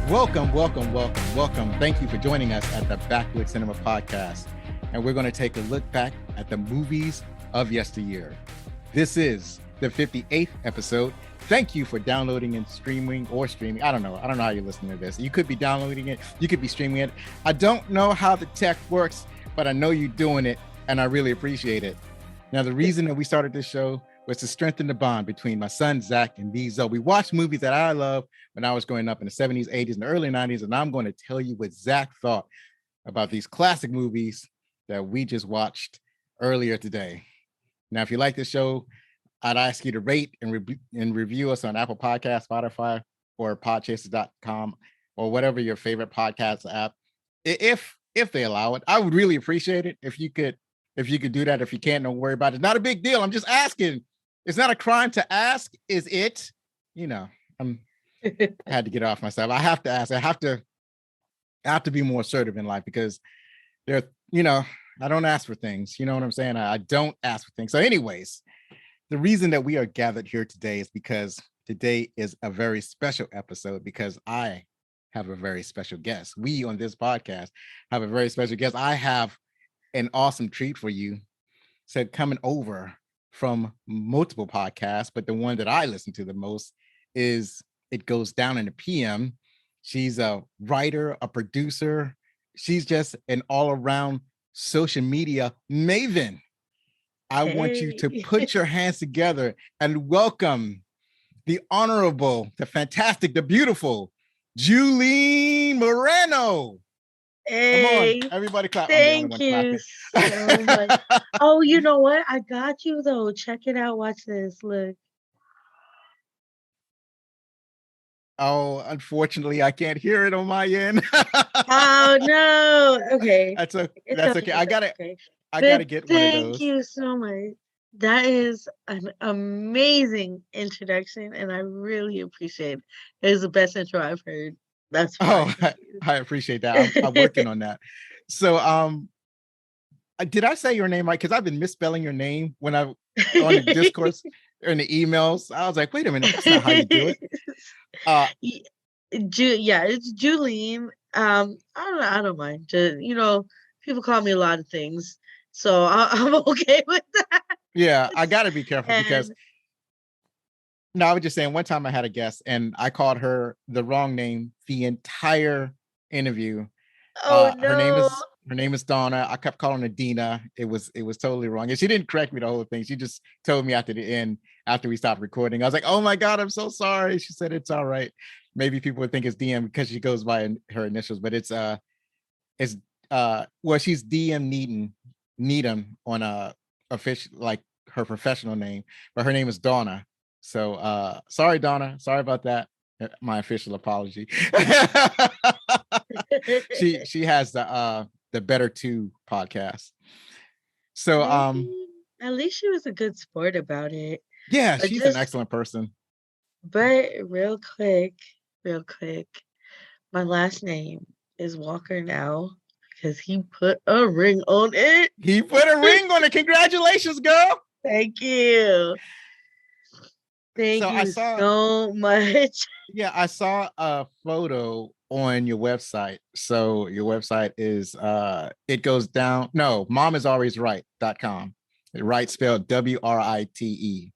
Welcome. Thank you for joining us at the Backwoods Cinema Podcast. And we're going to take a look back at the movies of yesteryear. This is the 58th episode. Thank you for downloading and streaming. I don't know how you're listening to this. You could be downloading it. You could be streaming it. I don't know how the tech works, but I know you're doing it, and I really appreciate it. Now, the reason that we started this show was to strengthen the bond between my son, Zach, and me, Zoe. We watched movies that I loved when I was growing up in the 70s, 80s, and the early 90s, and I'm going to tell you what Zach thought about these classic movies that we just watched earlier today. Now, if you like this show, I'd ask you to rate and review us on Apple Podcasts, Spotify, or podchasers.com, or whatever your favorite podcast app. If they allow it, I would really appreciate it if you could do that. If you can't, don't worry about it. It's not a big deal. I'm just asking. It's not a crime to ask, is it? I had to get off myself. I have to ask. I have to be more assertive in life because I don't ask for things. You know what I'm saying? I don't ask for things. So anyways, the reason that we are gathered here today is because today is a very special episode because I have a very special guest. We on this podcast have a very special guest. I have an awesome treat for you. Said coming over from multiple podcasts, but the one that I listen to the most is It Goes Down in the PM. She's a writer, a producer. She's just an all-around social media maven. I want you to put your hands together and welcome the honorable, the fantastic, the beautiful Juleen Moreno. Hey, come on, everybody clap. Thank you so much. Oh, you know what? I got you though. Check it out. Watch this. Look. Oh, unfortunately, I can't hear it on my end. Oh no. Okay. That's okay. I gotta get one of those. Thank you so much. That is an amazing introduction, and I really appreciate it. It is the best intro I've heard. That's fine. I appreciate that. I'm working on that. So, did I say your name right? Because I've been misspelling your name when on the discourse or in the emails. I was like, wait a minute, that's not how you do it. It's Juleen. I don't mind. People call me a lot of things, so I'm okay with that. Yeah, I got to be careful because. No, I was just saying one time I had a guest and I called her the wrong name the entire interview. Oh no. Her name is Donna. I kept calling her Dina. It was totally wrong. And she didn't correct me the whole thing. She just told me after the end, after we stopped recording. I was like, oh my God, I'm so sorry. She said it's all right. Maybe people would think it's DM because she goes by her initials, but she's DM Needham on official, like her professional name, but her name is Donna. So sorry, Donna. Sorry about that. My official apology. she has the Better Two podcast. So at least she was a good sport about it. Yeah, she's an excellent person. But real quick, my last name is Walker now because he put a ring on it. He put a ring on it. Congratulations, girl. Thank you. Thank you so much. Yeah, I saw a photo on your website. So your website is it goes down. No, momisalwaysright.com. Right spelled WRITE.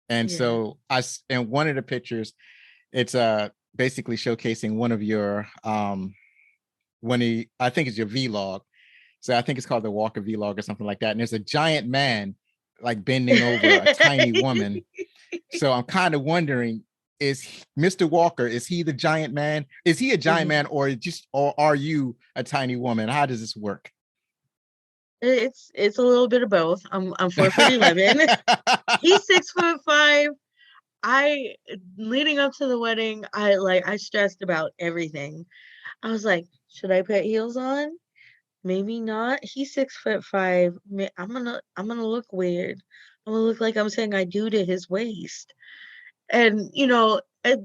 And so in one of the pictures, it's basically showcasing one of your I think it's your vlog. So I think it's called the Walker vlog or something like that. And there's a giant man like bending over a tiny woman. So I'm kind of wondering, is Mr. Walker, is he the giant man? Is he a giant man or are you a tiny woman? How does this work? It's a little bit of both. I'm 4'11". He's 6'5". Leading up to the wedding, I stressed about everything. I was like, should I put heels on? Maybe not. He's 6'5". I'm gonna look weird. I'm gonna look like I'm saying I do to his waist. And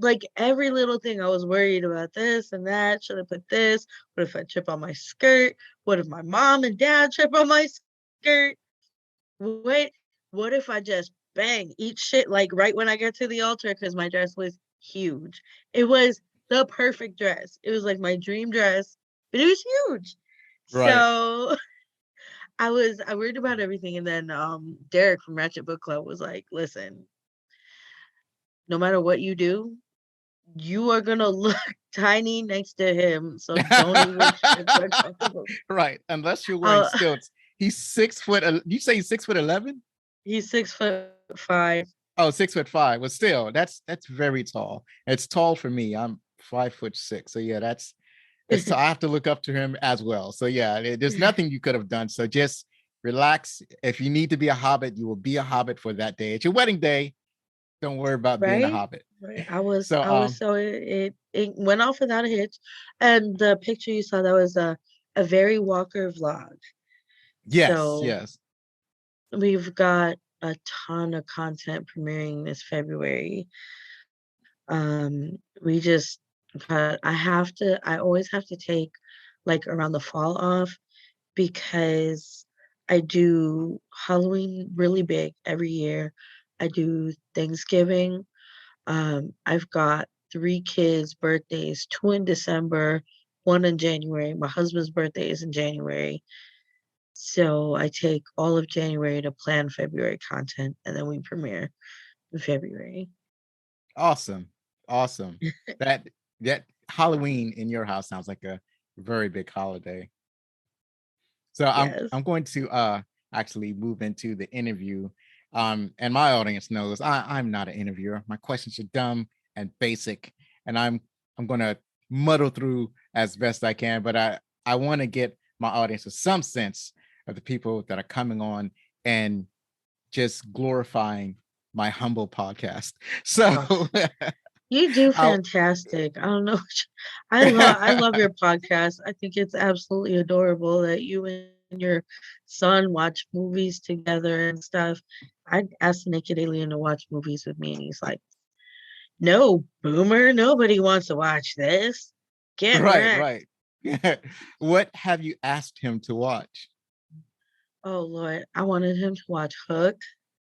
like every little thing, I was worried about this and that. Should I put this? What if I trip on my skirt? What if my mom and dad trip on my skirt? What if I just bang, eat shit like right when I get to the altar because my dress was huge. It was the perfect dress. It was like my dream dress, but it was huge. Right. So I worried about everything, and then Derek from Ratchet Book Club was like, "Listen, no matter what you do, you are gonna look tiny next to him, so don't even try to put comfortable." Right. Unless you're wearing Uh, stilts. He's 6 foot. You say he's 6'11"? he's 6'5". Oh, 6'5". But still, that's very tall. It's tall for me. I'm 5'6". So yeah, that's I have to look up to him as well. So yeah, there's nothing you could have done. So just relax. If you need to be a hobbit, you will be a hobbit for that day. It's your wedding day. Don't worry about being a Right? hobbit. Right. So I was so it went off without a hitch. And the picture you saw, that was a very Walker vlog. yes, So yes. we've got a ton of content premiering this February. We just got I always have to take like around the fall off because I do Halloween really big every year. I do Thanksgiving. I've got 3 kids' birthdays, 2 in December, 1 in January. My husband's birthday is in January. So I take all of January to plan February content, and then we premiere in February. Awesome. Awesome. That that Halloween in your house sounds like a very big holiday. So Yes. I'm going to actually move into the interview. And my audience knows I'm not an interviewer. My questions are dumb and basic, and I'm gonna muddle through as best I can, but I want to get my audience with some sense of the people that are coming on and just glorifying my humble podcast. So Oh, you do I'll fantastic. I don't know. I love your podcast. I think it's absolutely adorable that you and your son watch movies together and stuff. I asked the Naked Alien to watch movies with me, and he's like, "No, Boomer, nobody wants to watch this. Get right, wrecked." right. What have you asked him to watch? Oh Lord, I wanted him to watch Hook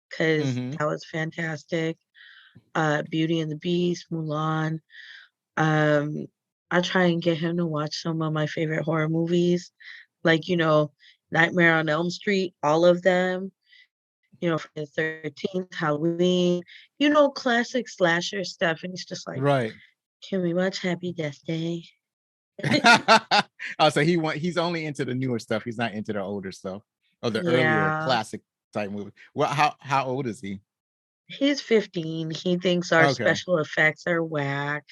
because Hmm. that was fantastic. Beauty and the Beast, Mulan. Um, I try and get him to watch some of my favorite horror movies, like, Nightmare on Elm Street, all of them, Friday the 13th, Halloween, classic slasher stuff. And he's just like, Right. "Can we watch Happy Death Day?" Oh, so he's only into the newer stuff. He's not into the older stuff or the earlier Yeah, classic type movie. Well, how old is he? he's 15. He thinks our Okay. special effects are whack.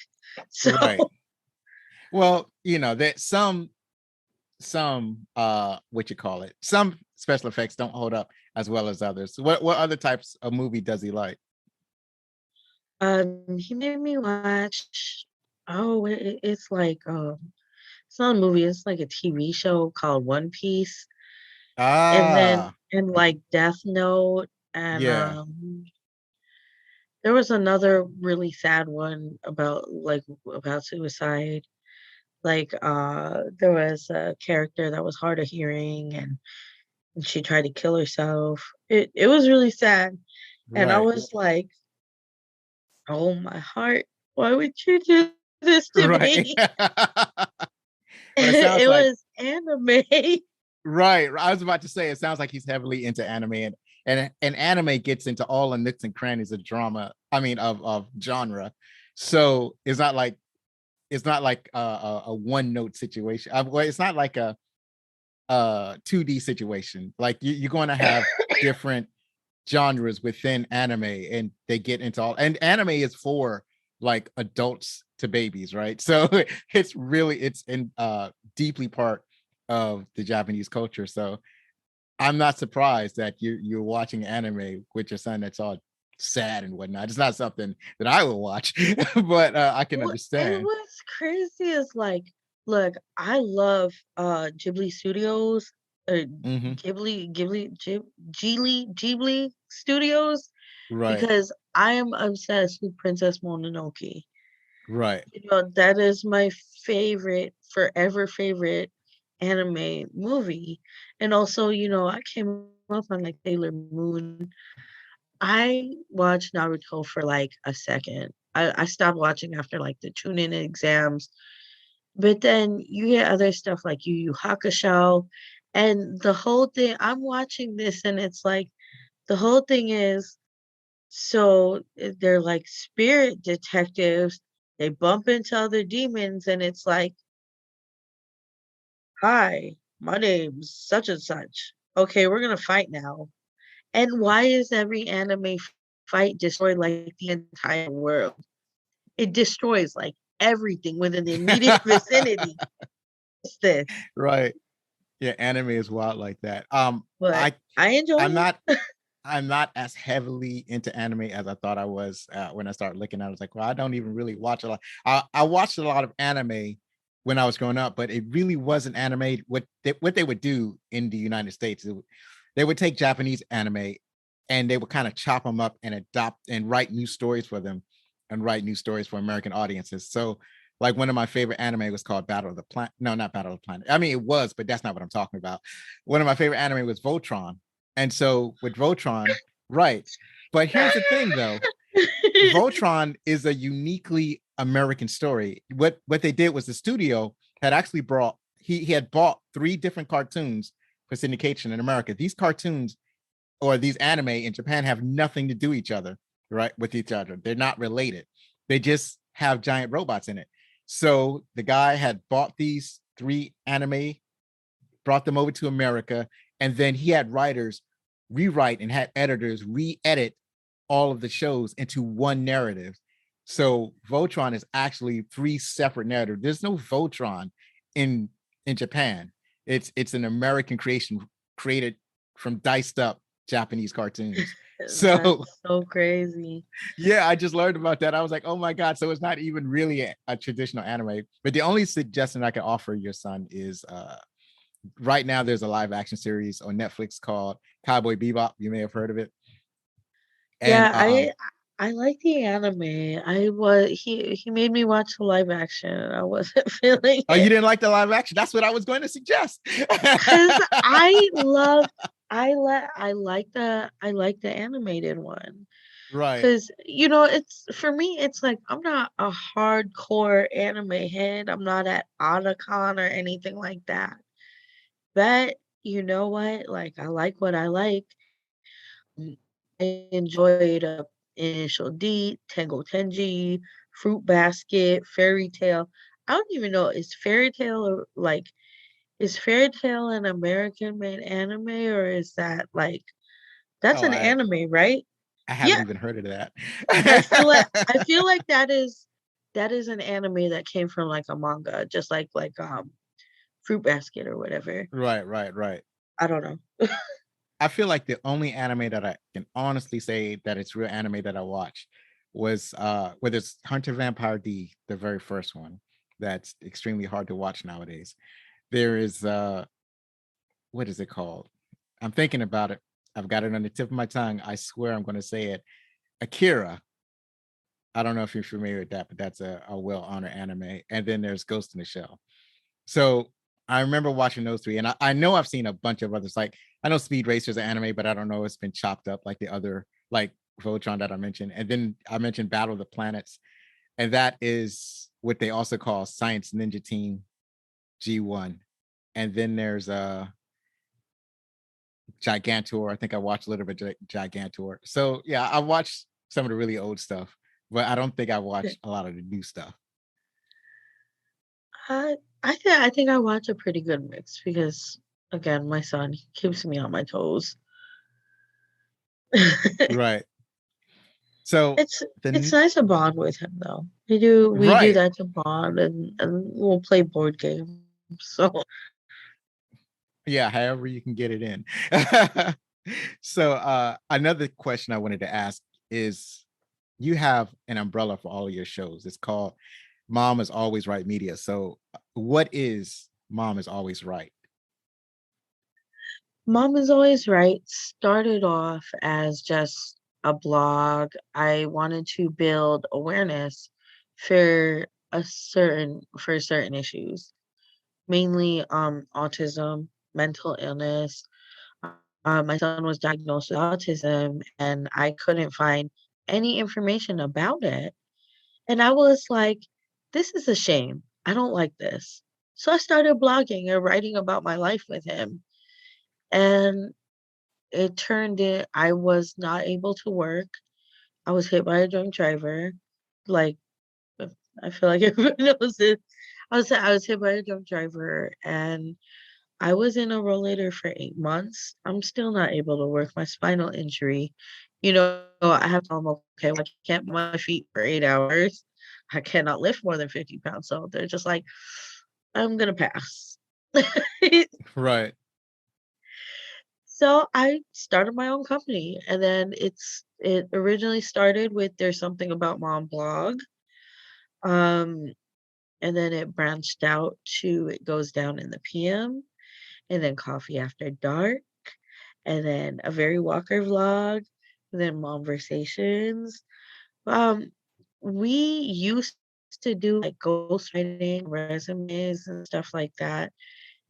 So, Right. Well, that some what you call it, some special effects don't hold up as well as others. What other types of movie does he like? he made me watch, oh, it's like, it's not a movie, it's like a TV show called One Piece, Ah, and like Death Note, and yeah. there was another really sad one about suicide. Like there was a character that was hard of hearing, and she tried to kill herself. It was really sad. And I Right. was like, "Oh my heart, why would you do this to Right. me?" But it sounds It like was anime. right. I was about to say it sounds like he's heavily into anime, and anime gets into all the nooks and crannies of drama. I mean of genre. So it's not like a one note situation. Well, it's not like a 2D situation. Like you're going to have different genres within anime, and they get into all. And anime is for like adults to babies, right? So it's in deeply part of the Japanese culture. So I'm not surprised that you're watching anime with your son that's all sad and whatnot. It's not something that I will watch, but I can And understand. what's crazy is like, look, I love Ghibli Studios, uh, Hmm. Ghibli Studios, Right, because I am obsessed with Princess Mononoke. right, That is my favorite, forever favorite anime movie. And also, I came up on like Sailor Moon. I watched Naruto for like a second. I stopped watching after like the tune-in exams. But then you get other stuff like Yu Yu Hakusho, and the whole thing. I'm watching this, and it's like the whole thing is so they're like spirit detectives. They bump into other demons, and it's like, "Hi, my name's such and such. Okay, we're gonna fight now." And why is every anime fight destroy like the entire world? It destroys like everything within the immediate vicinity. What's this? Right. Yeah, anime is wild like that. But I enjoy I'm it. not I'm not as heavily into anime as I thought I was when I started looking at it. I was like, well, I don't even really watch a lot. I watched a lot of anime when I was growing up, but it really wasn't anime. What they would do in the United States, they would take Japanese anime and they would kind of chop them up and adopt and write new stories for them and write new stories for American audiences. So like one of my favorite anime was called Battle of the Planet. No, not Battle of the Planet. I mean, it was, but that's not what I'm talking about. One of my favorite anime was Voltron. And so with Voltron, right. But here's the thing though. Voltron is a uniquely American story. What they did was the studio had actually brought he had bought 3 different cartoons for syndication in America. These cartoons or these anime in Japan have nothing to do each other, right? With each other. They're not related. They just have giant robots in it. So the guy had bought these 3 anime, brought them over to America, and then he had writers rewrite and had editors re-edit all of the shows into one narrative. So Voltron is actually 3 separate narratives. There's no Voltron in Japan. It's an American creation created from diced up Japanese cartoons. So That's so crazy. yeah, I just learned about that. I was like, oh my God. So it's not even really a traditional anime. But the only suggestion I can offer your son is right now there's a live action series on Netflix called Cowboy Bebop. You may have heard of it. And Yeah, I like the anime. I was he made me watch the live action. I wasn't feeling oh, you it didn't like the live action? That's what I was going to suggest. because I like the animated one. Right. Because you know, it's for me, it's like I'm not a hardcore anime head. I'm not at Otacon or anything like that. But you know what? Like I like what I like. Mm, I enjoyed Initial D, Tango Tenji, Fruit Basket, Fairy Tale. I don't even know, is Fairy Tale is Fairy Tale an American made anime or is that like that's Oh, an anime, right? I haven't Yeah, even heard of that. I feel like that is an anime that came from like a manga, just like Fruit Basket or whatever. Right. I don't know. I feel like the only anime that I can honestly say that it's real anime that I watched was whether it's Hunter Vampire D, the very first one. That's extremely hard to watch nowadays. There is what is it called? I'm thinking about it. I've got it on the tip of my tongue. I swear I'm going to say it. Akira. I don't know if you're familiar with that, but that's a well-honored anime. And then there's Ghost in the Shell. So I remember watching those 3, and I know I've seen a bunch of others. Like I know Speed Racer's an anime, but I don't know it's been chopped up like the other, like Voltron that I mentioned. And then I mentioned Battle of the Planets, and that is what they also call Science Ninja Team G1. And then there's Gigantor. I think I watched a little bit of Gigantor. So yeah, I watched some of the really old stuff, but I don't think I watched a lot of the new stuff. I think I watch a pretty good mix because again, my son he keeps me on my toes. Right. So It's it's the nice to bond with him though. We do right. that to bond and we'll play board games. So Yeah, however you can get it in. So another question I wanted to ask is you have an umbrella for all of your shows. It's called Mom is Always Right Media. So what is Mom is Always Right? Mom is always right. Started off as just a blog. I wanted to build awareness for for certain issues, mainly autism, mental illness. My son was diagnosed with autism and I couldn't find any information about it. And I was like, this is a shame. I don't like this. So I started blogging and writing about my life with him. And it turned in, I was not able to work. I was hit by a drunk driver. Like, uh, I feel like everyone knows it. I was hit by a drunk driver and I was in a rollator for 8 months. I'm still not able to work. My spinal injury, I have to tell them, okay, well, I can't move my feet for 8 hours. I cannot lift more than 50 pounds. So they're just like, I'm gonna pass. Right. So I started my own company, and then it originally started with There's Something About Mom blog. Um, and then it branched out to It Goes Down in the PM, and then Coffee After Dark, and then a Very Walker vlog, and then Momversations. Um, we used to do like ghostwriting, resumes, and stuff like that.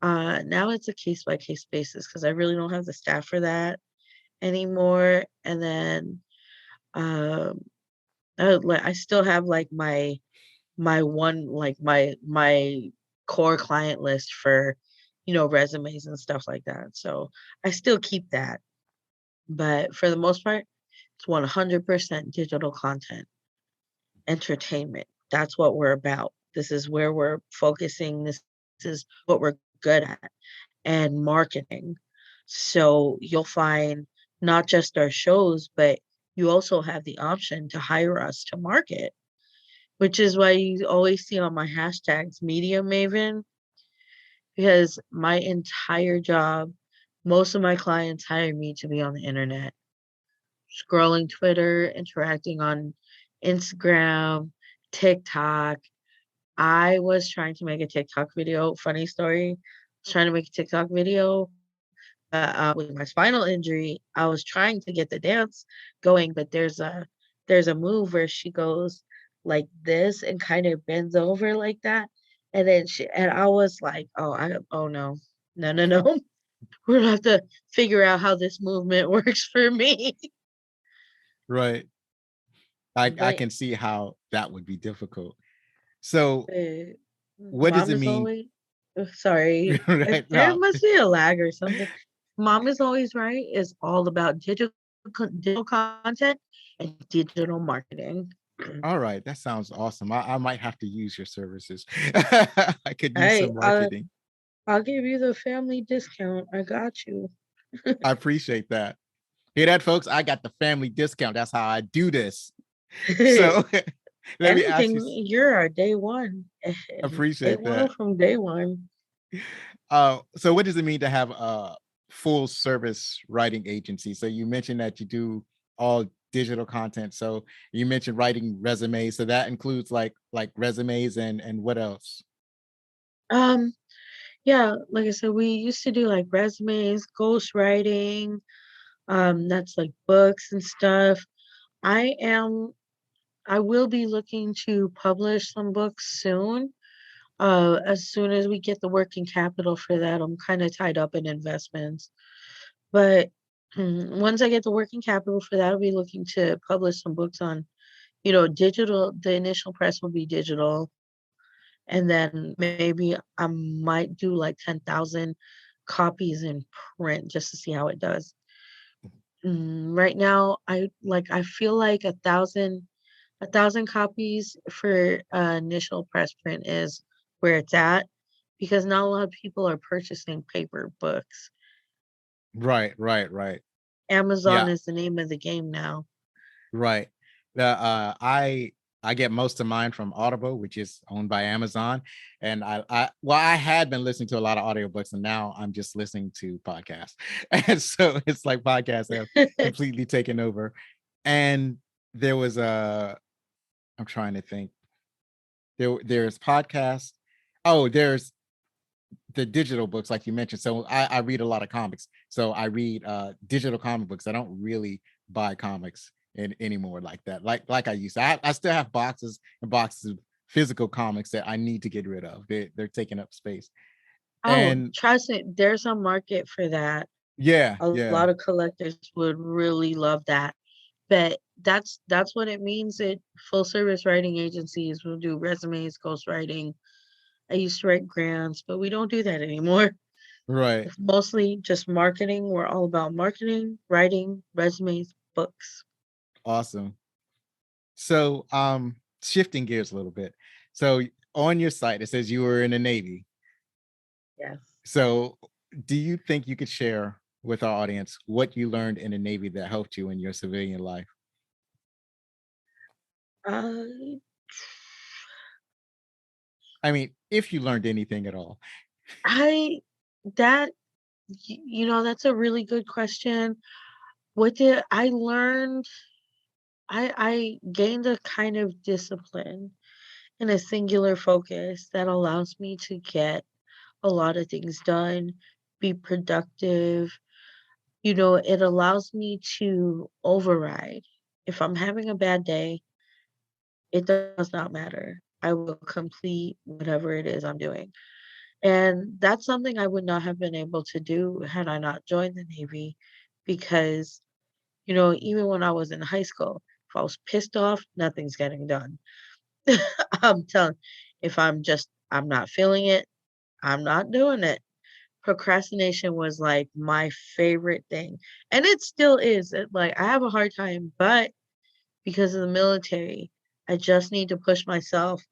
Now it's a case by case basis because I really don't have the staff for that anymore. And then um, I still have like my one like my core client list for resumes and stuff like that. So I still keep that, but for the most part, it's 100% digital content, entertainment. That's what we're about. This is where we're focusing. This is what we're good at, and marketing. So you'll find not just our shows, but you also have the option to hire us to market, which is why you always see on my hashtags Media Maven, because my entire job, most of my clients hire me to be on the internet, scrolling Twitter, interacting on Instagram, TikTok. I was trying to make a TikTok video. Funny story. I was trying to make a TikTok video, with my spinal injury. I was trying to get the dance going, but there's a move where she goes like this and kind of bends over like that, and then I was like, oh no, no, no, no. We're gonna have to figure out how this movement works for me. Right. I But can see how that would be difficult. So uh, what does mom it is mean? always sorry. Right There now. must be a lag or something. Mom is always right is all about digital content and digital marketing. All right, that sounds awesome. I might have to use your services. I could use Hey, some marketing. I'll give you the family discount. I got you. I appreciate that. Hear that, folks? I got the family discount. That's how I do this. So let me ask you, Anything, you're our day one. appreciate that. From day one. So what does it mean to have a full service writing agency? So you mentioned that you do all digital content. So you mentioned writing resumes. So that includes like resumes and what else? Um, yeah, like I said, we used to do like resumes, ghostwriting, that's like books and stuff. I am I will be looking to publish some books soon. As soon as we get the working capital for that, I'm kind of tied up in investments. But once I get the working capital for that, I'll be looking to publish some books on, digital. The initial press will be digital. And then maybe I might do like 10,000 copies in print just to see how it does. Right now, I feel like a thousand copies for initial press print is where it's at because not a lot of people are purchasing paper books. Right. Amazon Yeah, is the name of the game now. right. The I get most of mine from Audible, which is owned by Amazon. And I had been listening to a lot of audiobooks and now I'm just listening to podcasts. And so it's like podcasts have completely taken over. And there was a I'm trying to think. There's podcasts. Oh, there's the digital books, like you mentioned. So I read a lot of comics. So I read digital comic books. I don't really buy comics anymore like that. Like I used to. I still have boxes and boxes of physical comics that I need to get rid of. They're taking up space. Oh, And trust me, there's a market for that. yeah, A lot yeah. of collectors would really love that. But that's what it means. It full service writing agencies will do resumes, ghostwriting. I used to write grants, but we don't do that anymore. Right. It's mostly just marketing. We're all about marketing, writing, resumes, books. Awesome. So, shifting gears a little bit. So, on your site, it says you were in the Navy. Yes. So, do you think you could share with our audience what you learned in the Navy that helped you in your civilian life? Uh, I mean, if you learned anything at all. I that that's a really good question. What did I learned? I gained a kind of discipline and a singular focus that allows me to get a lot of things done, be productive. It allows me to override. If I'm having a bad day, it does not matter. I will complete whatever it is I'm doing. And that's something I would not have been able to do had I not joined the Navy because, even when I was in high school, if I was pissed off, nothing's getting done. I'm telling if I'm not feeling it, I'm not doing it. Procrastination was like my favorite thing. And it still is. Like I have a hard time, but because of the military, I just need to push myself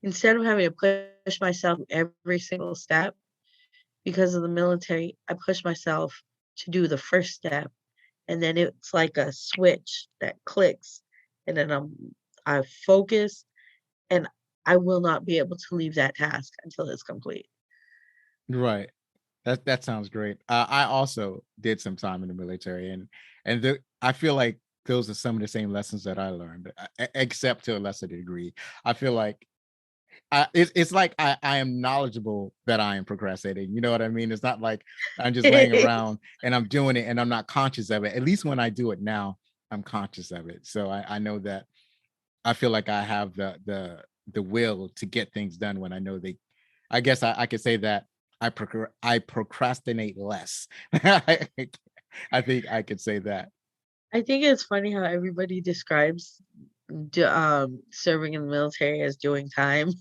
instead of having to push myself every single step because of the military, I push myself to do the first step and then it's like a switch that clicks and then I focus and I will not be able to leave that task until it's complete. Right. That sounds great. I also did some time in the military, and I feel like those are some of the same lessons that I learned, except to a lesser degree. I feel like it's like I am knowledgeable that I am procrastinating. You know what I mean? It's not like I'm just laying around and I'm doing it and I'm not conscious of it. At least when I do it now, I'm conscious of it. So I know that I feel like I have the will to get things done when I know they. I guess I could say that I procrastinate less. I think I could say that. I think it's funny how everybody describes serving in the military as doing time.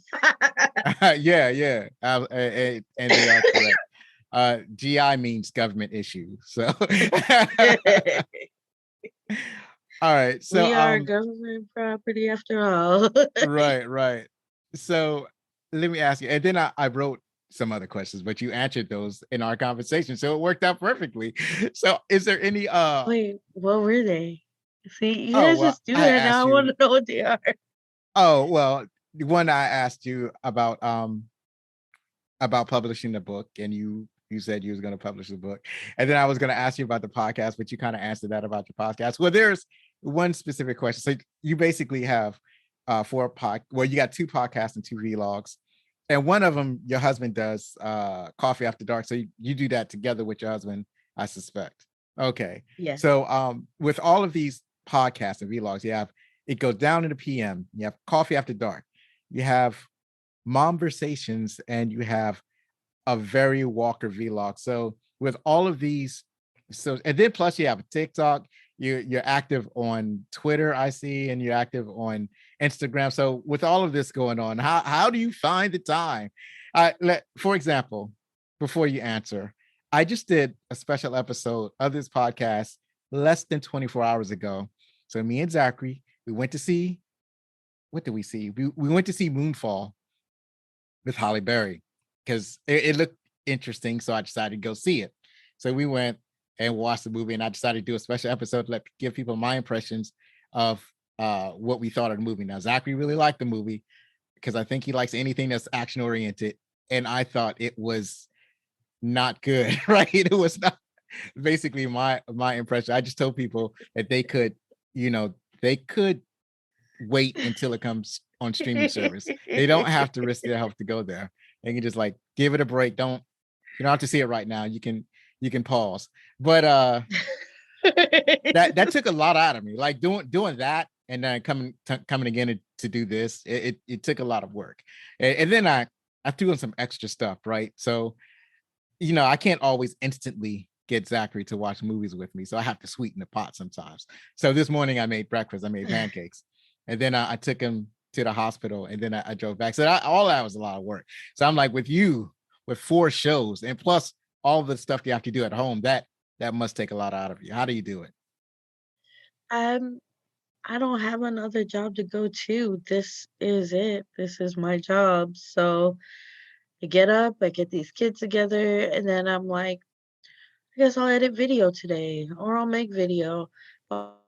Yeah, yeah, and they are correct. GI means government issue. So, all right. So, We are government property after all. right, right. So let me ask you, and then I wrote some other questions, but you answered those in our conversation. So it worked out perfectly. So is there any Wait, what were they? See, you oh guys well, just do I that now. asked I want you, to know what they are. oh well, the one I asked you about publishing the book, and you said you was going to publish the book, and then I was going to ask you about the podcast, but you kind of answered that about your podcast. Well, there's one specific question. So you basically have well, you got two podcasts and two vlogs, and one of them your husband does, Coffee After Dark. So you do that together with your husband, I suspect. Okay, Yes. so with all of these podcasts and vlogs, you have it goes down in the PM. You have Coffee After Dark. You have Momversations, and you have a Very Walker vlog. So with all of these, so and then plus you have a TikTok, you're active on Twitter, I see, and you're active on Instagram. So with all of this going on, how do you find the time? For example, before you answer, I just did a special episode of this podcast less than 24 hours ago. So me and Zachary, we went to see, what did we see? We went to see Moonfall with Holly Berry because it looked interesting. So I decided to go see it. So we went and watched the movie, and I decided to do a special episode to give people my impressions of what we thought of the movie. Now, Zachary really liked the movie because I think he likes anything that's action oriented, and I thought it was not good. Right? It was not basically my impression. I just told people that they could wait until it comes on streaming service. They don't have to risk their health to go there. They can just like give it a break. You don't have to see it right now. You can pause. But that took a lot out of me. Like doing that and then coming again to do this. It took a lot of work. And then I threw in some extra stuff, right? So I can't always instantly get Zachary to watch movies with me. So I have to sweeten the pot sometimes. So this morning I made breakfast, I made pancakes, and then I took him to the hospital, and then I drove back. So all that was a lot of work. So I'm like, with you, with 4 shows, and plus all the stuff you have to do at home, that must take a lot out of you. How do you do it? Um, I don't have another job to go to. This is it. This is my job. So I get up, I get these kids together, and then I'm like, I guess I'll edit video today, or I'll make video,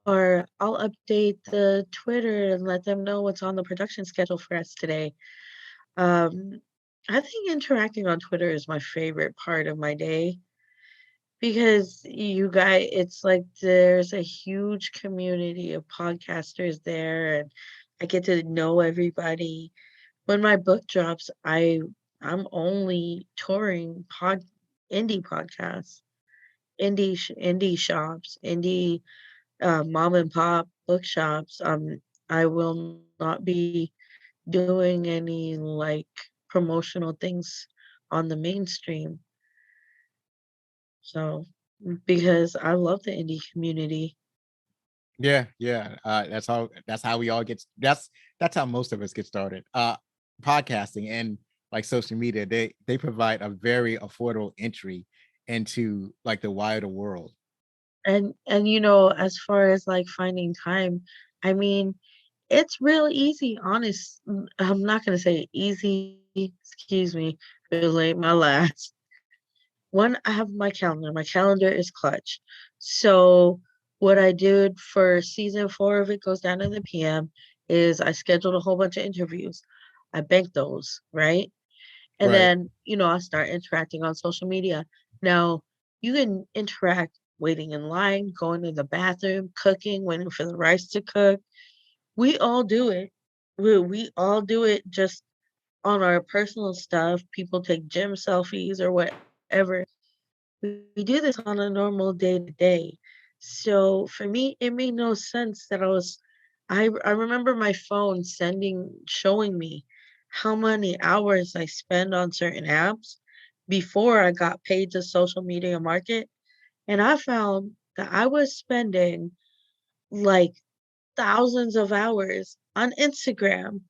or I'll update the Twitter and let them know what's on the production schedule for us today. Um, I think interacting on Twitter is my favorite part of my day because you guys, it's like there's a huge community of podcasters there, and I get to know everybody. When my book drops, I'm only touring indie podcasts, indie shops, indie mom and pop bookshops. I will not be doing any like promotional things on the mainstream. So because I love the indie community. Yeah, yeah. That's how we all get. That's how most of us get started. Podcasting and like social media, they provide a very affordable entry into like the wider world. And as far as like finding time, I mean, it's real easy, I'm not gonna say easy, excuse me, relate my last. One, I have my calendar. My calendar is clutch. So what I did for season 4 of It Goes Down in the PM is I scheduled a whole bunch of interviews. I banked those, right? And Right. then, I start interacting on social media. Now, you can interact waiting in line, going to the bathroom, cooking, waiting for the rice to cook. We all do it. We all do it just on our personal stuff. People take gym selfies or whatever. We do this on a normal day to day. So for me, it made no sense that I remember my phone showing me how many hours I spend on certain apps before I got paid to social media market. And I found that I was spending like thousands of hours on Instagram.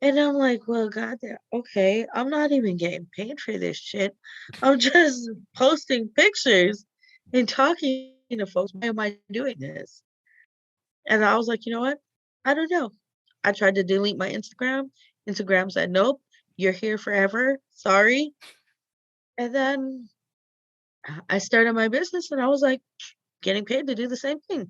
And I'm like, well, goddamn, okay, I'm not even getting paid for this shit. I'm just posting pictures and talking to folks. Why am I doing this? And I was like, you know what? I don't know. I tried to delete my Instagram. Instagram said, nope, you're here forever. Sorry. And then I started my business and I was like, getting paid to do the same thing.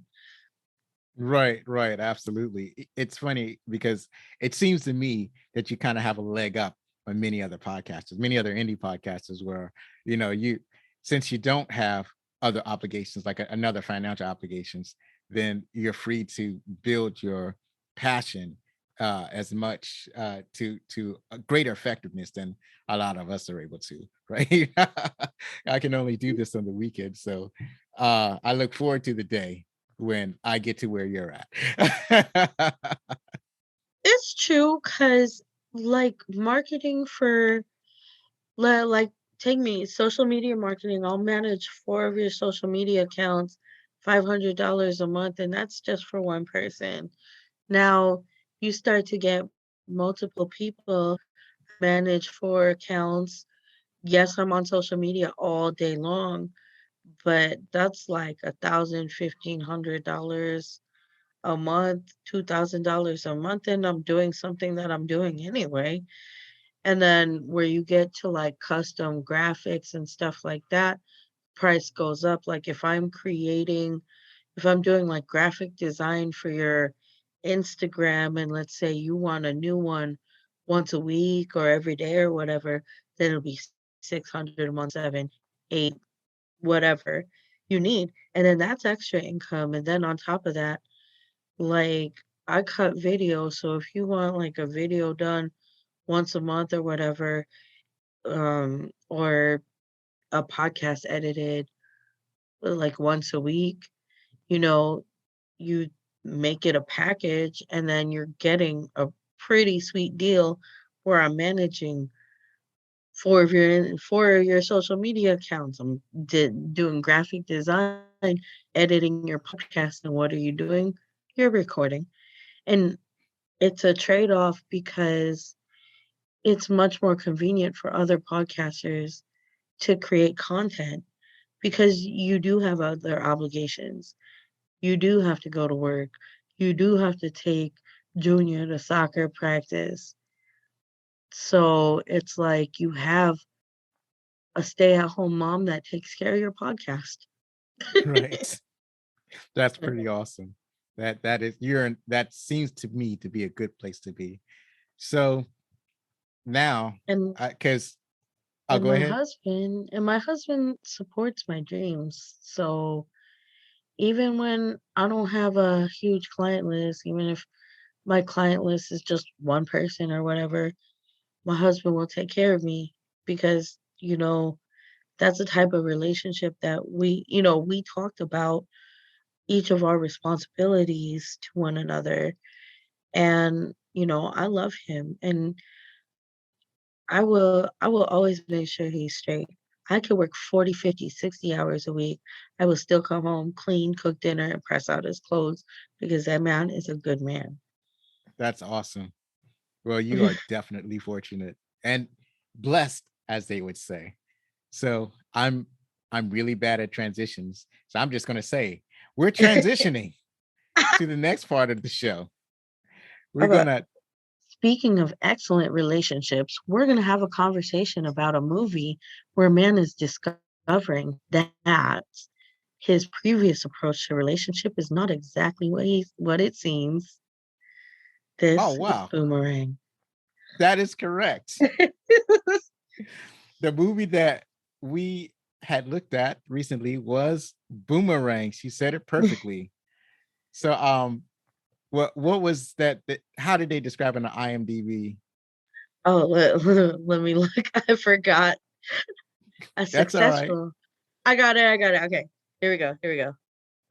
Right, right, absolutely. It's funny because it seems to me that you kind of have a leg up on many other podcasters, many other indie podcasters, where you since you don't have other obligations like another financial obligations, then you're free to build your passion as much to a greater effectiveness than a lot of us are able to. Right, I can only do this on the weekend, so I look forward to the day when I get to where you're at. It's true because, like, marketing for like, take me, social media marketing, I'll manage 4 of your social media accounts, $500 a month, and that's just for one person. Now, you start to get multiple people, manage 4 accounts. Yes, I'm on social media all day long, but that's like 1,000, $1,500 a month, $2,000 a month, and I'm doing something that I'm doing anyway. And then where you get to like custom graphics and stuff like that, price goes up. Like if I'm doing like graphic design for your Instagram, and let's say you want a new one once a week or every day or whatever, then it'll be 600 a month, 7, 8, whatever you need. And then that's extra income. And then on top of that, like, I cut video, so if you want, like, a video done once a month or whatever, or a podcast edited, like, once a week, you know, you make it a package, and then you're getting a pretty sweet deal where I'm managing for your social media accounts. I'm doing graphic design, editing your podcast, and what are you doing? You're recording. And it's a trade-off because it's much more convenient for other podcasters to create content because you do have other obligations. You do have to go to work. You do have to take Junior to soccer practice. So it's like you have a stay-at-home mom that takes care of your podcast. Right. That's pretty awesome. That seems to me to be a good place to be. So now, And because I'll and go my ahead. husband and my husband supports my dreams. So even when I don't have a huge client list, even if my client list is just one person or whatever, my husband will take care of me because, that's the type of relationship that we talked about each of our responsibilities to one another. And, I love him and I will always make sure he's straight. I could work 40, 50, 60 hours a week. I will still come home, clean, cook dinner, and press out his clothes because that man is a good man. That's awesome. Well, you are definitely fortunate and blessed, as they would say. So I'm really bad at transitions. So I'm just gonna say we're transitioning to the next part of the show. We're Alright, gonna speaking of excellent relationships, we're gonna have a conversation about a movie where a man is discovering that his previous approach to relationship is not exactly what it seems. oh This is wow, Boomerang. that is correct. The movie that we had looked at recently was Boomerang. She said it perfectly. So what was that, how did they describe it on IMDb? Oh, let me look. I forgot. A That's all right. successful. I got it. Okay. Here we go.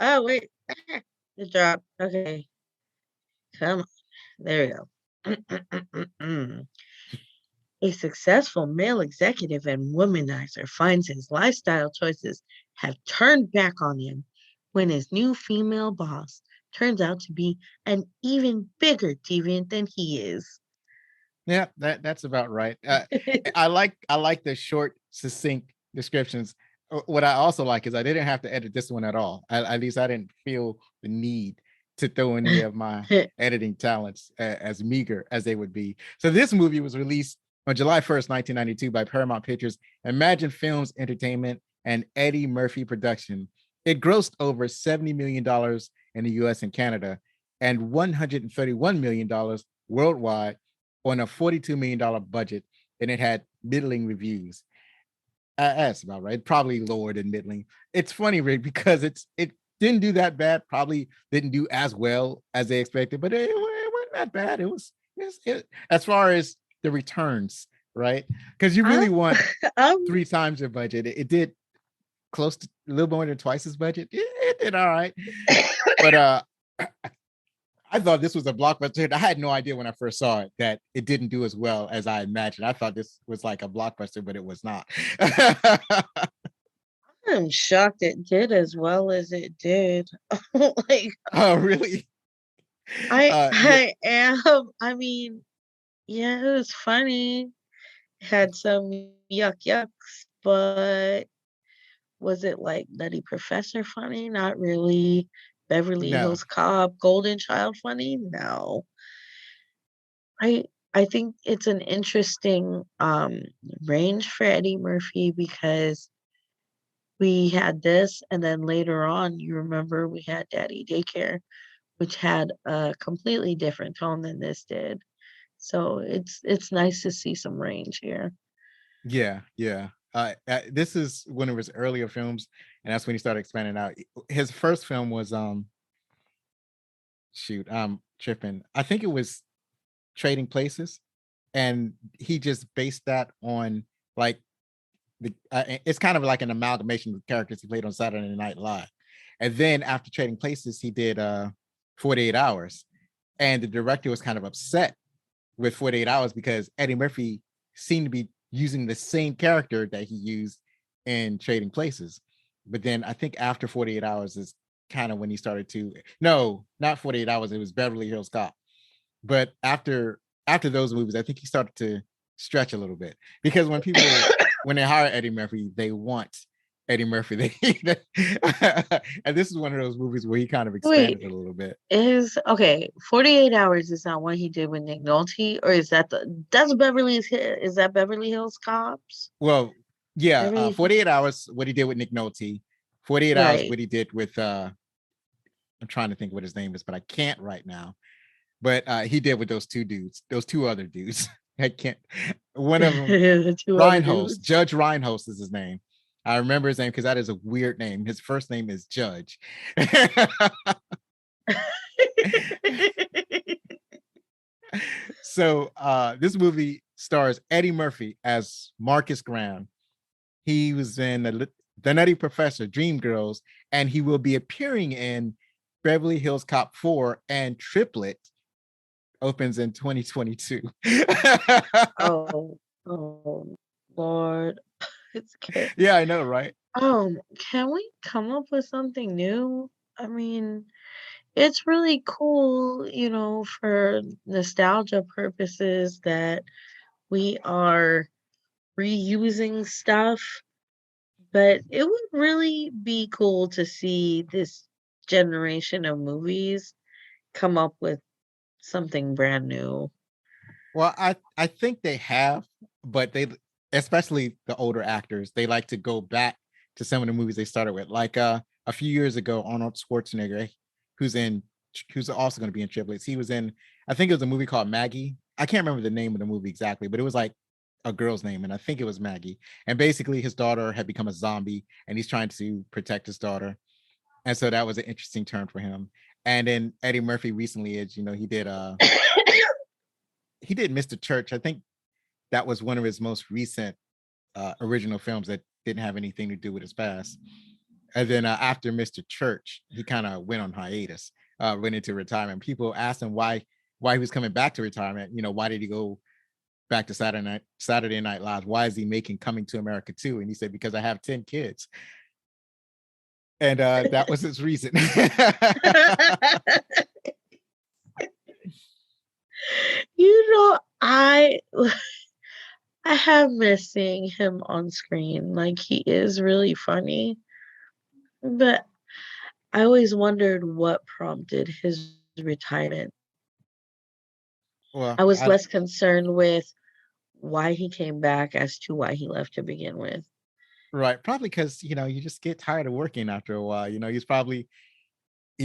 Oh, wait. It dropped. Okay. Come on. There we go. A successful male executive and womanizer finds his lifestyle choices have turned back on him when his new female boss turns out to be an even bigger deviant than he is. Yeah, that's about right. I like the short, succinct descriptions. What I also like is I didn't have to edit this one at all. At least I didn't feel the need to throw any of my editing talents as meager as they would be. So this movie was released on July 1st, 1992 by Paramount Pictures, Imagine Films Entertainment, and Eddie Murphy Production. It grossed over $70 million in the US and Canada and $131 million worldwide on a $42 million budget, and it had middling reviews. That's about right. Probably lower than middling. It's funny, Rick, because it didn't do that bad. Probably didn't do as well as they expected, but it wasn't that bad. As far as the returns, right? Because you I'm, really want I'm, 3 times your budget. It did close to a little more than twice as budget. It did all right, but I thought this was a blockbuster. I had no idea when I first saw it that it didn't do as well as I imagined. I thought this was like a blockbuster, but it was not. I'm shocked it did as well as it did. Like Oh, really? I Yeah, I am. I mean, yeah, it was funny. Had some yucks, but was it like Nutty Professor funny? Not really. Beverly no, Hills Cop, Golden Child funny? No. I I think it's an interesting range for Eddie Murphy because we had this and then later on you remember we had Daddy Daycare, which had a completely different tone than this did. So it's nice to see some range here. yeah. This is one of his earlier films, and that's when he started expanding out. His first film was shoot, I'm tripping. I think it was Trading Places, and he just based that on like it's kind of like an amalgamation of characters he played on Saturday Night Live. And then after Trading Places, he did 48 Hours. And the director was kind of upset with 48 Hours because Eddie Murphy seemed to be using the same character that he used in Trading Places. But then I think after 48 Hours is kind of when he started to, no, not 48 Hours, it was Beverly Hills Cop. But after those movies, I think he started to stretch a little bit, because when people when they hire Eddie Murphy, they want Eddie Murphy. And this is one of those movies where he kind of expanded Wait, it a little bit. is okay, 48 Hours is not what he did with Nick Nolte, or is that is that Beverly Hills Cops? Well, yeah, Beverly, 48 Hours, what he did with Nick Nolte. 48 Hours, right. what he did with I'm trying to think what his name is, but I can't right now. But he did with those two other dudes. I can't. One of them, The two other Reinholz, dudes. Judge Reinholz is his name. I remember his name because that is a weird name. His first name is Judge. So this movie stars Eddie Murphy as Marcus Graham. He was in the Nutty Professor, Dreamgirls, and he will be appearing in Beverly Hills Cop 4, and Triplet opens in 2022. Oh, oh, Lord. It's good. Yeah, I know, right? Can we come up with something new? I mean, it's really cool, for nostalgia purposes that we are reusing stuff, but it would really be cool to see this generation of movies come up with something brand new. Well, I think they have, but they, especially the older actors, they like to go back to some of the movies they started with. Like a few years ago, Arnold Schwarzenegger, who's in who's also going to be in Triplets. He was in, I think it was a movie called Maggie. I can't remember the name of the movie exactly, but it was like a girl's name, and I think it was Maggie. And basically, his daughter had become a zombie, and he's trying to protect his daughter. And so that was an interesting turn for him. And then Eddie Murphy recently is, he did Mr. Church. I think that was one of his most recent original films that didn't have anything to do with his past. And then after Mr. Church, he kind of went on hiatus, went into retirement. People asked him why he was coming back to retirement. Why did he go back to Saturday Night Live? Why is he making Coming to America 2? And he said, because I have 10 kids. And that was his reason. I I have missed seeing him on screen. Like, he is really funny, but I always wondered what prompted his retirement. Well, I was less concerned with why he came back as to why he left to begin with. right, probably because you just get tired of working after a while. He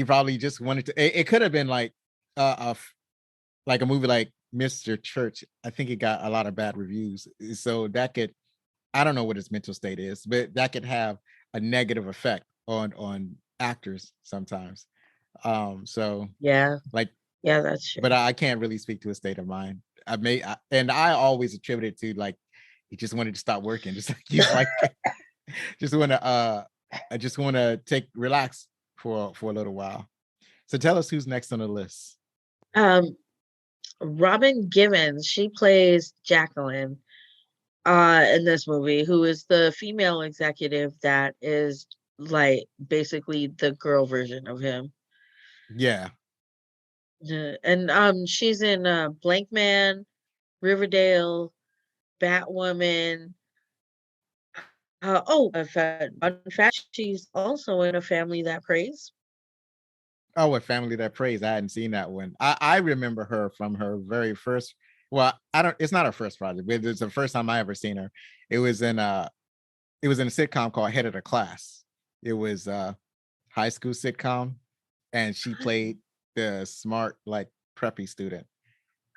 probably just wanted to. It could have been like like a movie like Mr. Church. I think it got a lot of bad reviews, so that could, I don't know what his mental state is, but that could have a negative effect on actors sometimes. So Yeah, like, yeah, that's but true. I can't really speak to his state of mind. And I always attribute it to like he just wanted to stop working, just like he's like just want to I just want to take relax for a little while. So tell us who's next on the list. Um, Robin Givens, she plays Jacqueline in this movie, who is the female executive that is like basically the girl version of him. Yeah. Yeah, and she's in Blank Man, Riverdale, Batwoman. Fun fact, she's also in A Family That Prays. Oh, A Family That Prays. I hadn't seen that one. I remember her from her very first. Well, I don't. It's not her first project, but it's the first time I ever seen her. It was in a. It was in a sitcom called Head of the Class. It was a high school sitcom, and she played the smart, like preppy student.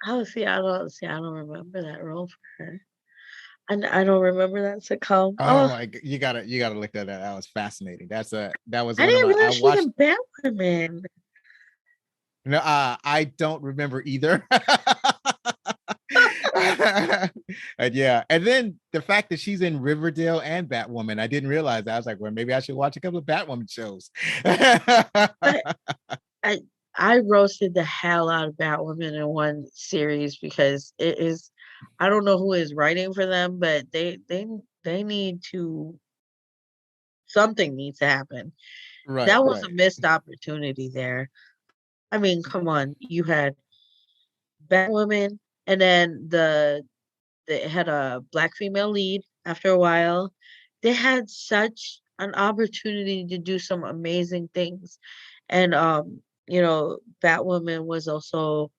Oh, see, I don't remember that role for her. And I don't remember that sitcom. Oh Oh, my! You gotta look at that. That was fascinating. That was I one of didn't my. I realize she was watched. in Batwoman. No, I don't remember either. And yeah, and then the fact that she's in Riverdale and Batwoman, I didn't realize that. I was like, well, maybe I should watch a couple of Batwoman shows. But I I roasted the hell out of Batwoman in one series because it is I don't know who is writing for them, but they need to something needs to happen. Right, That was a right. missed opportunity there. I mean, come on. You had Batwoman and then they had a black female lead after a while. They had such an opportunity to do some amazing things. And Batwoman was also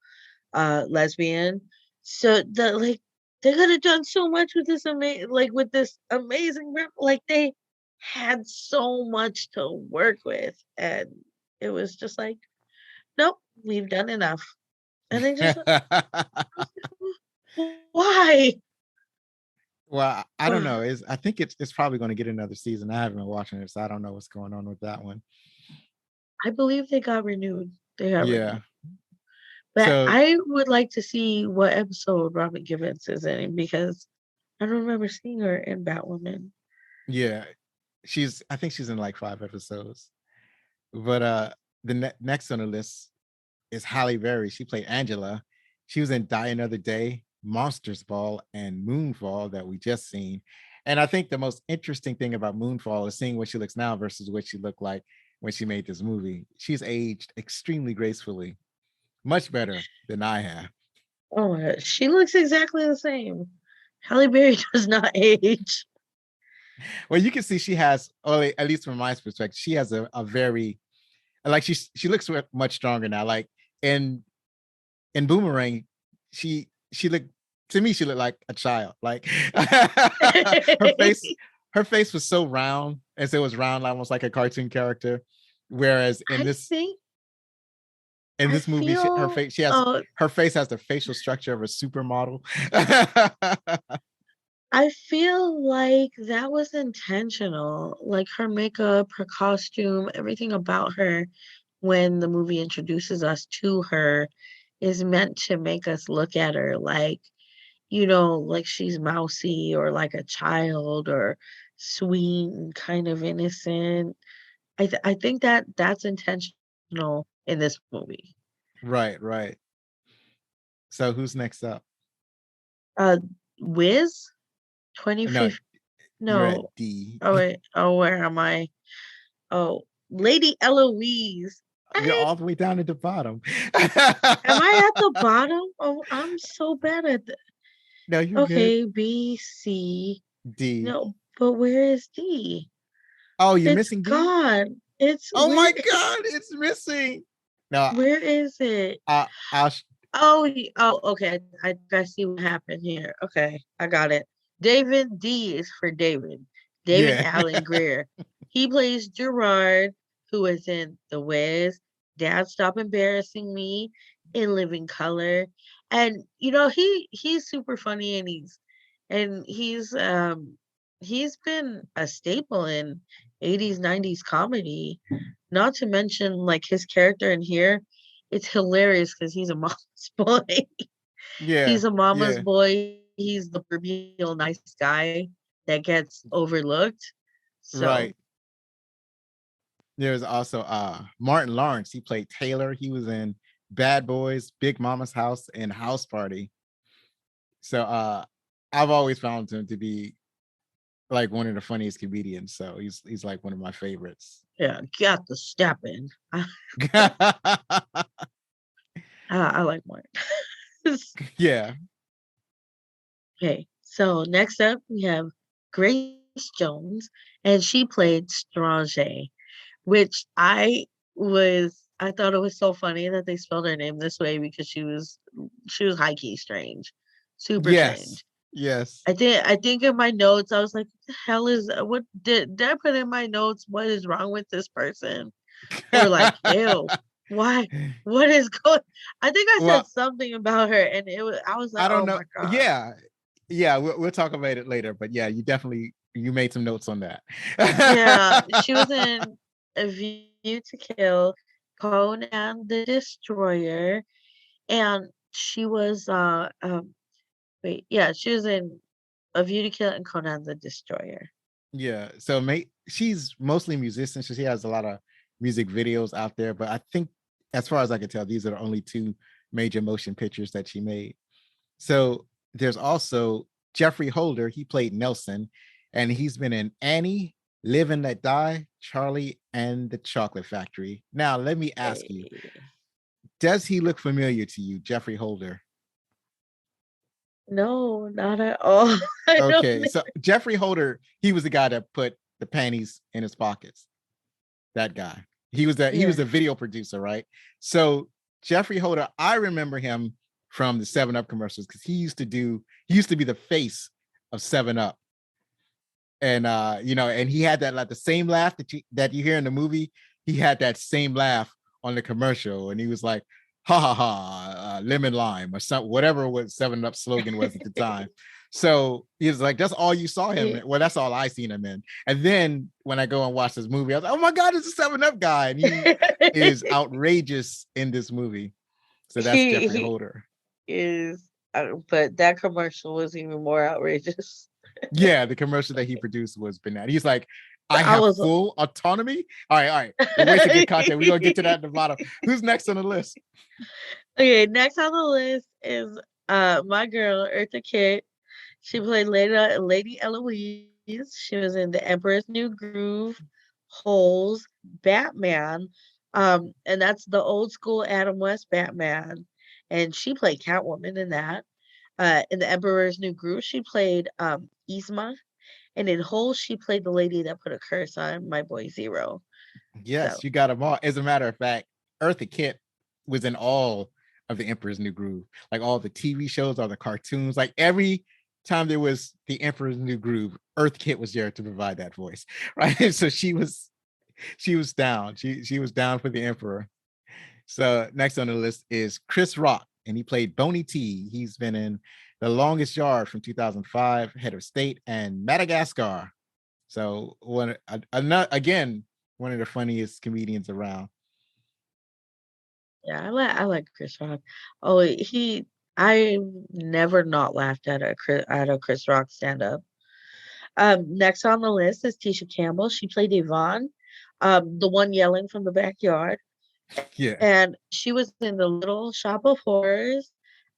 lesbian. So they could have done so much with this amazing like they had so much to work with and it was just like, nope, we've done enough. And they just why? Well, I don't Ugh, know. I think it's probably going to get another season. I haven't been watching it, so I don't know what's going on with that one. I believe they got renewed. They got Yeah. renewed. But So I would like to see what episode Robin Gibbons is in because I don't remember seeing her in Batwoman. yeah, I think she's in like 5 episodes. But the next on the list is Halle Berry. She played Angela. She was in Die Another Day, Monsters Ball, and Moonfall that we just seen. And I think the most interesting thing about Moonfall is seeing what she looks now versus what she looked like when she made this movie. She's aged extremely gracefully, much better than I have. Oh my god, she looks exactly the same. Halle Berry does not age. Well, you can see she has, or at least from my perspective, she has a very like she looks much stronger now. Like in Boomerang, she looked to me, she looked like a child. Like her face, her face was so round, as it was round, almost like a cartoon character. Whereas I think in I this movie, feel her face has the facial structure of a supermodel. I feel like that was intentional. Like her makeup, her costume, everything about her when the movie introduces us to her is meant to make us look at her like, like she's mousy or like a child or sweet and kind of innocent. I think that that's intentional in this movie. Right, right. So who's next up? Uh, Wiz, No, 25th. you're No. at D. Oh wait. Oh, where am I? Oh, Lady Eloise. You're I all the way down at the bottom. am I at the bottom? Oh, I'm so bad at the. No, you're good. Okay, B, C. D. No, but where is D? Oh, you're It's missing D? gone. It's Oh my God, it's missing. No, where is it? I'll Oh, okay. I see what happened here. Okay, I got it. David D is for David. David yeah. Allen Greer. He plays Gerard, who is in The Wiz, Dad Stop Embarrassing Me, in Living Color. And he's super funny and he's been a staple in 80s, 90s comedy. Not to mention like his character in here, it's hilarious because he's a mama's boy. Yeah. He's a mama's Yeah. boy. He's the proverbial nice guy that gets overlooked. So Right. There's also Martin Lawrence. He played Taylor. He was in Bad Boys, Big Mama's House, and House Party. So I've always found him to be like one of the funniest comedians. So he's like one of my favorites. yeah, got the step in. I like Martin. Yeah. Okay, so next up we have Grace Jones, and she played Strange, which I thought it was so funny that they spelled her name this way because she was high key strange, super Yes. strange. Yes. I think in my notes I was like, what the hell is what did I put in my notes? What is wrong with this person? Or like, ew, why? What is going? I think I said Well, something about her, and I was like, I don't oh know. my god. Yeah. Yeah, we'll talk about it later. But yeah, you made some notes on that. Yeah, she was in A View to Kill, Conan the Destroyer, and she was she was in A View to Kill and Conan the Destroyer. Yeah. So she's mostly musician, so she has a lot of music videos out there. But I think as far as I can tell, these are the only two major motion pictures that she made. So there's also Jeffrey Holder. He played Nelson, and he's been in Annie, Live and Let Die, Charlie, and the Chocolate Factory. Now, let me ask you, Hey. does he look familiar to you, Jeffrey Holder? No, not at all. I don't Okay, know. so Jeffrey Holder, he was the guy that put the panties in his pockets. That guy. He was Yeah. the video producer, right? So Jeffrey Holder, I remember him from the 7-Up commercials because he used to be the face of 7-Up. And and he had that like the same laugh that you hear in the movie. He had that same laugh on the commercial, and he was like, "Ha ha ha, lemon lime," or something, whatever what 7-Up slogan was at the time. So he was like, "That's all you saw him Yeah. in." Well, that's all I seen him in. And then when I go and watch this movie, I was like, "Oh my god, it's a 7-Up guy," and he is outrageous in this movie. So that's Jeffrey He Holder. is, but that commercial was even more outrageous. Yeah, the commercial that he produced was bananas. He's like, I I have was full autonomy. All right, all right. We're wasting good content. We're gonna get to that at the bottom. Who's next on the list? okay. Next on the list is my girl Eartha Kitt. She played Lady Eloise. She was in The Emperor's New Groove, Holes, Batman, and that's the old school Adam West Batman. And she played Catwoman in that. In The Emperor's New Groove, she played Yzma, and in Holes, she played the lady that put a curse on my boy Zero. So, Yes, you got them all. As a matter of fact, Eartha Kitt was in all of the Emperor's New Groove, like all the TV shows, all the cartoons, like every time there was the Emperor's New Groove, Eartha Kitt was there to provide that voice, right? So she was down. She was down for the Emperor. So next on the list is Chris Rock, and he played Boney T. He's been in The Longest Yard from 2005, Head of State, and Madagascar. So again, one of the funniest comedians around. yeah, I like Chris Rock. Oh, I never not laughed at a Chris Rock stand up. Next on the list is Tisha Campbell. She played Yvonne, the one yelling from the backyard. Yeah. And she was in The Little Shop of Horrors,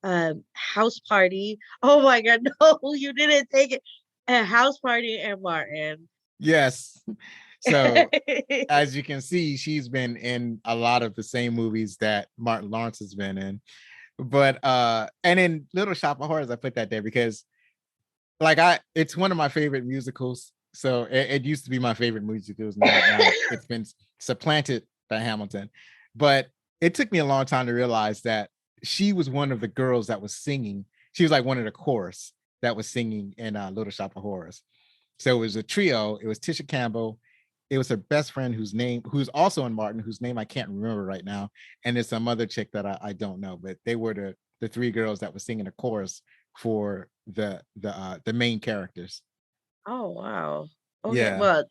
House Party. Oh my God, no, you didn't take it. A House Party and Martin. Yes. So as you can see, she's been in a lot of the same movies that Martin Lawrence has been in. But and in Little Shop of Horrors, I put that there because it's one of my favorite musicals. So it used to be my favorite musicals. Now it's been supplanted by Hamilton. But it took me a long time to realize that she was one of the girls that was singing. She was like one of the chorus that was singing in Little Shop of Horrors. So it was a trio. It was Tisha Campbell. It was her best friend who's also in Martin, whose name I can't remember right now. And there's some other chick that I don't know, but they were the three girls that were singing a chorus for the main characters. Oh wow. Okay, Yeah. well,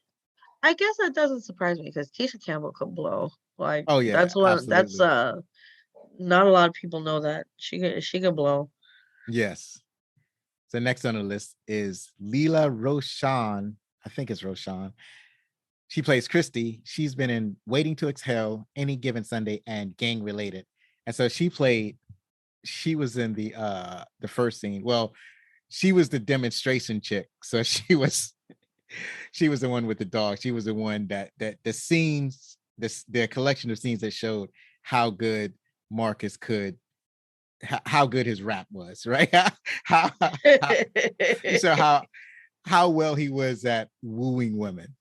I guess that doesn't surprise me because Tisha Campbell could blow. Like Oh yeah, that's absolutely. not a lot of people know that. She can blow. Yes. So next on the list is Leela Roshan. I think it's Roshan. She plays Christy. She's been in Waiting to Exhale, Any Given Sunday, and Gang Related. And so she was in the first scene. Well, she was the demonstration chick. So she was the one with the dog. She was the one that the scenes, the collection of scenes that showed how good Marcus could, how good his rap was, right? how, how so how well he was at wooing women.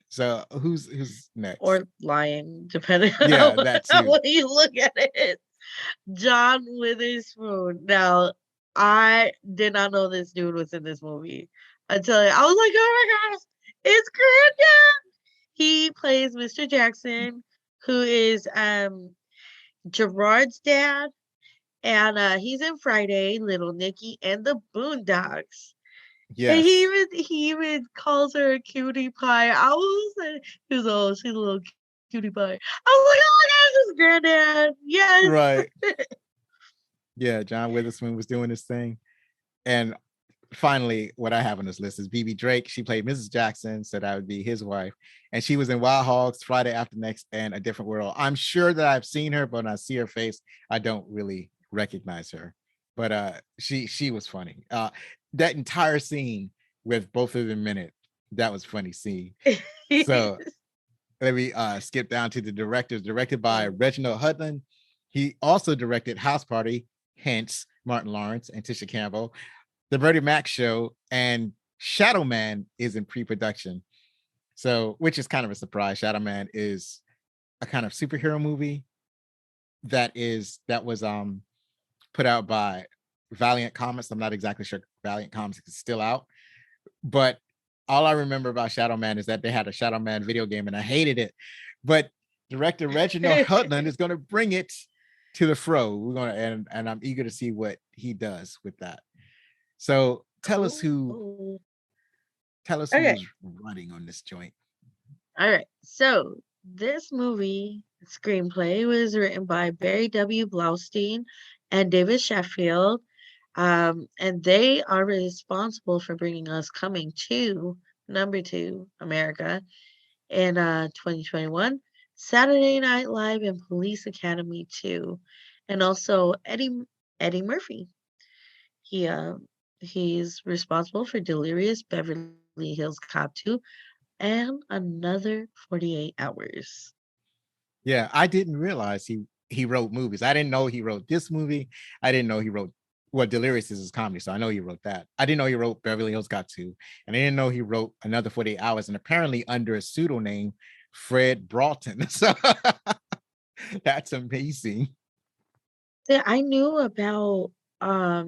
So who's next? Or lying, depending on Yeah, that how too. you look at it. John Witherspoon. Now, I did not know this dude was in this movie until I was like, oh my gosh, it's Granddad. He plays Mr. Jackson, who is Gerard's dad, and he's in Friday, Little Nicky, and the Boondocks. And he Yes. even he even calls her a cutie pie. I was like, he was oh, she's a little cutie pie. I was like, oh my gosh, this is Granddad. Yes. Right. Yeah, John Witherspoon was doing his thing. And finally, what I have on this list is BB Drake. She played Mrs. Jackson, so that would be his wife. And she was in Wild Hogs, Friday After Next, and A Different World. I'm sure that I've seen her, but when I see her face, I don't really recognize her. But she was funny. That entire scene with both of them in it, that was funny scene. So let me skip down to the directors. Directed by Reginald Hudlin. He also directed House Party, hence Martin Lawrence and Tisha Campbell. The Bertie Mac Show, and Shadow Man is in pre-production. So, which is kind of a surprise. Shadow Man is a kind of superhero movie that was put out by Valiant Comics. I'm not exactly sure Valiant Comics is still out, but all I remember about Shadow Man is that they had a Shadow Man video game and I hated it. But director Reginald Hudlin is going to bring it to the fro. We're going to, and I'm eager to see what he does with that. So tell us Okay. who's running on this joint. All right. So this movie screenplay was written by Barry W. Blaustein and David Sheffield. And they are responsible for bringing us Coming to Number Two America in 2021, Saturday Night Live, and Police Academy 2, and also Eddie Murphy. He he's responsible for Delirious, Beverly Hills Cop 2, and Another 48 Hours. Yeah, I didn't realize he wrote movies. I didn't know he wrote this movie. I didn't know he wrote Delirious is his comedy, so I know he wrote that. I didn't know he wrote Beverly Hills Cop 2, and I didn't know he wrote Another 48 Hours, and apparently under a pseudonym, Fred Broughton. So that's amazing. Yeah, I knew about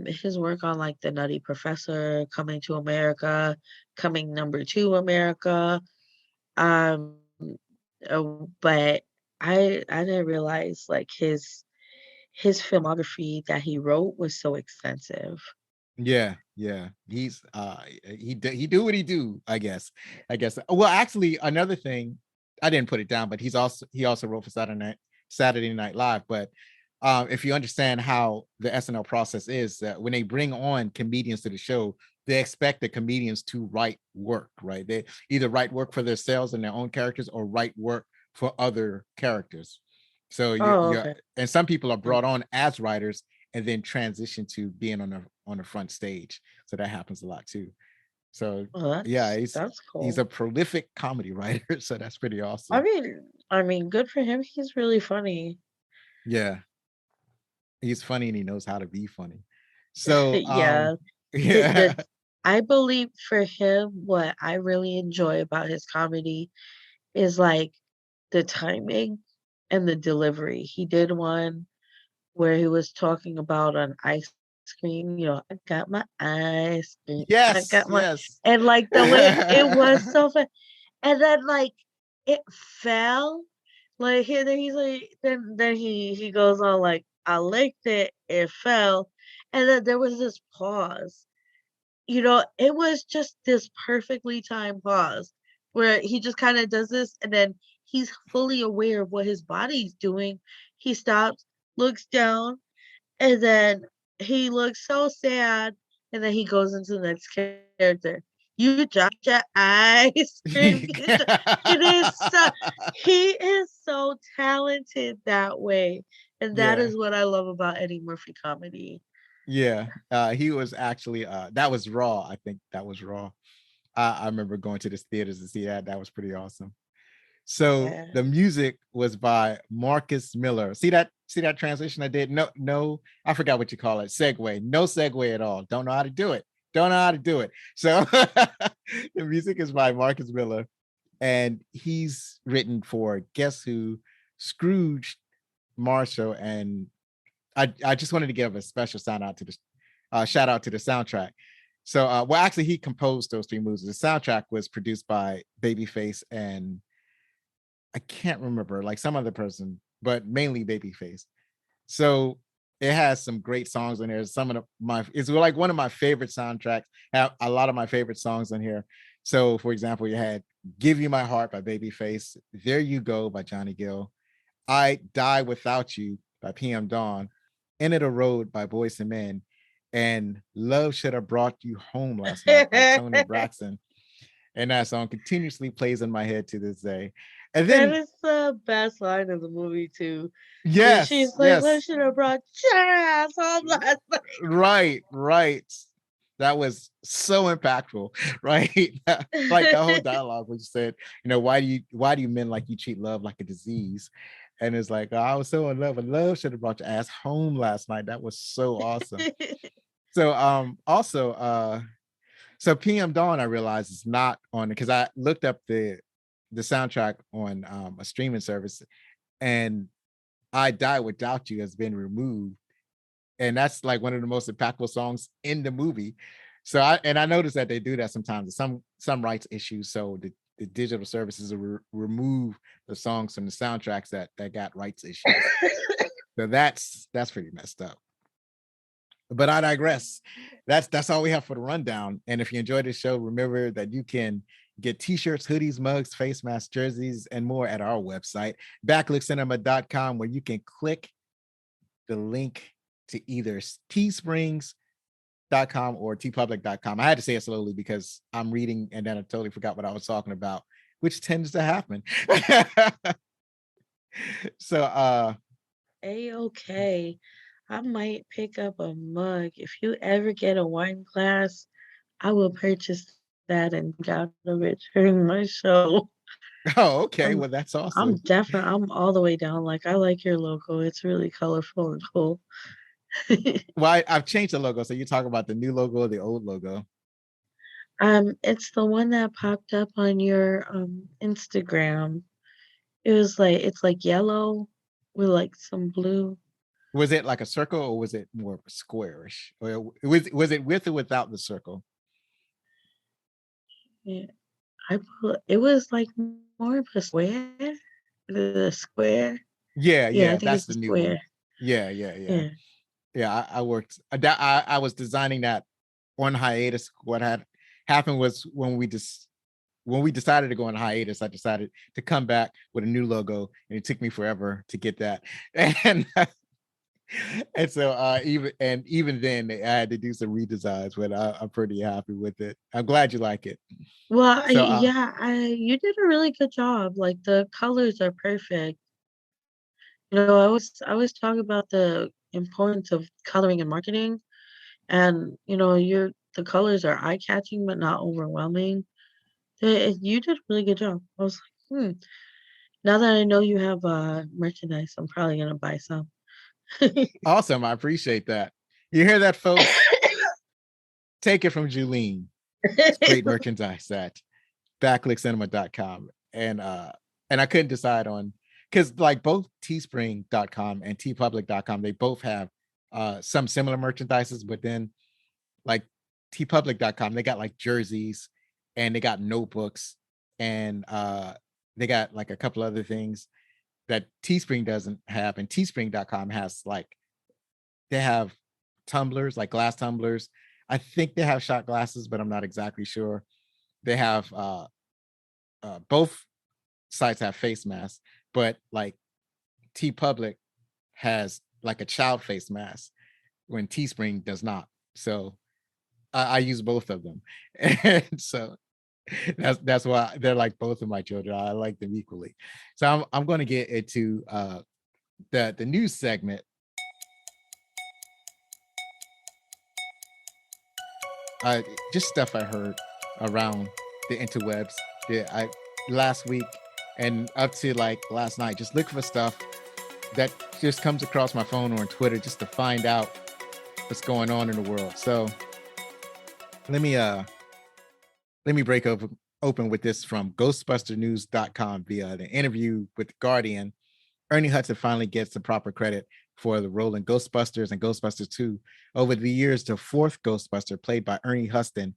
his work on like The Nutty Professor, Coming to America, Coming Number Two America. Um but I didn't realize like his filmography that he wrote was so extensive. Yeah. He's he do what he do, I guess. Well, actually, another thing, I didn't put it down, but he also wrote for Saturday Night Live. But if you understand how the SNL process is, that when they bring on comedians to the show, they expect the comedians to write work, right? They either write work for themselves and their own characters or write work for other characters. So Oh, you're okay. and some people are brought on as writers and then transition to being on the front stage. So that happens a lot too. So Well, yeah, that's he's cool. a prolific comedy writer. So that's pretty I awesome. mean I mean, good for him. He's really funny. Yeah, he's funny and he knows how to be funny. So Yeah. yeah, The I believe for him, what I really enjoy about his comedy is like the timing and the delivery. He did one where he was talking about an ice cream, "I got my ice cream, I yes, got my," yes. and, like, the way it was so fun, and then, like, it fell, like, he's like then he goes on like, "I licked it, it fell," and then there was this pause. It was just this perfectly timed pause where he just kinda does this, and then he's fully aware of what his body's doing. He stops, looks down, and then he looks so sad, and then he goes into the next character. "You dropped your ice cream." It is so he is so talented that way, and that Yeah. is what I love about Eddie Murphy comedy. Yeah. He was actually that was Raw. I think that was Raw. I remember going to the theaters to see that. That was pretty awesome. So Yeah. the music was by Marcus Miller. See that transition I did? No, I forgot what you call it. Segue. No segue at all. Don't know how to do it. Don't know how to do it. So the music is by Marcus Miller, and he's written for Guess Who, Scrooge, Marshall, and I just wanted to give a special shout out to the soundtrack. So well, actually, he composed those three movies. The soundtrack was produced by Babyface and I can't remember, like some other person, but mainly Babyface. So it has some great songs in there. Some of it's like one of my favorite soundtracks. Have a lot of my favorite songs in here. So, for example, you had "Give You My Heart" by Babyface, "There You Go" by Johnny Gill, "I Die Without You" by PM Dawn, "End of the Road" by Boyz II Men, and Love Should Have Brought You Home Last Night by Tony Braxton. And that song continuously plays in my head to this day. And That then, is the best line of the movie too. When yes, she's like, "Love yes, should have brought your ass home last night." right, right. That was so impactful, right? Like the whole dialogue when you said, why do you men like you treat love like a disease? And it's like, oh, I was so in love, and love should have brought your ass home last night. That was so awesome. So also so PM Dawn, I realized is not on, because I looked up the soundtrack on a streaming service, and I Die Without You has been removed. And that's like one of the most impactful songs in the movie. So I noticed that they do that sometimes. Some rights issues, so the digital services will remove the songs from the soundtracks that got rights issues. So that's pretty messed up. But I digress. That's all we have for the rundown. And if you enjoyed this show, remember that you can get t-shirts, hoodies, mugs, face masks, jerseys, and more at our website, backlickcinema.com, where you can click the link to either teesprings.com or tpublic.com. I had to say it slowly because I'm reading and then I totally forgot what I was talking about, which tends to happen. So A-okay. I might pick up a mug. If you ever get a wine glass, I will purchase that and drink out of it during my show. oh, okay. I'm Well, that's I'm awesome. definitely I'm all the way down. Like I like your logo. It's really colorful and cool. Well, I've changed the logo. So you talk about the new logo or the old logo? It's the one that popped up on your Instagram. It's like yellow with like some blue. Was it like a circle or was it more squarish? Or was it with or without the circle? Yeah, it was like more of a square. The square. Yeah, Yeah, I yeah, think that's it's a the new one. square. Yeah, yeah, yeah. Yeah. Yeah, I worked I was designing that on hiatus. What had happened was when we decided to go on hiatus, I decided to come back with a new logo, and it took me forever to get that. And and so even then I had to do some redesigns, but I'm pretty happy with it. I'm glad you like it. Well, So yeah, I you did a really good job. Like the colors are perfect. I always talk about the importance of coloring and marketing, and the colors are eye catching but not overwhelming. You did a really good job. I was like, now that I know you have merchandise, I'm probably gonna buy some. awesome, I appreciate that. You hear that, folks? Take it from Juleen. It's great merchandise at backlickcinema.com. And I couldn't decide on, because like both teespring.com and tpublic.com, they both have some similar merchandises, but then like tpublic.com, they got like jerseys and they got notebooks and they got like a couple other things that Teespring doesn't have. And teespring.com has like, they have tumblers, like glass tumblers. I think they have shot glasses, but I'm not exactly sure. They have both sites have face masks, but like T Public has like a child face mask when Teespring does not. So I use both of them. And so that's why they're like both of my children. I like them equally. So I'm going to get into the news segment. Just stuff I heard around the interwebs I last week and up to like last night. Just look for stuff that just comes across my phone or on Twitter just to find out what's going on in the world. So let me break open with this from ghostbusternews.com via the interview with the Guardian. Ernie Hudson finally gets the proper credit for the role in Ghostbusters and Ghostbusters 2. Over the years, the fourth Ghostbuster, played by Ernie Hudson,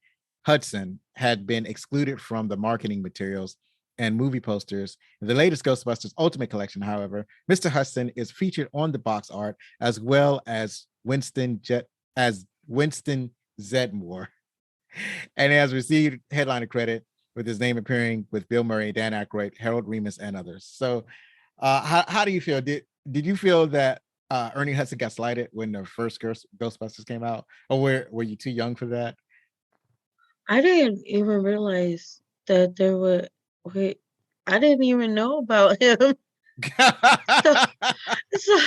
had been excluded from the marketing materials and movie posters. In the latest Ghostbusters Ultimate Collection, however, Mr. Hudson is featured on the box art as well as Winston Zedmore, and has received headliner credit with his name appearing with Bill Murray, Dan Aykroyd, Harold Ramis, and others. So, how do you feel? Did you feel that Ernie Hudson got slighted when the first Ghostbusters came out? Or were you too young for that? I didn't even realize that there were wait, I didn't even know about him. So so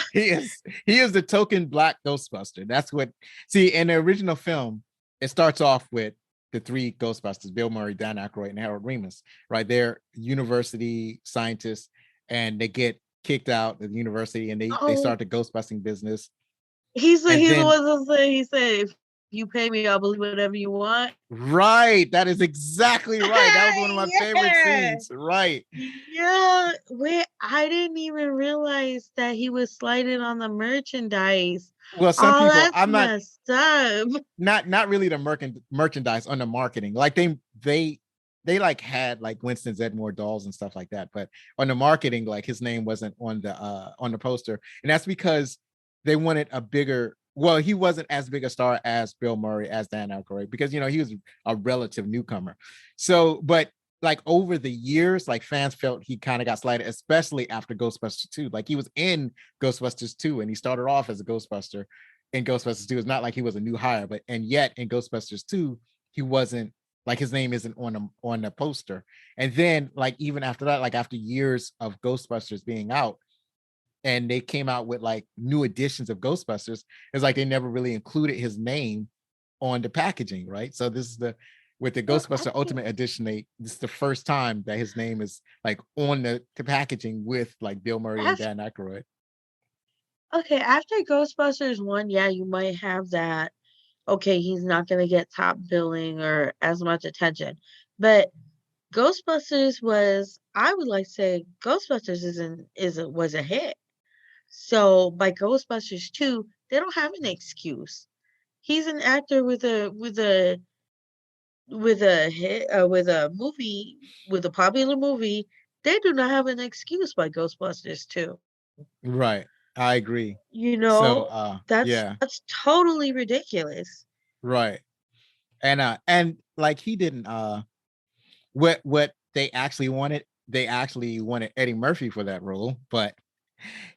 he is the token black Ghostbuster. That's what. See, in the original film, it starts off with the three Ghostbusters: Bill Murray, Dan Aykroyd, and Harold Ramis. Right, they're university scientists, and they get kicked out of the university, and they oh, start the ghostbusting business. he's the And he's the then, one that said he said, "If you pay me, I'll believe whatever you want." right, that is exactly right. That was one of my favorite Yeah. scenes. Right. Yeah, wait, I didn't even realize that he was slighted on the merchandise. Well, some Oh, people, that's I'm not messed up. not really the merchandise on the marketing. Like they like had like Winston Zedmore dolls and stuff like that, but on the marketing, like his name wasn't on the poster, and that's because they wanted a bigger. Well, he wasn't as big a star as Bill Murray, as Dan Aykroyd, because he was a relative newcomer. So, but like over the years, like fans felt he kind of got slighted, especially after Ghostbusters 2. Like he was in Ghostbusters 2 and he started off as a Ghostbuster in Ghostbusters 2. It's not like he was a new hire, but and yet in Ghostbusters 2, he wasn't like his name isn't on the poster. And then like even after that, like after years of Ghostbusters being out, and they came out with like new editions of Ghostbusters, it's like they never really included his name on the packaging, right? So this is the with the Well, Ghostbuster Ultimate Edition, this is the first time that his name is like on the packaging with like Bill Murray and Dan Aykroyd. okay, after Ghostbusters 1, yeah, you might have that. Okay, he's not gonna get top billing or as much attention. But Ghostbusters was, I would like to say Ghostbusters was a hit. So by Ghostbusters 2, they don't have an excuse. He's an actor with a hit with a movie with a popular movie. They do not have an excuse by Ghostbusters 2. Right. I agree. You So know, that's yeah, that's totally ridiculous. right. And like he didn't what they actually wanted Eddie Murphy for that role, but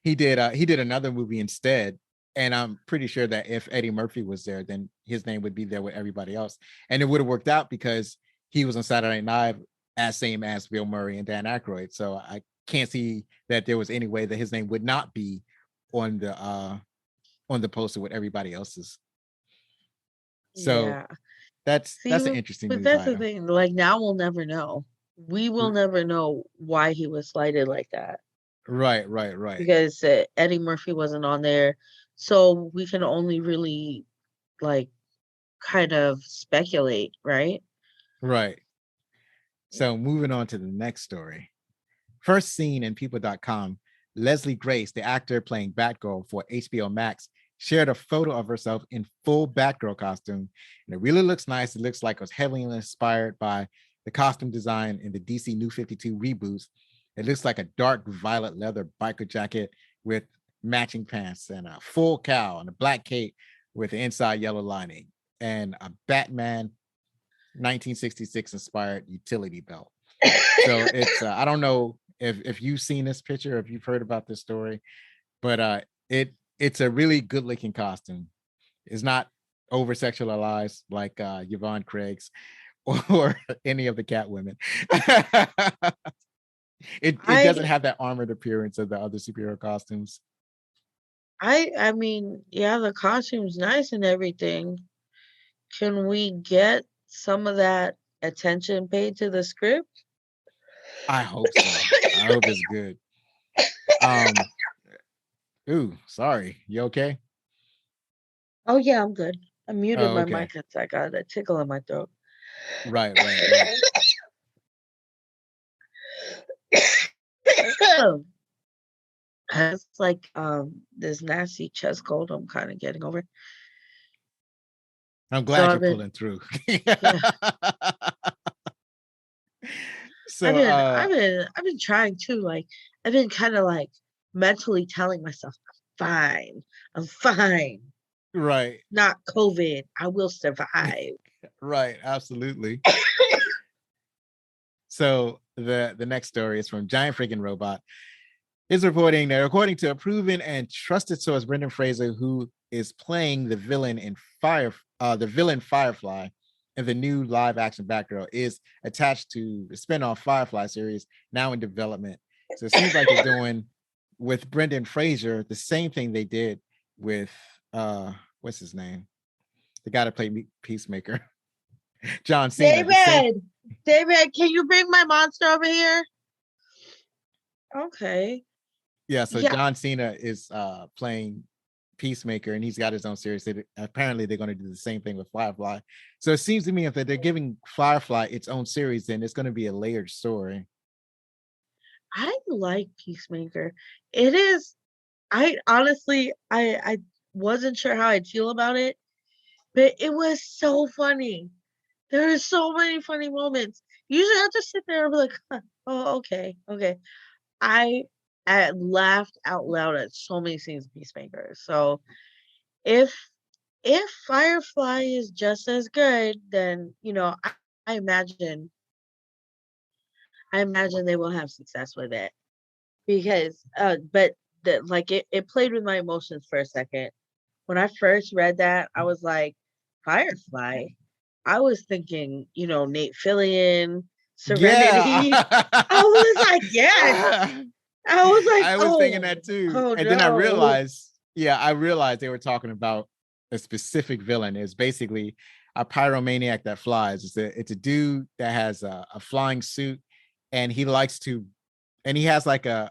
he did another movie instead. And I'm pretty sure that if Eddie Murphy was there, then his name would be there with everybody else. And it would have worked out because he was on Saturday Night as same as Bill Murray and Dan Aykroyd. So I can't see that there was any way that his name would not be on the poster with everybody else's. So Yeah. See, that's an interesting but news that's the item. thing. Like now we'll never know. We will never know why he was slighted like that Right, right, right, because Eddie Murphy wasn't on there. So we can only really like kind of speculate, right? right. So moving on to the next story. First seen in people.com, Leslie Grace, the actor playing Batgirl for HBO Max, shared a photo of herself in full Batgirl costume. And it really looks nice. It looks like it was heavily inspired by the costume design in the DC New 52 reboots. It looks like a dark violet leather biker jacket with matching pants and a full cowl and a black cape with the inside yellow lining and a Batman 1966 inspired utility belt. So it's I don't know if you've seen this picture, if you've heard about this story, but it's a really good looking costume. It's not over sexualized like Yvonne Craig's or any of the Catwomen. It doesn't I have that armored appearance of the other superhero costumes. I mean, yeah, the costume's nice and everything. Can we get some of that attention paid to the script? I hope so. I hope it's good. Um, ooh, sorry. You okay? Oh yeah, I'm good. I muted Oh, my okay. mic 'cause I got a tickle in my throat. Right, right, right. It's like this nasty chest cold I'm kind of getting over. I'm So glad I've you're been pulling through. yeah, So I've been trying to like I've been kind of like mentally telling myself I'm fine. I'm fine. right, Not COVID. I will survive. right, absolutely. So the next story is from Giant Freaking Robot. is reporting that according to a proven and trusted source, Brendan Fraser, who is playing the villain in Firefly in the new live action Batgirl, is attached to the spinoff Firefly series now in development. So it seems like they're doing with Brendan Fraser the same thing they did with what's his name? The guy that played Peacemaker. John Cena. David, can you bring my monster over here? Okay. Yeah, so Yeah. John Cena is playing Peacemaker, and he's got his own series. Apparently, they're going to do the same thing with Firefly. So it seems to me if they're giving Firefly its own series, then it's going to be a layered story. I like Peacemaker. It is. I honestly, I wasn't sure how I'd feel about it, but it was so funny. There are so many funny moments. Usually, I just sit there and be like, huh, "Oh, okay." I laughed out loud at so many scenes of Peacemaker. So if Firefly is just as good, then I imagine they will have success with it because but it played with my emotions for a second. When I first read that, I was like, Firefly. I was thinking, Nate Fillion, Yeah. Serenity. I was like, yes. I was like, I was thinking that too. oh And then I no. realized they were talking about a specific villain. It's basically a pyromaniac that flies. It's a dude that has a flying suit, and he likes to, and he has like a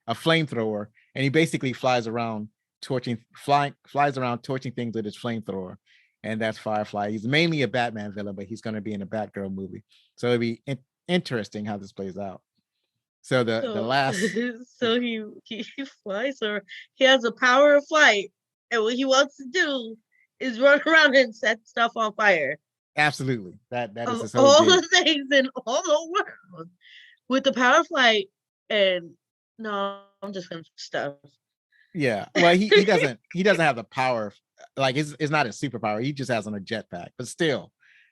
flamethrower, and he basically flies around torching things with his flamethrower. And that's Firefly. He's mainly a Batman villain, but he's going to be in a Batgirl movie. So it'll be interesting how this plays out. So the So, last so he flies, or he has a power of flight, and what he wants to do is run around and set stuff on fire. absolutely that is Of his whole all gig. the things in all the world, with the power of flight, and no, I'm just gonna stuff. Yeah, well, he doesn't have the power. Like it's not a superpower. He just has on a jetpack, but still,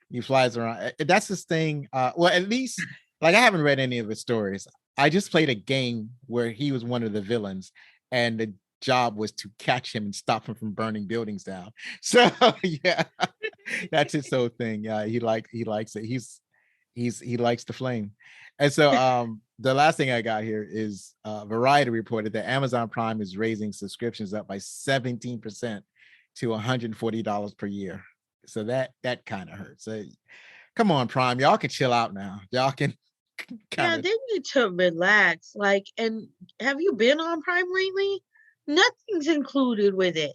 he flies around. That's his thing. Well, at least like I haven't read any of his stories. I just played a game where he was one of the villains, and the job was to catch him and stop him from burning buildings down. So yeah, that's his whole thing. Yeah, he likes it. He likes the flame. And so the last thing I got here is Variety reported that Amazon Prime is raising subscriptions up by 17% to $140 per year. So that kind of hurts. So, come on, Prime, y'all can chill out now. Y'all can kind Yeah, of. they need to relax. And have you been on Prime lately? Nothing's included with it.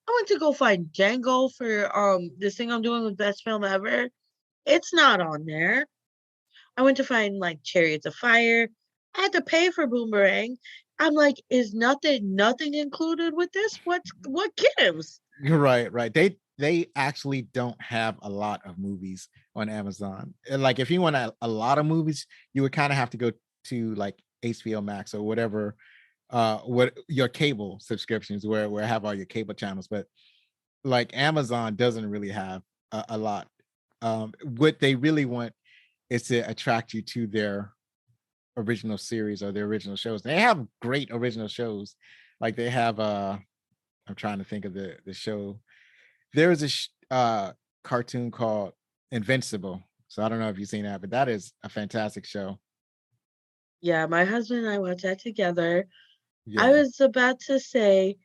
I went to go find Django for this thing I'm doing with Best Film Ever. It's not on there. I went to find like Chariots of Fire. I had to pay for Boomerang. I'm like, is nothing included with this? What gives? You're right. They actually don't have a lot of movies on Amazon. And like if you want a lot of movies, you would kind of have to go to like HBO Max or whatever what your cable subscriptions where I have all your cable channels, but like Amazon doesn't really have a lot. What they really want is to attract you to their original series or their original shows. They have great original shows. Like they have I'm trying to think of the show. There is a cartoon called Invincible. So I don't know if you've seen that, but that is a fantastic show. Yeah, my husband and I watched that together. I Yeah. was about to say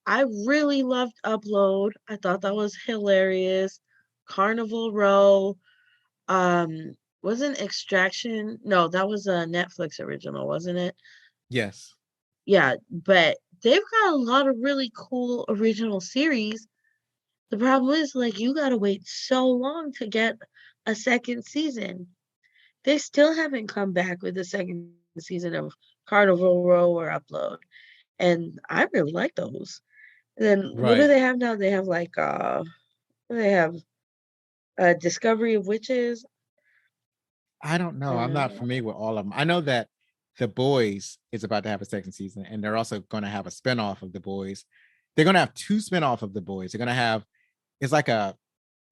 I really loved Upload. I thought that was hilarious. Carnival Row. Um, wasn't Extraction? No, that was a Netflix original, wasn't it? Yes. Yeah, but they've got a lot of really cool original series. The problem is, like, you gotta wait so long to get a second season. They still haven't come back with the second season of Carnival Row or Upload, and I really like those. Then what do Right. they have now? They have like they have Discovery of Witches. I don't know. I'm not Uh, familiar with all of them. I know that The Boys is about to have a second season, and they're also going to have a spinoff of The Boys. They're going to have two spinoff of The Boys. They're going to have it's like a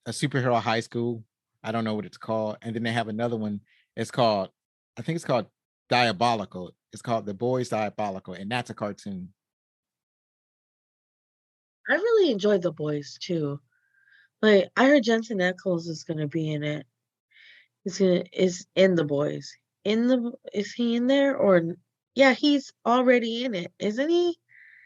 superhero high school. I don't know what it's called, and then they have another one. It's called I think it's called Diabolical. It's called The Boys Diabolical, and that's a cartoon. I really enjoyed The Boys too. Like, I heard Jensen Ackles is gonna be in it. Is in The Boys. Is he in there yeah, he's already in it, isn't he?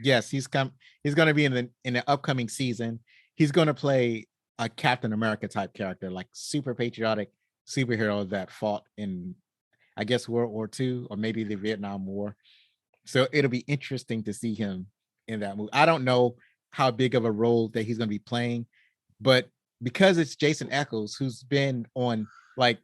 Yes, he's going to be in the upcoming season. He's going to play a Captain America type character, like super patriotic superhero that fought in, I guess, World War II or maybe the Vietnam War. So it'll be interesting to see him in that movie. I don't know how big of a role that he's going to be playing, but because it's Jason Ackles, who's been on like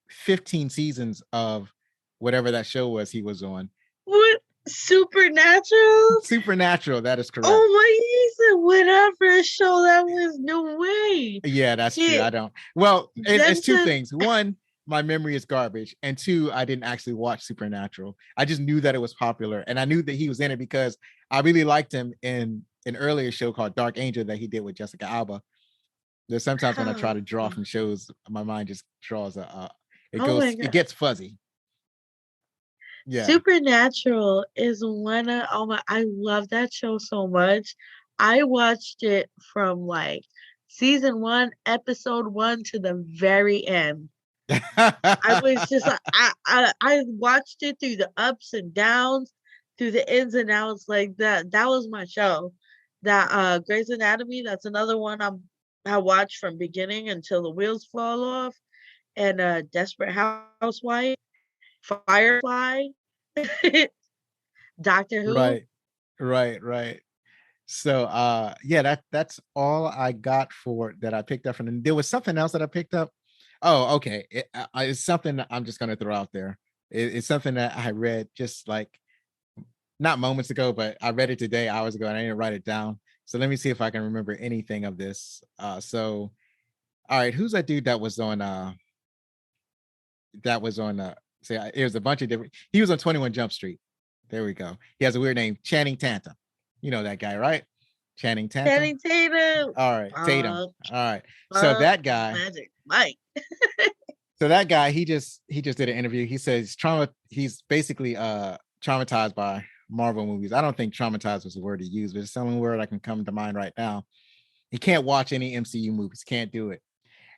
15 seasons of whatever that show was he was on. What? Supernatural? Supernatural, that is correct. Oh my, he said whatever show that was. No way. Yeah, that's true. He I don't. Well, it's two Jensen. things. One, my memory is garbage, and two, I didn't actually watch Supernatural. I just knew that it was popular, and I knew that he was in it because I really liked him in an earlier show called Dark Angel that he did with Jessica Alba. There's sometimes when I try to draw from shows, my mind just draws Oh my it god. gets fuzzy. Yeah. Supernatural is one of I love that show so much. I watched it from like season 1, episode 1 to the very end. I was just like I watched it through the ups and downs, through the ins and outs like that. That was my show. That Grey's Anatomy, that's another one I watched from beginning until the wheels fall off. And Desperate Housewife, Firefly, Doctor Who. Right. Right. So yeah, that's all I got for that I picked up from them. There was something else that I picked up. Oh, okay. It's something that I'm just gonna throw out there. It's something that I read just like not moments ago, but I read it today, hours ago, and I didn't write it down. So let me see if I can remember anything of this. So all right, who's that dude that was on say it was a bunch of different he was on 21 Jump Street. There we go. He has a weird name, Channing Tatum. You know that guy, right? Channing Tatum. Channing Tatum. All right, Tatum. Uh, All right. So that guy, Magic Mike. he just did an interview. He says he's basically traumatized by Marvel movies. I don't think traumatized was the word he used, but it's the only word I can come to mind right now. He can't watch any MCU movies, can't do it.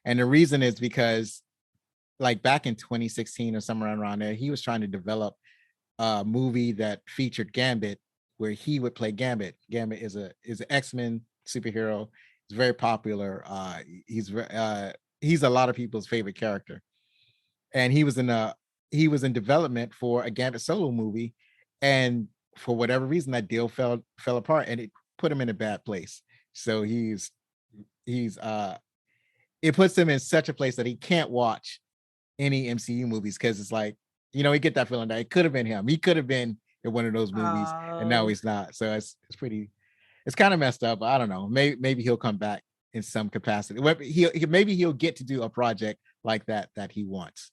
And the reason is because like back in 2016 or somewhere around there, he was trying to develop a movie that featured Gambit, where he would play Gambit. Gambit is an X-Men superhero. He's very popular. He's a lot of people's favorite character, and he was in development for a Gambit solo movie, and for whatever reason that deal fell apart, and it put him in a bad place. So he's it puts him in such a place that he can't watch any MCU movies because it's like, you get that feeling that it could have been him. He could have been in one of those movies, and now Oh, he's not. So it's kind of messed up. But I don't know. Maybe he'll come back in some capacity. Maybe he'll get to do a project like that he wants.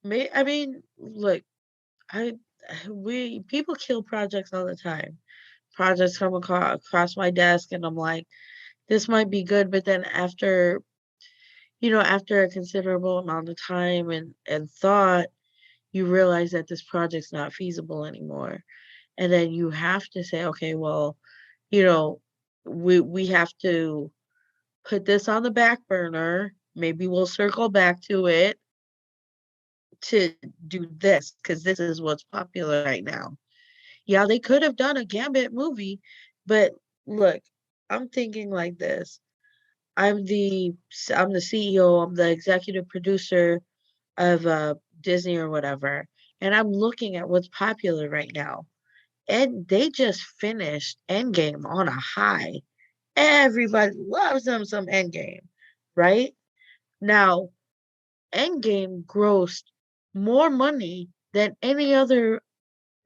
I mean, look, I we people kill projects all the time. Projects come across my desk, and I'm like, this might be good, but then after a considerable amount of time and thought, you realize that this project's not feasible anymore. And then you have to say, okay, well, you know, we have to put this on the back burner. Maybe we'll circle back to it to do this because this is what's popular right now. Yeah, they could have done a Gambit movie, but look, I'm thinking like this. I'm the CEO, I'm the executive producer of Disney or whatever, and I'm looking at what's popular right now. And they just finished Endgame on a high. Everybody loves them some Endgame, right? Now, Endgame grossed more money than any of the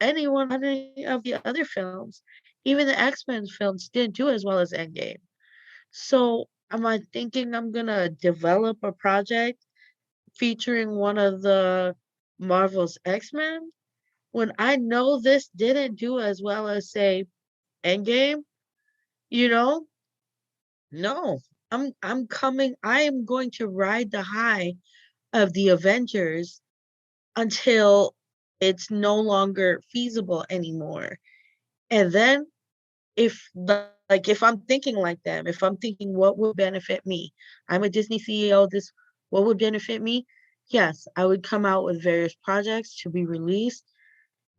other films. Even the X-Men films didn't do as well as Endgame. So, am I thinking I'm gonna develop a project featuring one of the Marvel's X-Men when I know this didn't do as well as, say, Endgame? You know? No. I am going to ride the high of the Avengers until It's no longer feasible anymore. And then if I'm thinking like them, if I'm thinking what would benefit me, I'm a Disney CEO, this what would benefit me? Yes, I would come out with various projects to be released,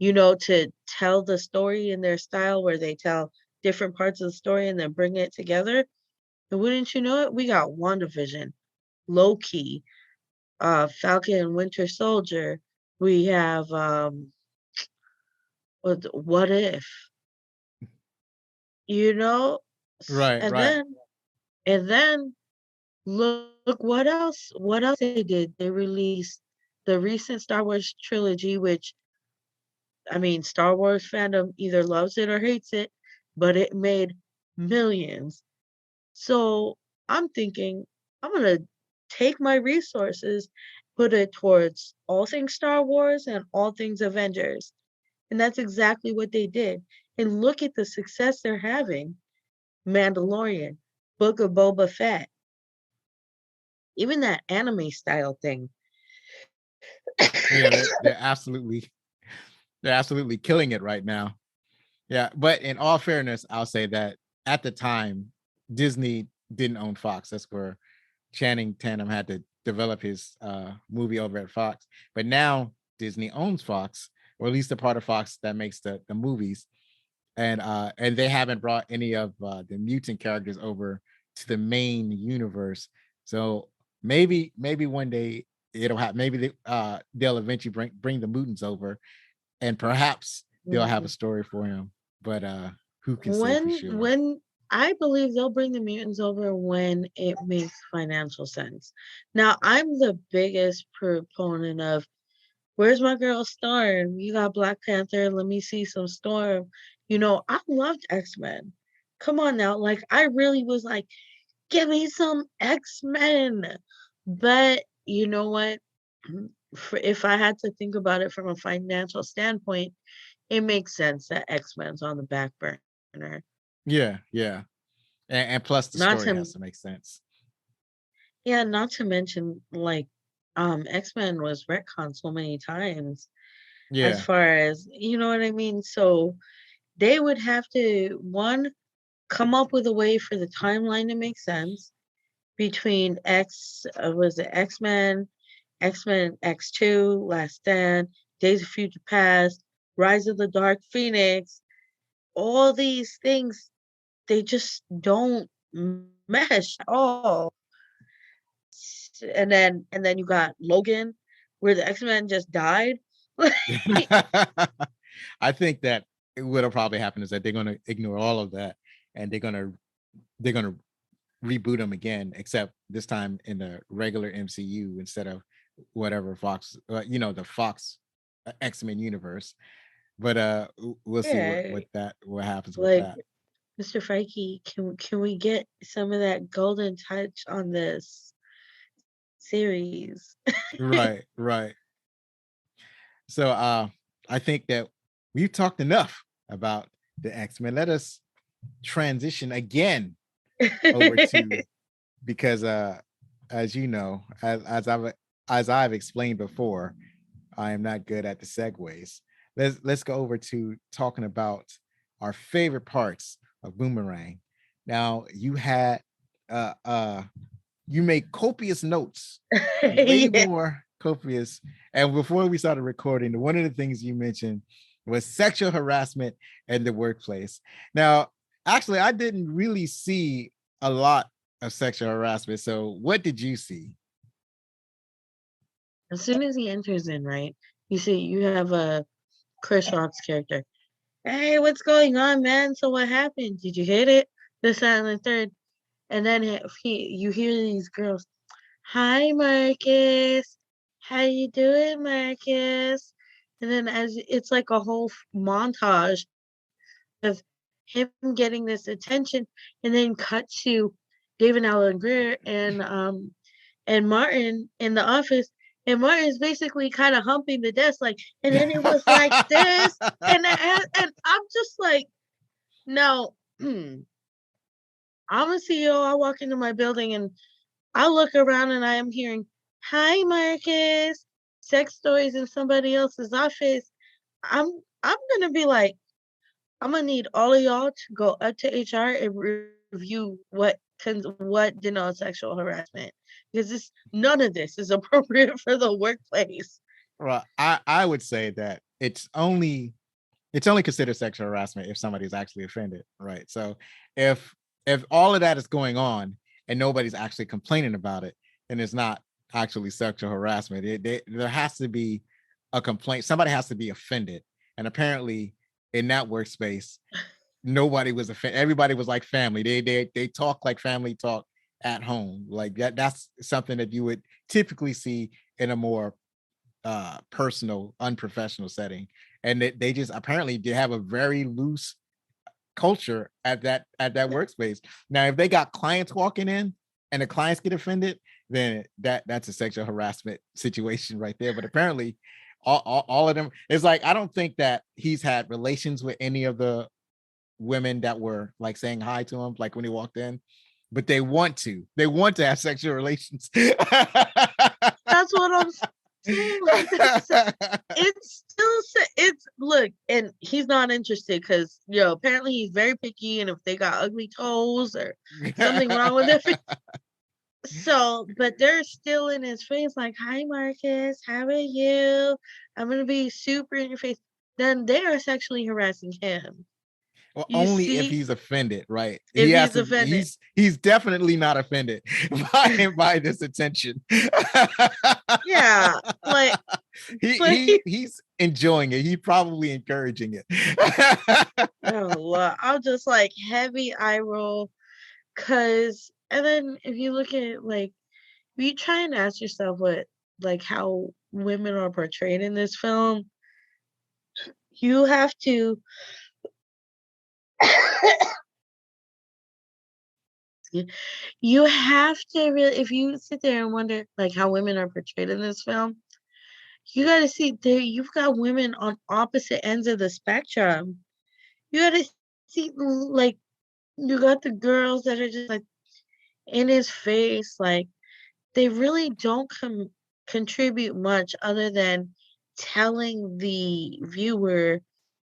to tell the story in their style where they tell different parts of the story and then bring it together. And wouldn't you know it, we got WandaVision, Loki, Falcon and Winter Soldier. We have what if, you know? Right, And right. then look what else they did. They released the recent Star Wars trilogy, which I mean, Star Wars fandom either loves it or hates it, but it made millions. So I'm thinking I'm gonna take my resources, put it towards all things Star Wars and all things Avengers. And that's exactly what they did. And look at the success they're having. Mandalorian, Book of Boba Fett, even that anime style thing. Yeah, they're absolutely killing it right now. Yeah, but in all fairness, I'll say that at the time, Disney didn't own Fox. That's where Channing Tatum had to develop his movie over at Fox. But now Disney owns Fox, or at least the part of Fox that makes the movies, and they haven't brought any of the mutant characters over to the main universe. So maybe one day it'll have they'll eventually bring the mutants over, and perhaps they'll have a Mhm. story for him. But who can say for sure? When I believe they'll bring the mutants over when it makes financial sense. Now, I'm the biggest proponent of where's my girl Storm? You got Black Panther, let me see some Storm. I loved X-Men. Come on now, like I really was like, give me some X-Men. But you know what? If I had to think about it from a financial standpoint, it makes sense that X-Men's on the back burner. Yeah, yeah, and plus the Not story to has to make sense. Yeah, not to mention, like, X-Men was retconned so many times as Yeah, far as you know what I mean? So, they would have to, 1, come up with a way for the timeline to make sense between was it X-Men, X-Men X2, Last Stand, Days of Future Past, Rise of the Dark Phoenix. All these things, they just don't mesh at all. And then you got Logan, where the X-Men just died. I think that what'll probably happen is that they're going to ignore all of that, and they're gonna reboot them again, except this time in the regular MCU instead of whatever Fox, the Fox X-Men universe. But we'll see Yeah, what happens with like, that. Mr. Feige, can we get some of that golden touch on this series? Right, right. So I think that we've talked enough about the X-Men. Let us transition again over to, because as you know, as I've explained before, I am not good at the segues. Let's go over to talking about our favorite parts of Boomerang. Now uh uh you made copious notes, way Yeah. more copious. And before we started recording, one of the things you mentioned was sexual harassment in the workplace. Now, actually, I didn't really see a lot of sexual harassment. So, what did you see? As soon as he enters in, right, you have a Chris Rock's character. "Hey, what's going on, man? So what happened? Did you hit it?" This, that, and the third. And then you hear these girls, "Hi, Marcus. How you doing, Marcus?" And then as it's like a whole montage of him getting this attention, and then cut to David Allen Greer and Martin in the office, and Martin's basically kind of humping the desk, like, and then it was like this, and I'm just like, no, I'm a CEO. I walk into my building and I look around and I am hearing, "Hi, Marcus. sex stories in somebody else's office, I'm I'm gonna be like, I'm gonna need all of y'all to go up to HR and review what denotes sexual harassment, because none of this is appropriate for the workplace. Well, I would say that it's only considered sexual harassment if somebody's actually offended, right? So if all of that is going on and nobody's actually complaining about it, then it's not actually sexual harassment. There has to be a complaint. Somebody has to be offended, and apparently in that workspace, nobody was offended. Everybody was like family. They talk like family talk at home. Like that's something that you would typically see in a more personal, unprofessional setting. And they just apparently they have a very loose culture at that workspace. Now, if they got clients walking in and the clients get offended, then that's a sexual harassment situation right there. But apparently, all of them, it's like I don't think that he's had relations with any of the women that were like saying hi to him, like when he walked in, but they want to. They want to have sexual relations. That's what I'm saying. Like it's still it's look, and he's not interested because apparently he's very picky, and if they got ugly toes or something wrong with their feet. So, but they're still in his face, like, "Hi, Marcus, how are you? I'm gonna be super in your face." Then they are sexually harassing him. Well, You only if see, he's offended, right? if He has he's to. offended. He's definitely not offended by this attention. Yeah, like, he but he he's enjoying it. He's probably encouraging it. oh, I'm just like heavy eye roll, and then if you look at it, like, if you try and ask yourself like, how women are portrayed in this film, you have to you have to really, if you sit there and wonder, like, how women are portrayed in this film, you gotta see there you've got women on opposite ends of the spectrum. You gotta see, like, you got the girls that are just, like, in his face, like, they really don't contribute much other than telling the viewer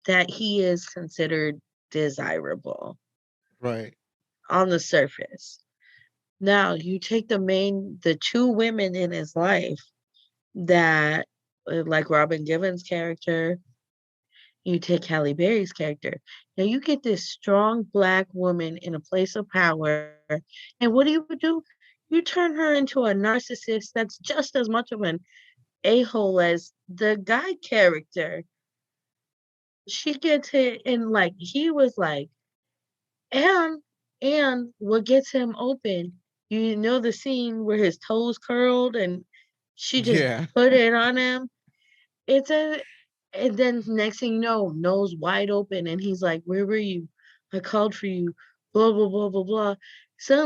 that he is considered desirable Right. on the surface. Now, you take the two women in his life that, like Robin Givens' character, you take Halle Berry's character. Now you get this strong Black woman in a place of power, and what do? You turn her into a narcissist that's just as much of an a-hole as the guy character. She gets it, and like he was like, and what gets him open, the scene where his toes curled and she just Yeah. put it on him. It's a And then next thing you know, nose wide open, and he's like, "Where were you? I called for you." Blah blah blah blah blah.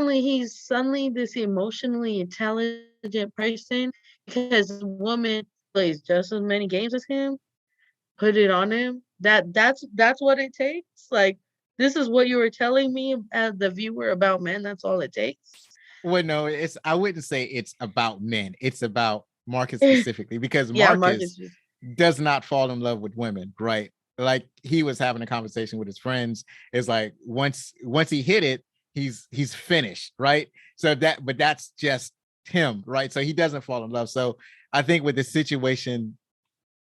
He's suddenly this emotionally intelligent person because the woman plays just as many games as him. Put it on him. That's what it takes. Like, this is what you were telling me as the viewer about men. That's all it takes. Well, no, I wouldn't say it's about men. It's about Marcus specifically because Yeah, Marcus Marcus. does not fall in love with women, right? Like he was having a conversation with his friends. It's like once he hit it, he's finished, right? But that's just him, right? So he doesn't fall in love. So I think with the situation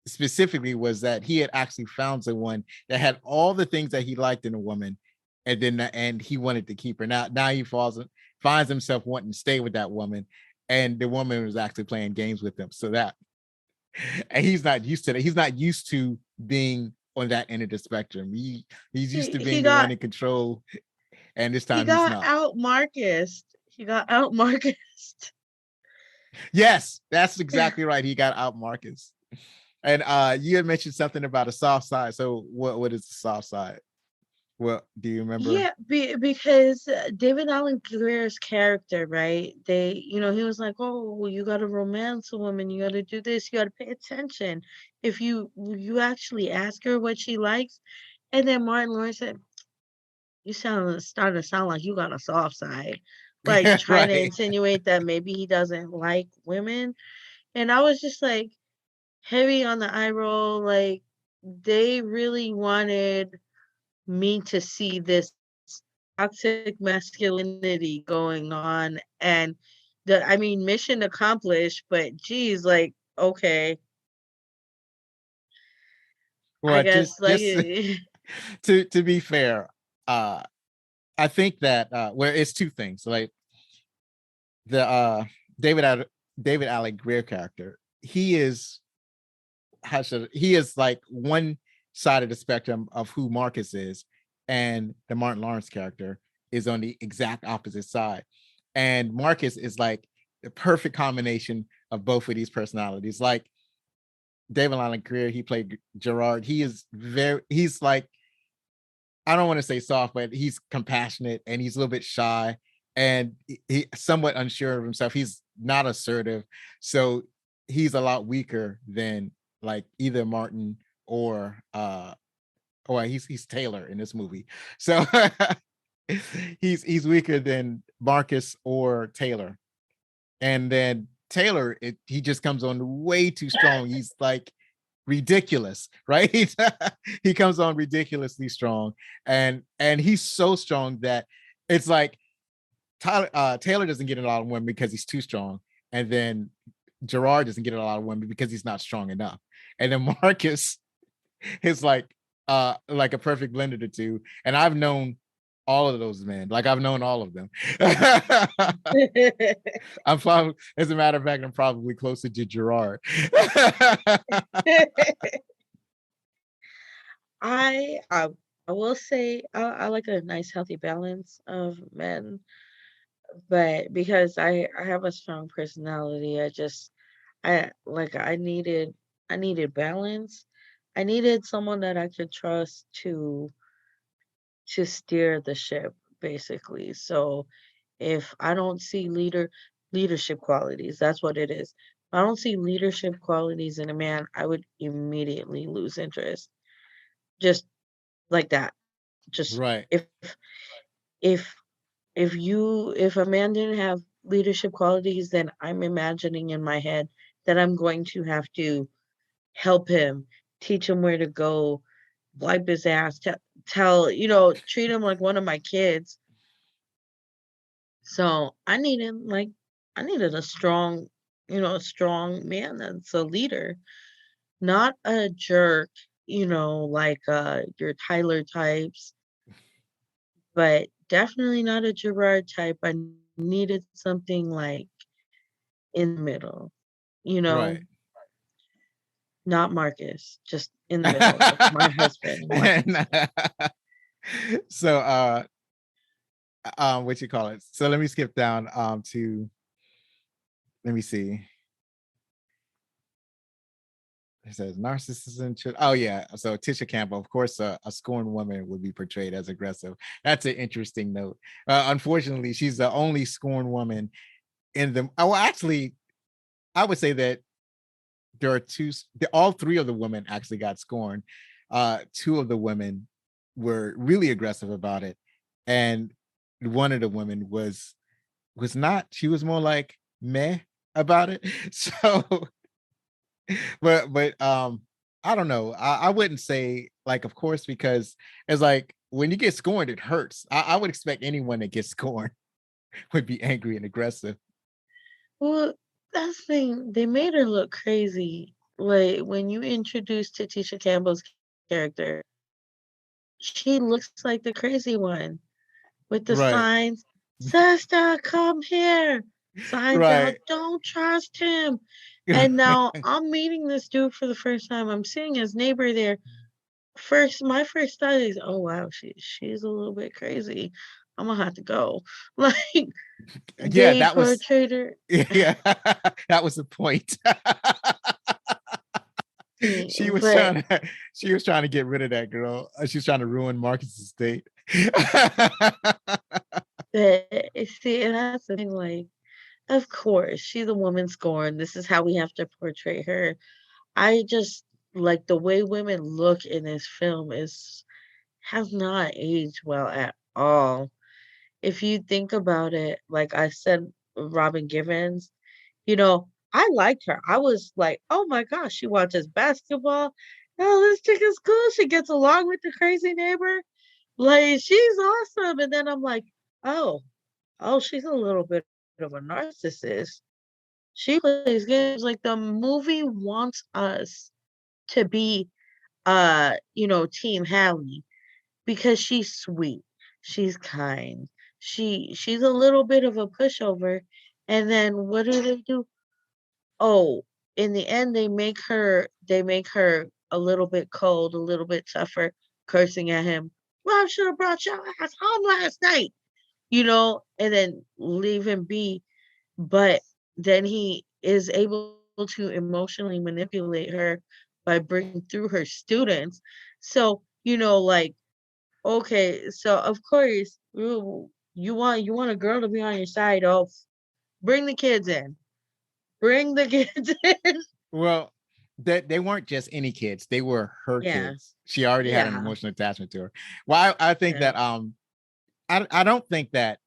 specifically was that he had actually found someone that had all the things that he liked in a woman, and he wanted to keep her. Now he finds himself wanting to stay with that woman, and the woman was actually playing games with him. So that, and he's not used to that. He's not used to being on that end of the spectrum. He's used He to he being the one got in control, and this he time he's got not. out Marcus. He got out Marcus. Yes, that's exactly right. He got out Marcus. And you had mentioned something about a soft side. So what is the soft side? Well, do you remember? Yeah, because David Allen Greer's character, right? He was like, "Oh, well, you got to romance a woman. You got to do this. You got to pay attention. If you actually ask her what she likes," and then Martin Lawrence said, starting to sound like you got a soft side, like trying to Right. insinuate that maybe he doesn't like women, and I was just like. heavy on the eye roll. Like they really wanted me to see this toxic masculinity going on, and I mean, mission accomplished, but geez, like, okay, I Well, guess like just to be fair, uh I think that well, it's two things. Like the David David Alec Greer character, he is he is like one side of the spectrum of who Marcus is, and the Martin Lawrence character is on the exact opposite side. And Marcus is like the perfect combination of both of these personalities. Like David Allen Greer, he played Gerard. He's like, I don't want to say soft, but he's compassionate and he's a little bit shy and he somewhat unsure of himself. He's not assertive. So he's a lot weaker than like either Martin or he's Taylor in this movie. So he's weaker than Marcus or Taylor. And then Taylor, he just comes on way too strong. He's like ridiculous, right? He comes on ridiculously strong, and he's so strong that it's like Taylor doesn't get a lot of women because he's too strong, and then Gerard doesn't get a lot of women because he's not strong enough, and then Marcus is like a perfect blend of the two. And I've known all of those men. Like I've known all of them. I'm probably, as a matter of fact, I'm probably closer to Gerard. I I will say I like a nice healthy balance of men, but because I have a strong personality, I needed balance. I needed someone that I could trust to steer the ship, basically. So if I don't see leadership qualities, that's what it is. If I don't see leadership qualities in a man, I would immediately lose interest. Just like that. Just Right. if if a man didn't have leadership qualities, then I'm imagining in my head that I'm going to have to help him, teach him where to go, wipe his ass, treat him like one of my kids. So I needed a strong man that's a leader, not a jerk, like your Tyler types, but definitely not a Gerard type. I needed something like in the middle, you Right. know, not Marcus, just in the middle, like my husband, Marcus. And, so what you call it? So let me skip down to let me see. It says narcissism. Oh yeah. So Tisha Campbell, of course, a scorned woman would be portrayed as aggressive. That's an interesting note. Unfortunately, she's the only scorned woman in the. Oh, well, actually, I would say that there are all three of the women actually got scorned. Two of the women were really aggressive about it, and one of the women was not. She was more like meh about it. So, but I don't know. I wouldn't say like, of course, because it's like when you get scorned, it hurts. I would expect anyone that gets scorned would be angry and aggressive. Well, that's the thing. They made her look crazy. Like when you introduced Tisha Campbell's character, she looks like the crazy one with the Right. signs, "Sister, come here." Signs out, Right. "Don't trust him." And now I'm meeting this dude for the first time. I'm seeing his neighbor there. My first thought is, "Oh wow, she's a little bit crazy. I'm gonna have to go." Like Yeah, they that was portrayed her. yeah, that was the point. But She was trying to get rid of that girl. She was trying to ruin Marcus's date. see, and that's the thing. Like, of course, she's a woman scorned. This is how we have to portray her. I just like the way women look in this film is has not aged well at all. If you think about it, like I said, Robin Givens, you know, I liked her. I was like, "Oh my gosh, she watches basketball. Oh, this chick is cool. She gets along with the crazy neighbor. Like, she's awesome." And then I'm like, "Oh, oh, she's a little bit of a narcissist. She plays games." Like, the movie wants us to be, team Hallie because she's sweet, she's kind, she's a little bit of a pushover, and then what do they do? Oh, in the end, they make her a little bit cold, a little bit tougher, cursing at him. "Well, I should have brought your ass home last night," and then leave him be. But then he is able to emotionally manipulate her by bringing through her students. So, like, okay, so of course you want a girl to be on your side. Oh, bring the kids in. Bring the kids in. Well, that they weren't just any kids; they were her Yeah. kids. She already had an Yeah. emotional attachment to her. Well, I think Yeah. that I don't think that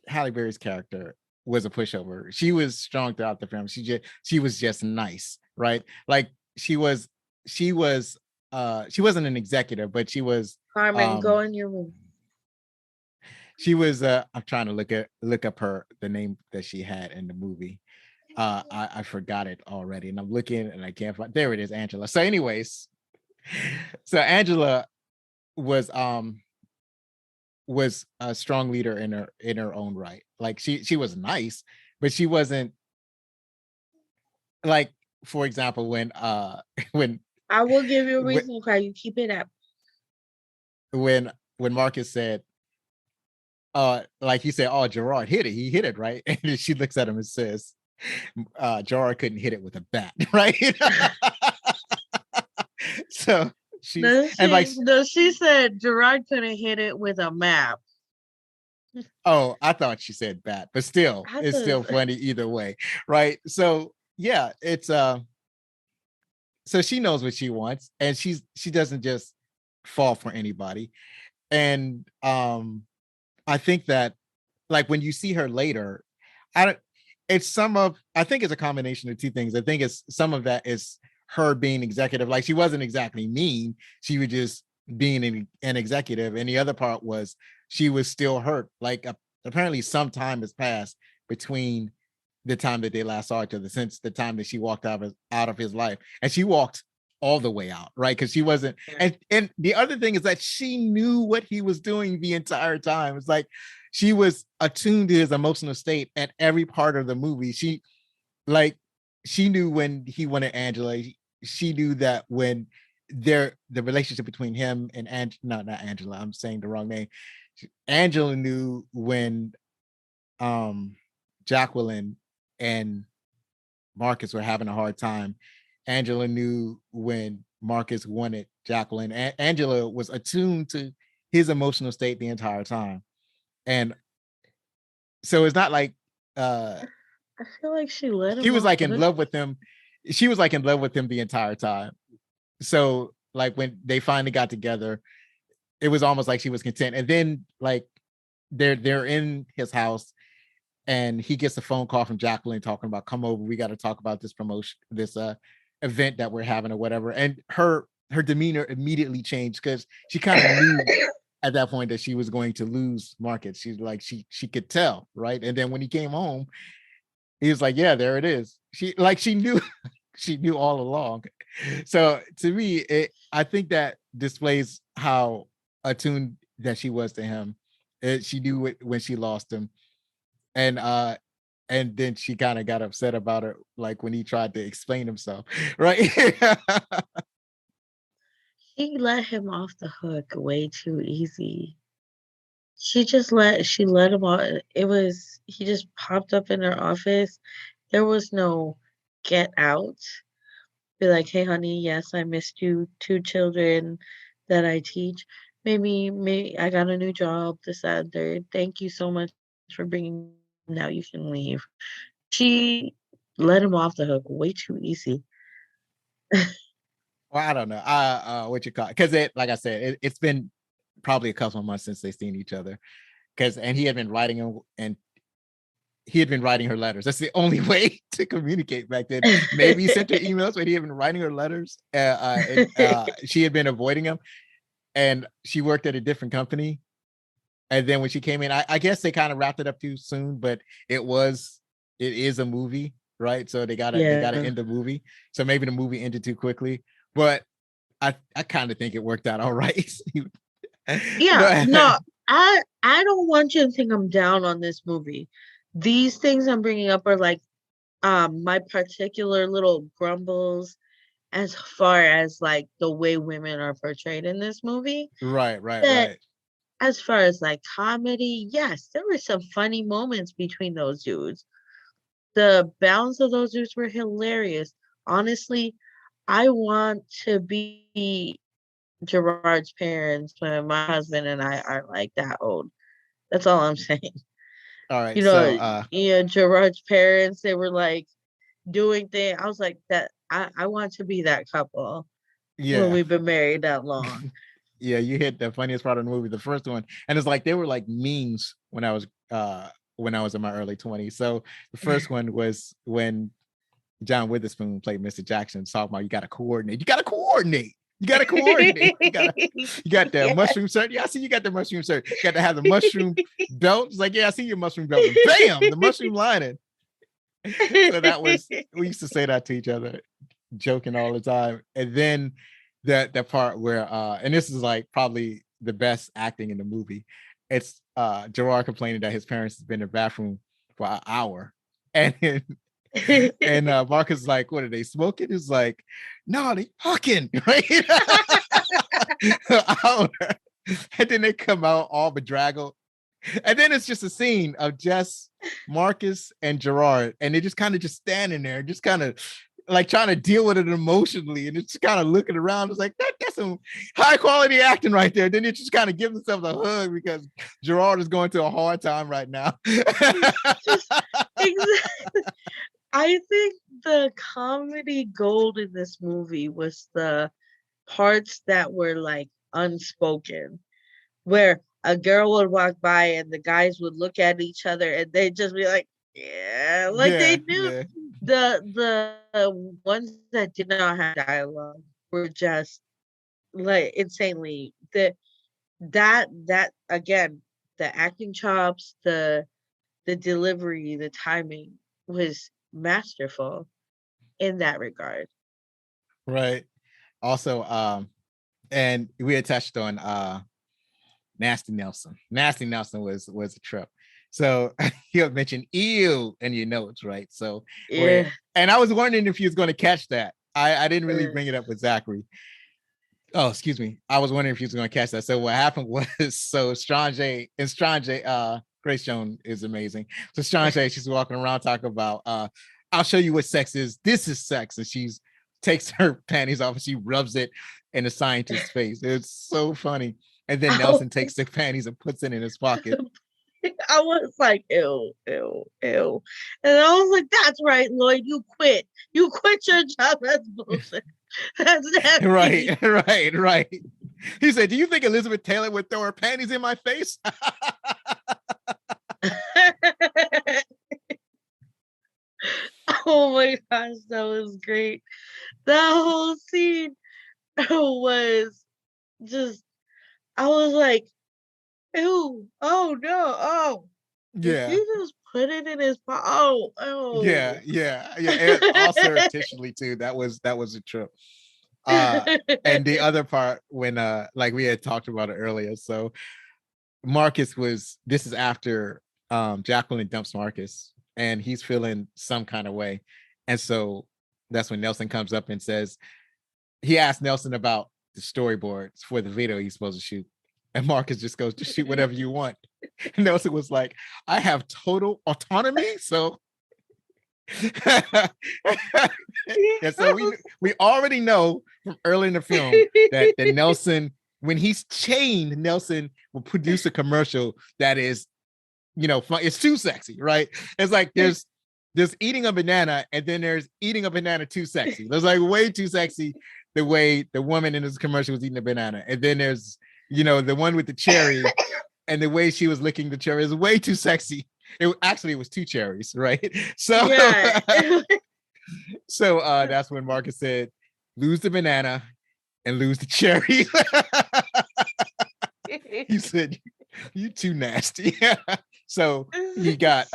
Halle Berry's character was a pushover. She was strong throughout the film. She was just nice, right? Like she was she wasn't an executive, but Carmen, go in your room. she was I'm trying to look up the name that she had in the movie. I forgot it already, and I'm looking and I can't find. There it is, Angela. So, anyways, so Angela was um was a strong leader in her own right. Like she was nice, but she wasn't like, for example, when I will give you a when reason to cry. You keep it up. when when Marcus said, like he said, "Oh, Gerard hit it. He hit it, right?" And then she looks at him and says, Gerard couldn't hit it with a bat, right? So she's No, and like, she said Gerard couldn't hit it with a map. oh, I thought she said bat, but still, I it's still thought funny either way, right? So yeah, it's so she knows what she wants, and she doesn't just fall for anybody. And I think that, like, when you see her later, I don't it's some of I think it's a combination of two things. I think it's some of that is her being executive. Like, she wasn't exactly mean, she was just being an executive. And the other part was she was still hurt. Like, apparently some time has passed between the time that they last saw each other, since the time that she walked out of his life. And she walked all the way out, right? Because she wasn't, and the other thing is that she knew what he was doing the entire time. It's like she was attuned to his emotional state at every part of the movie. Like she knew when he wanted Angela. She knew that when the relationship between him and not Angela, I'm saying the wrong name. Angela knew when Jacqueline and Marcus were having a hard time. Angela knew when Marcus wanted Jacqueline. Angela was attuned to his emotional state the entire time. And so it's not like I feel like she let she him was off like the in hook. love with him. She was like in love with him the entire time. So like when they finally got together, it was almost like she was content. And then like they're in his house, and he gets a phone call from Jacqueline talking about, "Come over, we got to talk about this promotion, this event that we're having or whatever." And her demeanor immediately changed, because she kind of knew at that point that she was going to lose Marcus. She's like, she could tell, right? And then when he came home, he was like, "Yeah, there it is." She knew she knew all along. So to me, I think that displays how attuned that she was to him. She knew it when she lost him. And then she kind of got upset about it, like when he tried to explain himself, right? She let him off the hook way too easy. She let him off. He just popped up in her office. There was no get out. Be like, "Hey, honey, yes, I missed you. Two children that I teach. Maybe I got a new job. This, that, and third. Thank you so much for bringing. Now you can leave." She let him off the hook way too easy. Well, I don't know. What you call it? Because like I said, it's been probably a couple of months since they've seen each other. And he had been writing and he had been writing her letters. That's the only way to communicate back then. Maybe he sent her emails, but he had been writing her letters. She had been avoiding him, and she worked at a different company. And then when she came in, I guess they kind of wrapped it up too soon, but it is a movie, right? So they gotta end the movie. So maybe the movie ended too quickly, but I kind of think it worked out all right. Yeah, no, I don't want you to think I'm down on this movie. These things I'm bringing up are like my particular little grumbles as far as like the way women are portrayed in this movie. Right. As far as like comedy, yes, there were some funny moments between those dudes. The balance of those dudes were hilarious. Honestly, I want to be Gerard's parents when my husband and I are like that old. That's all I'm saying. All right. You So know, Gerard's parents, they were like doing things. I was like that. I want to be that couple when yeah. we've been married that long. Yeah, you hit the funniest part of the movie, the first one. And it's like they were like memes when I was in my early 20s. So the first one was when John Witherspoon played Mr. Jackson, talking about you gotta coordinate. You got the Yeah. mushroom shirt. Yeah, I see you got the mushroom shirt. You got to have the mushroom belt. It's like, yeah, I see your mushroom belt. And bam, the mushroom lining. So we used to say that to each other, joking all the time. And then that part where and this is like probably the best acting in the movie. It's Gerard complaining that his parents have been in the bathroom for an hour. And and Marcus is like, what are they smoking? It's like, no, they fucking, right? And then they come out all bedraggled. And then it's just a scene of just Marcus and Gerard, and they just kind of just standing there, just kind of like trying to deal with it emotionally, and it's just kind of looking around. It's like that's some high quality acting right there. Then it just kind of gives themselves a hug because Gerard is going through a hard time right now. Exactly. I think the comedy gold in this movie was the parts that were like unspoken, where a girl would walk by and the guys would look at each other and they'd just be like, yeah, like they knew. Yeah. The ones that did not have dialogue were just like insanely that again, the acting chops, the delivery, the timing was masterful in that regard. Right. Also, and we had touched on Nasty Nelson. Nasty Nelson was a trip. So you mentioned ew in your notes, right? So Yeah. and I was wondering if you was going to catch that. I didn't really bring it up with Zachary. Oh, excuse me. I was wondering if he was going to catch that. So what happened was, so Strange, Grace Jones is amazing. So Strange, she's walking around talking about, I'll show you what sex is. This is sex. And she's takes her panties off and she rubs it in the scientist's face. It's so funny. And then Nelson takes the panties and puts it in his pocket. I was like, ew, ew, ew. And I was like, that's right, Lloyd, you quit. You quit your job. That's bullshit. That's nasty. Right. He said, do you think Elizabeth Taylor would throw her panties in my face? Oh my gosh, that was great. That whole scene was just, I was like, ew, oh no, oh. Yeah. Did you just put it in his pocket? Oh. Yeah. And all surreptitiously too. That was a trip. And the other part when like we had talked about it earlier. So this is after Jacqueline dumps Marcus and he's feeling some kind of way. And so that's when Nelson comes up and says, he asked Nelson about the storyboards for the video he's supposed to shoot. And Marcus just goes, just shoot whatever you want. And Nelson was like, I have total autonomy. So and so we already know from early in the film that Nelson, when he's chained, Nelson will produce a commercial that is, fun. It's too sexy, right? It's like there's eating a banana and then there's eating a banana too sexy. There's like way too sexy the way the woman in this commercial was eating a banana. And then there's, the one with the cherry and the way she was licking the cherry is way too sexy. It was 2 cherries, right? So Yeah. so that's when Marcus said, lose the banana and lose the cherry. He said, you too nasty. So he got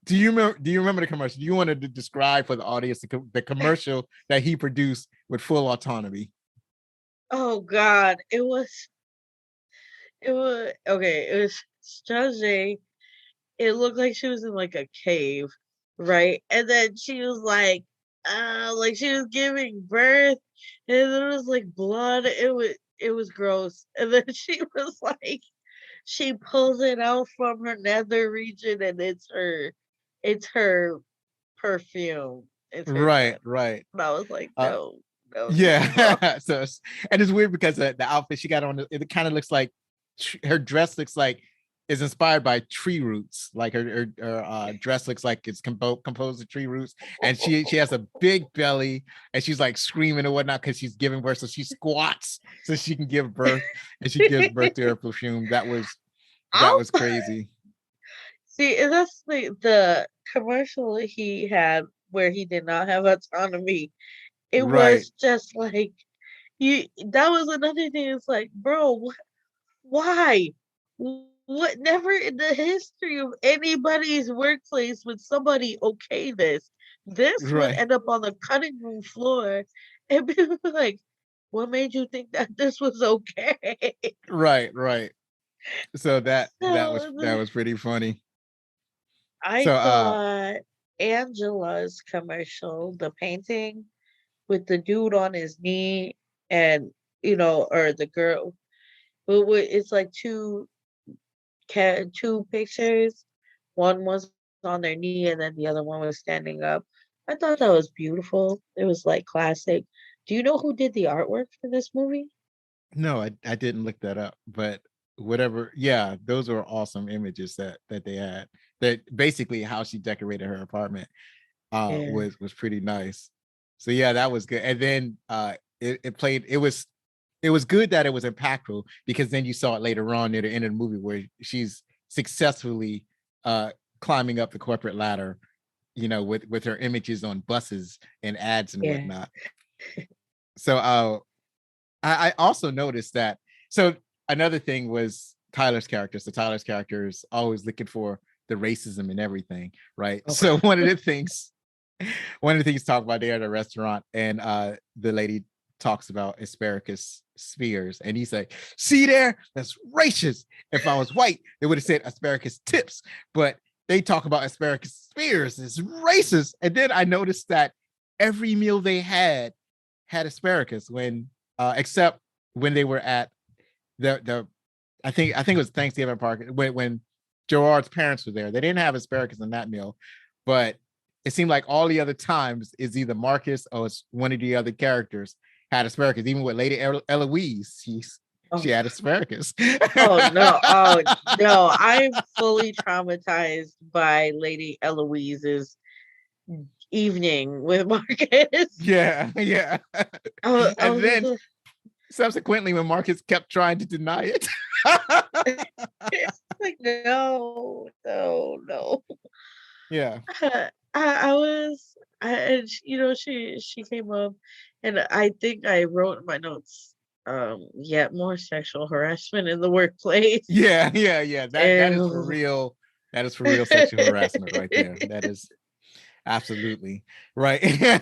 do you remember the commercial? Do you want to describe for the audience the commercial that he produced with full autonomy? Oh God, it was okay. It was Stranger. It looked like she was in like a cave, right? And then she was like she was giving birth, and there was like blood. It was gross. And then she was like, she pulls it out from her nether region, and it's her perfume. It's her Right, scent. right. And I was like, Uh, no, no, no, no. yeah. So and it's weird because the outfit she got on, it kind of looks like her dress looks like is inspired by tree roots. Like her dress looks like it's composed of tree roots, and she has a big belly, and she's like screaming and whatnot because she's giving birth. So she squats so she can give birth, and she gives birth to her perfume. That I'll was crazy. see. And that's the commercial he had where he did not have autonomy. It Right, was just like you. That was another thing. It's like, bro, why? What? Never in the history of anybody's workplace would somebody okay this. This would right, end up on the cutting room floor, and people were like, "What made you think that this was okay?" right. So that So was pretty funny. I So thought Angela's commercial, the painting with the dude on his knee, and or the girl, but it's like two pictures. One was on their knee, and then the other one was standing up. I thought that was beautiful. It was like classic. Do you know who did the artwork for this movie? no, I didn't look that up, but whatever. Yeah, those were awesome images that they had. That basically how she decorated her apartment Yeah, was pretty nice. So yeah, that was good. And then it was good that it was impactful because then you saw it later on near the end of the movie where she's successfully uh climbing up the corporate ladder, with her images on buses and ads and yeah. whatnot. So I also noticed that. So another thing was Tyler's character. So Tyler's character is always looking for the racism and everything, right? Oh, So one of the things talked about there at a restaurant, and the lady talks about asparagus spears, and he's like, "See there, that's racist. If I was white, they would have said asparagus tips, but they talk about asparagus spears. It's racist." And then I noticed that every meal they had asparagus except when they were at the I think it was Thanksgiving party when Gerard's parents were there. They didn't have asparagus in that meal, but it seemed like all the other times is either Marcus or it's one of the other characters had asparagus. Even with Lady Eloise, she oh, had asparagus. oh no, oh no! I'm fully traumatized by Lady Eloise's evening with Marcus. Yeah. I And was just then subsequently, when Marcus kept trying to deny it. like, no, no, no. Yeah. I was, and she came up, and I think I wrote in my notes, yet more sexual harassment in the workplace. Yeah. That is for Ew. real. That is for real sexual harassment right there. That is absolutely right.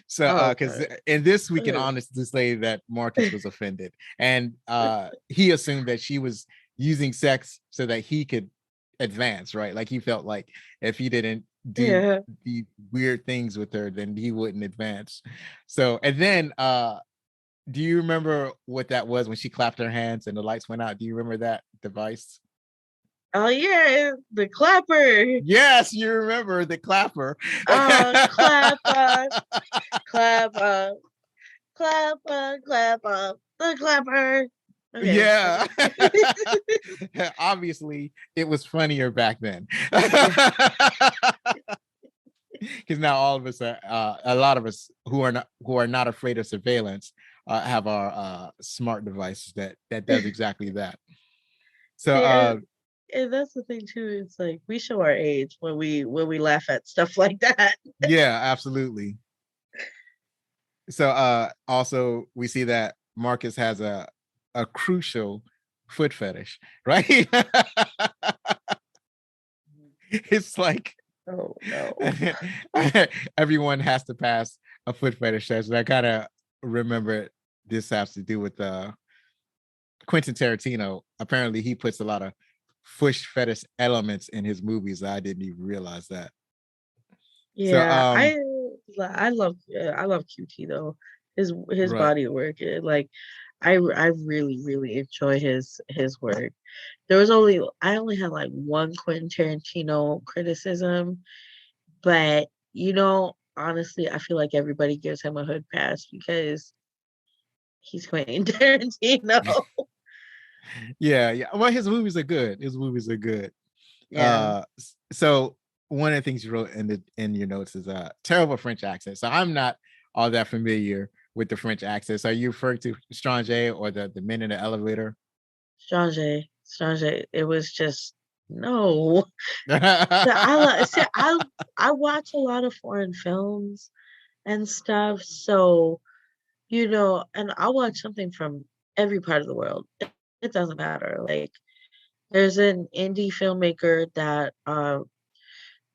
So Oh because god. in this we can Ugh. honestly say that Marcus was offended, and he assumed that she was using sex so that he could advance, right? Like he felt like if he didn't do Yeah. the weird things with her, then he wouldn't advance. So and then do you remember what that was when she clapped her hands and the lights went out? Do you remember that device? Oh yeah, the clapper. Yes, you remember the clapper. Clap on, clap on, clap on, clap on, the clapper. Okay, Yeah. okay. Obviously, it was funnier back then. Yeah. Because now all of us are, a lot of us who are not afraid of surveillance, have our smart devices that does exactly that. So See, and that's the thing too. It's like we show our age when we laugh at stuff like that. Yeah, absolutely. So also we see that Marcus has a crucial foot fetish, right? It's like Oh no. everyone has to pass a foot fetish test. I gotta remember this has to do with Quentin Tarantino. Apparently, he puts a lot of foot fetish elements in his movies. I didn't even realize that. So, Yeah, I love QT though. His right, body work, like I really enjoy his work. I only had like one Quentin Tarantino criticism, but honestly, I feel like everybody gives him a hood pass because he's Quentin Tarantino. yeah, yeah. Well, his movies are good. His movies are good. Yeah. So one of the things you wrote in your notes is a terrible French accent. So I'm not all that familiar with the French accent. So are you referring to Stranger or the men in the elevator? Strange. It was just no. So I watch a lot of foreign films and stuff. So, and I watch something from every part of the world. It doesn't matter. Like there's an indie filmmaker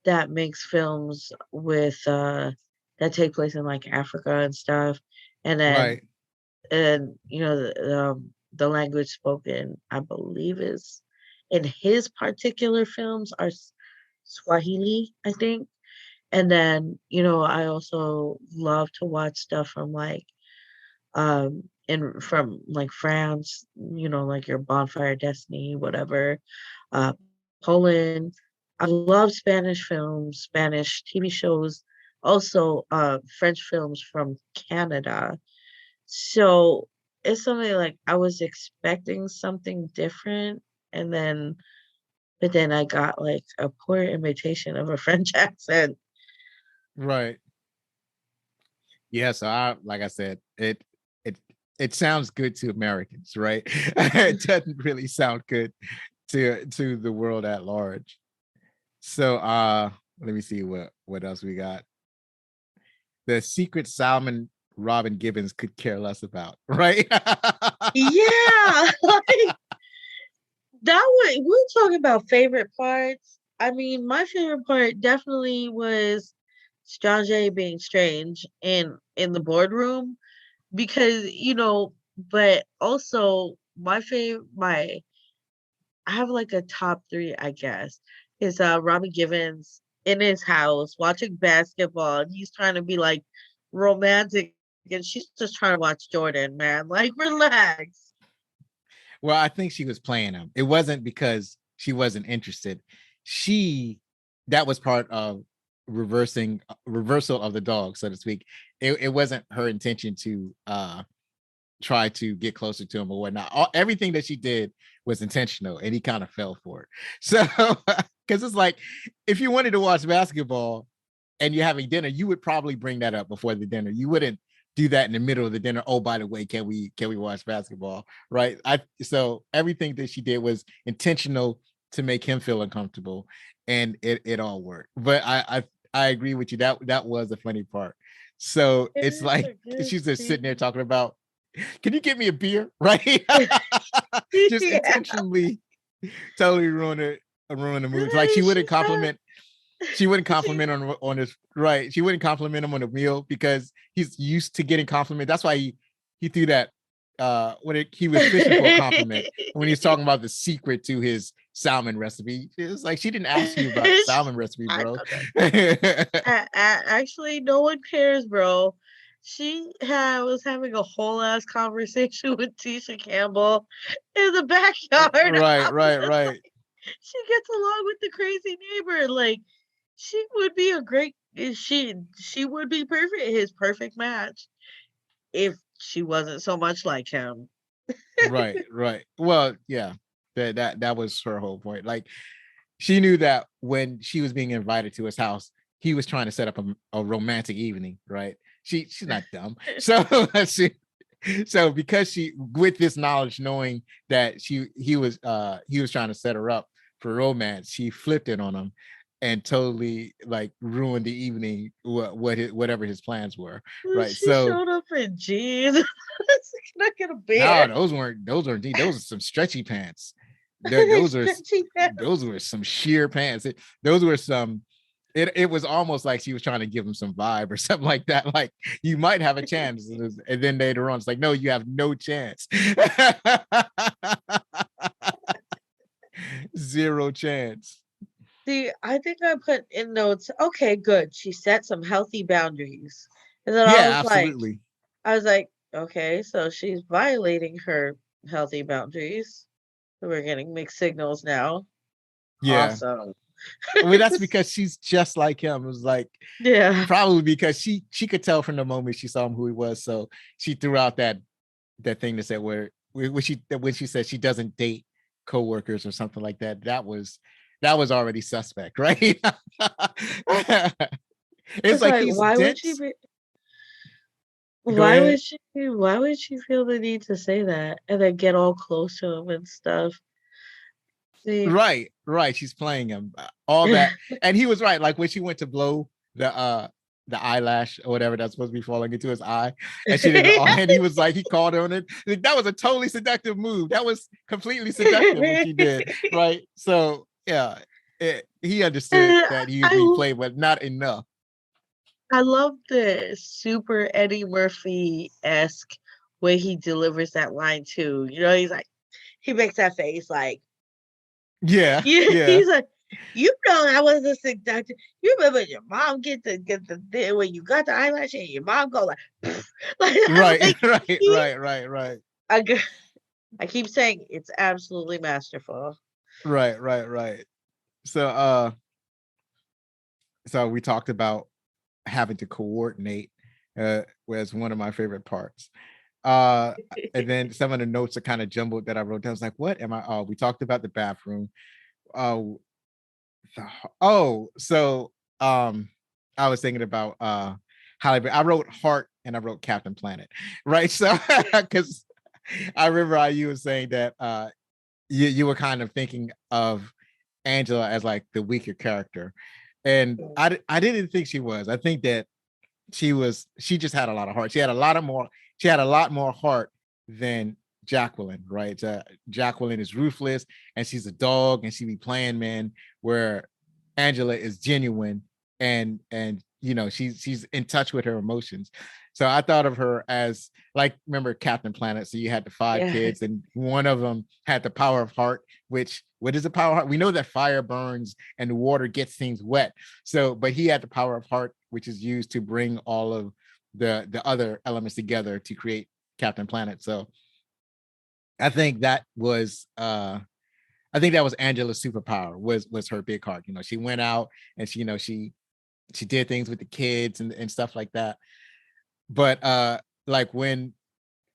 that makes films that take place in like Africa and stuff. And then Right. the language spoken, I believe, is in his particular films are Swahili, I think. And then, I also love to watch stuff from like from like France, like your Bonfire Destiny, whatever. Uh Poland. I love Spanish films, Spanish TV shows, also French films from Canada. So it's something like I was expecting something different, and but then I got like a poor imitation of a French accent. Right. Yeah. So I like I said, it it sounds good to Americans, right? It doesn't really sound good to the world at large. So let me see what else we got. The secret Salmon Robin Gibbons could care less about, right? Yeah, like we're talking about favorite parts. I mean, my favorite part definitely was Strange being strange in the boardroom because but also I have like a top three, I guess. Is Robbie Givens in his house watching basketball and he's trying to be like romantic and she's just trying to watch Jordan, man. Like relax. Well, I think she was playing him. It wasn't because she wasn't interested. She that was part of reversal of the dog, so to speak. It wasn't her intention to try to get closer to him or whatnot. Everything that she did was intentional, and he kind of fell for it. So, because it's like if you wanted to watch basketball and you're having dinner, you would probably bring that up before the dinner. You wouldn't do that in the middle of the dinner. Oh, by the way, can we watch basketball? Right. So everything that she did was intentional to make him feel uncomfortable, and it all worked. But I agree with you. That was a funny part. So It it's is like a good she's just sitting there scene. talking about, can you get me a beer? Right. Just Yeah. intentionally totally ruin the mood. It's like She said she wouldn't she compliment on his right. She wouldn't compliment him on a meal because he's used to getting compliment. That's why he threw that he was fishing for a compliment when he's talking about the secret to his salmon recipe. It's like she didn't ask you about the salmon recipe, I bro. know that. Actually, no one cares, bro. Was having a whole ass conversation with Tisha Campbell in the backyard. Right, I was right, just right. like, she gets along with the crazy neighbor. Like, she would be a great. She would be perfect. His perfect match if she wasn't so much like him. Right, right. Well, yeah. That was her whole point. Like she knew that when she was being invited to his house, he was trying to set up a romantic evening, right? She's not dumb. So so because she with this knowledge, knowing that he was trying to set her up for romance, she flipped it on him and totally like ruined the evening, whatever his plans were, right? She So showed up in jeans. Can I get a no, beer? those are some stretchy pants. Those are Stretchy pants. those were some sheer pants. Those were some. It was almost like she was trying to give him some vibe or something like that. Like you might have a chance, and then later on, it's like, no, you have no chance. Zero chance. See, I think I put in notes, okay, good. She set some healthy boundaries. And then Yeah, absolutely. I was like, okay, so she's violating her healthy boundaries. We're getting mixed signals now. Yeah. Awesome. Well, that's because she's just like him. It was like Yeah. probably because she could tell from the moment she saw him who he was. So she threw out that thing that said when she said she doesn't date coworkers or something like that. That was already suspect, right? It's It's like like, he's dense. Go ahead. why would she feel the need to say that and then get all close to him and stuff? See, Right, right. She's playing him. All that. And he was right. Like when she went to blow the eyelash or whatever that's supposed to be falling into his eye, and she did it all, and he was like, he called her on it. Like, that was a totally seductive move. That was completely seductive what she did. Right. So yeah, he understood And that he was being I played, but not enough. I love the super Eddie Murphy-esque way he delivers that line too. You know, he makes that face like, Yeah, yeah, yeah. he's like, you know, I was a sick doctor. You remember your mom get the thing when you got the eyelash and your mom go like, like I'm Right, like right, he, right. I, g- I keep saying it's absolutely masterful. Right. So so we talked about having to coordinate, was one of my favorite parts. Uh, and then some of the notes are kind of jumbled that I wrote down. I was like, what am I? Oh, we talked about the bathroom. Oh, so I was thinking about Halle Berry. I wrote Heart and I wrote Captain Planet, right? So because I remember how you were saying that you were kind of thinking of Angela as like the weaker character, and I didn't think she was. I think that she just had a lot of heart. She had a lot more heart than Jacqueline, right? Jacqueline is ruthless and she's a dog and she be playing men, where Angela is genuine and she's in touch with her emotions. So I thought of her as like, remember Captain Planet? So you had the five Yeah. kids and one of them had the power of heart, which what is the power of heart? We know that fire burns and the water gets things wet. So, but he had the power of heart, which is used to bring all of the other elements together to create Captain Planet. So I think that was Angela's superpower was her big heart. She went out and she did things with the kids and stuff like that. But like when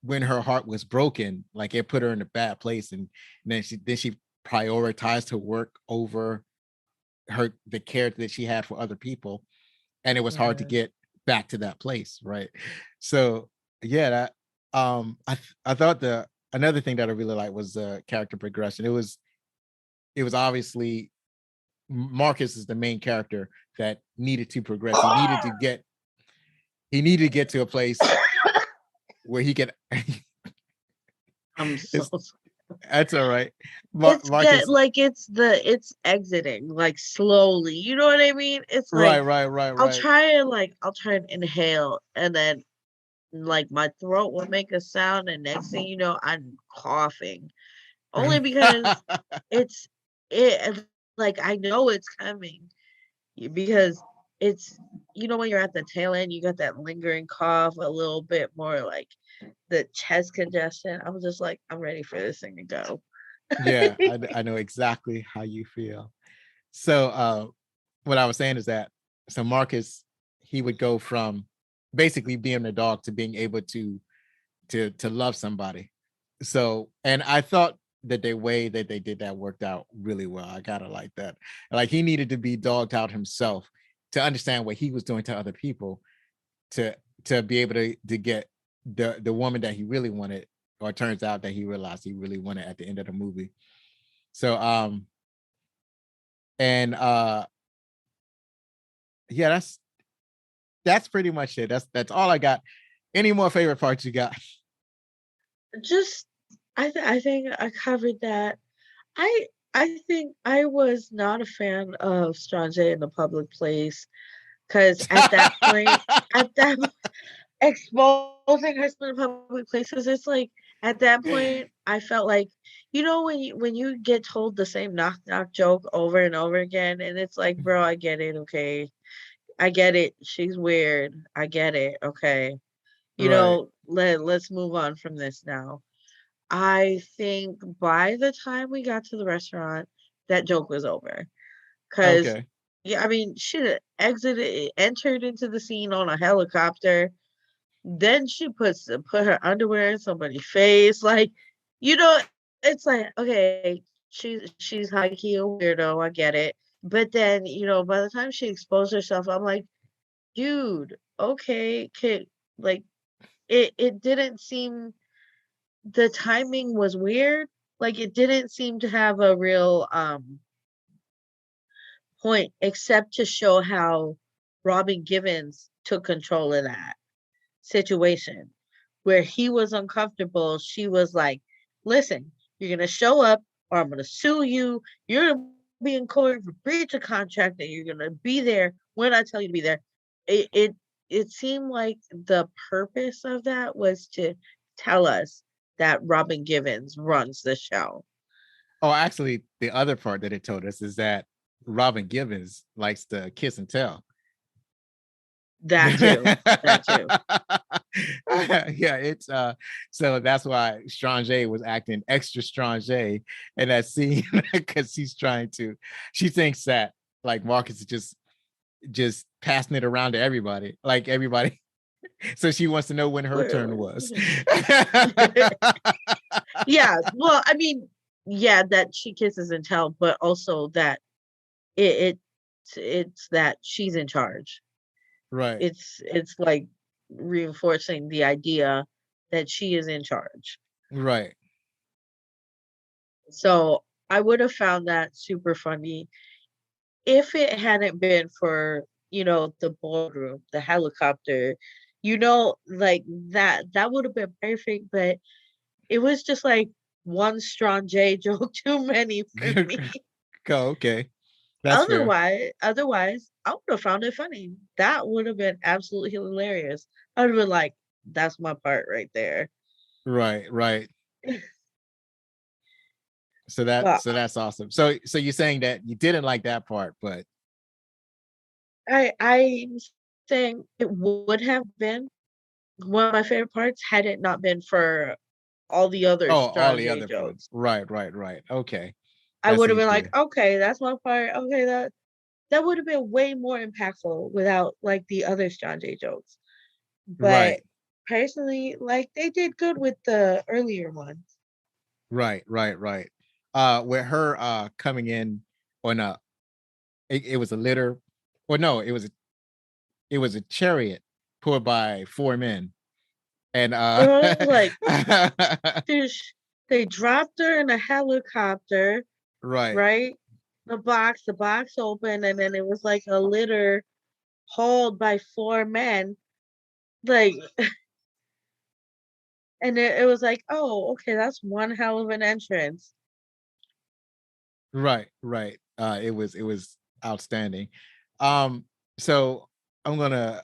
her heart was broken, like it put her in a bad place, and then she prioritized her work over the care that she had for other people, and it was hard to Yeah. get back to that place, right? So yeah, that I thought the another thing that I really liked was the character progression. It was obviously Marcus is the main character that needed to progress. He needed to get to a place where he could. I'm so it's, that's all right. It's get Marcus, like it's exiting like slowly. You know what I mean? It's right, like right. I'll try and inhale and then like my throat will make a sound and next thing you know I'm coughing. Only because it's it like I know it's coming because it's when you're at the tail end you got that lingering cough, a little bit more like the chest congestion. I'm just like I'm ready for this thing to go. Yeah, I know exactly how you feel. So what I was saying is that so Marcus, he would go from basically being a dog to being able to love somebody. So, and I thought that the way that they did that worked out really well. I gotta like that. Like he needed to be dogged out himself to understand what he was doing to other people to be able to get the woman that he really wanted, or it turns out that he realized he really wanted at the end of the movie. So And yeah, that's pretty much it. That's all I got. Any more favorite parts you got? Just I think I covered that. I I think I was not a fan of Strange in the public place because at that point, at that exposing her in public places, it's like at that point I felt like when you get told the same knock knock joke over and over again, and it's like, bro, I get it, okay. I get it. She's weird. I get it. Okay. Right. Let's move on from this now. I think by the time we got to the restaurant, that joke was over. Cause Okay. yeah, I mean, she entered into the scene on a helicopter. Then she put her underwear in somebody's face. Like, you know, it's like, okay, she's high key a weirdo. I get it. But then, by the time she exposed herself, I'm like, dude, okay, like it didn't seem the timing was weird. Like it didn't seem to have a real point except to show how Robin Givens took control of that situation where he was uncomfortable. She was like, listen, you're gonna show up or I'm gonna sue you. You're gonna be in court for breach of contract and you're gonna be there when I tell you to be there. It seemed like the purpose of that was to tell us that Robin Givens runs the show. Oh, actually, the other part that it told us is that Robin Givens likes to kiss and tell. That too. That too. Yeah, it's so that's why Strange was acting extra Strange in that scene because she thinks that like Marcus is just passing it around to everybody, like everybody. So she wants to know when her turn was. Yeah, well, I mean, yeah, that she kisses and tell, but also that it it's that she's in charge. Right. It's like reinforcing the idea that she is in charge. Right. So I would have found that super funny if it hadn't been for, the ballroom, the helicopter, like that would have been perfect, but it was just like one strong J joke too many for me. Go, okay. That's fair. Otherwise, I would have found it funny. That would have been absolutely hilarious. I would have been like, that's my part right there. Right, right. So But that's awesome. So you're saying that you didn't like that part, but I'm saying it would have been one of my favorite parts had it not been for all the other oh, all strong the J other parts. jokes. Right, right, right. Okay. I That's would have been like, easier. okay, that's my part. Okay, that would have been way more impactful without like the other strong J jokes. But Right, personally, like they did good with the earlier ones. right, right, right. With her coming in on it was a litter, or no, it was a chariot pulled by four men. And It was like they dropped her in a helicopter, right, right? The box opened, and then it was like a litter hauled by four men. Like, and it was like, oh, okay, that's one hell of an entrance. right, right. It was outstanding. Um, so I'm gonna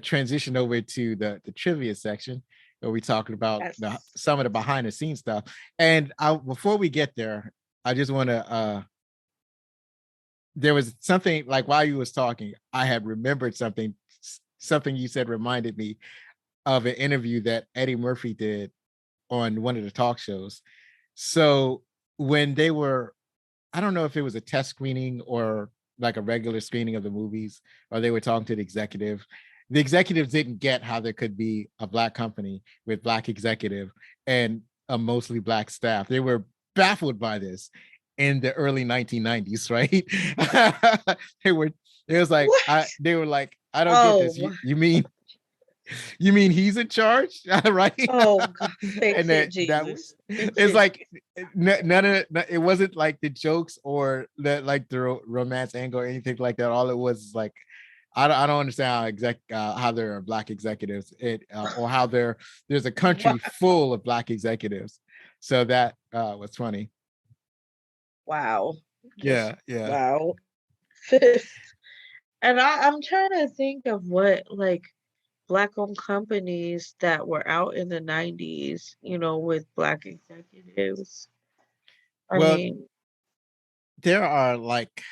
transition over to the trivia section where we talking about Yes. some of the behind the scenes stuff. And before we get there, I just want to there was something like while you was talking, I had remembered something you said reminded me of an interview that Eddie Murphy did on one of the talk shows. So when they were, I don't know if it was a test screening or like a regular screening of the movies, or they were talking to the executive. The executives didn't get how there could be a black company with black executive and a mostly black staff. They were baffled by this in the early 1990s, right? they were, it was like, What? they were like, I don't get this. Oh, You mean You mean he's in charge, right? Oh God, And fix it, that was Jesus. Fix it's it. like none of it wasn't like the jokes or the romance angle or anything like that. All it was is like I don't understand how there are black executives or how there's a Wow. country full of black executives. So that was funny. Wow. Just Yeah, yeah. wow. And I'm trying to think of what like black-owned companies that were out in the 90s, with black executives. I Well, mean, there are like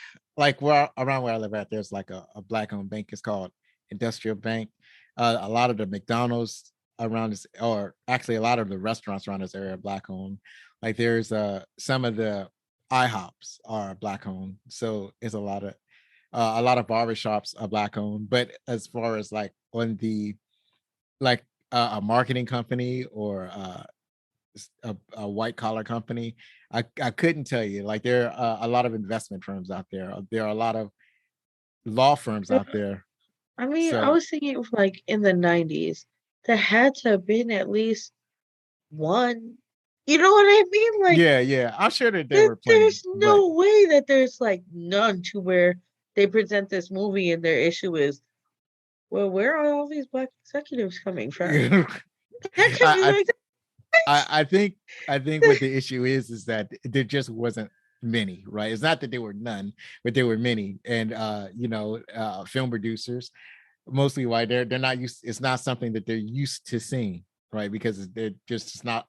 where around where I live at, there's like a black owned bank. It's called Industrial Bank. A lot of the McDonald's around this, or actually a lot of the restaurants around this area are black owned. Like there's some of the IHOPs are black owned. So it's a lot of barbershops are black owned. But as far as like on the like a marketing company or a white collar company, I couldn't tell you. Like there are a lot of investment firms out there. There are a lot of law firms out there. I So was thinking of like in the 90s, there had to have been at least one. You know what I mean? Like yeah, yeah, I'm sure that there were plenty, there's but no way that there's like none to where they present this movie and their issue is, well, where are all these black executives coming from? I, That could be I like I think what the issue is that there just wasn't many, right? It's not that there were none, but there were many. And film producers, mostly white, they're not used, it's not something that they're used to seeing, right? Because they're just not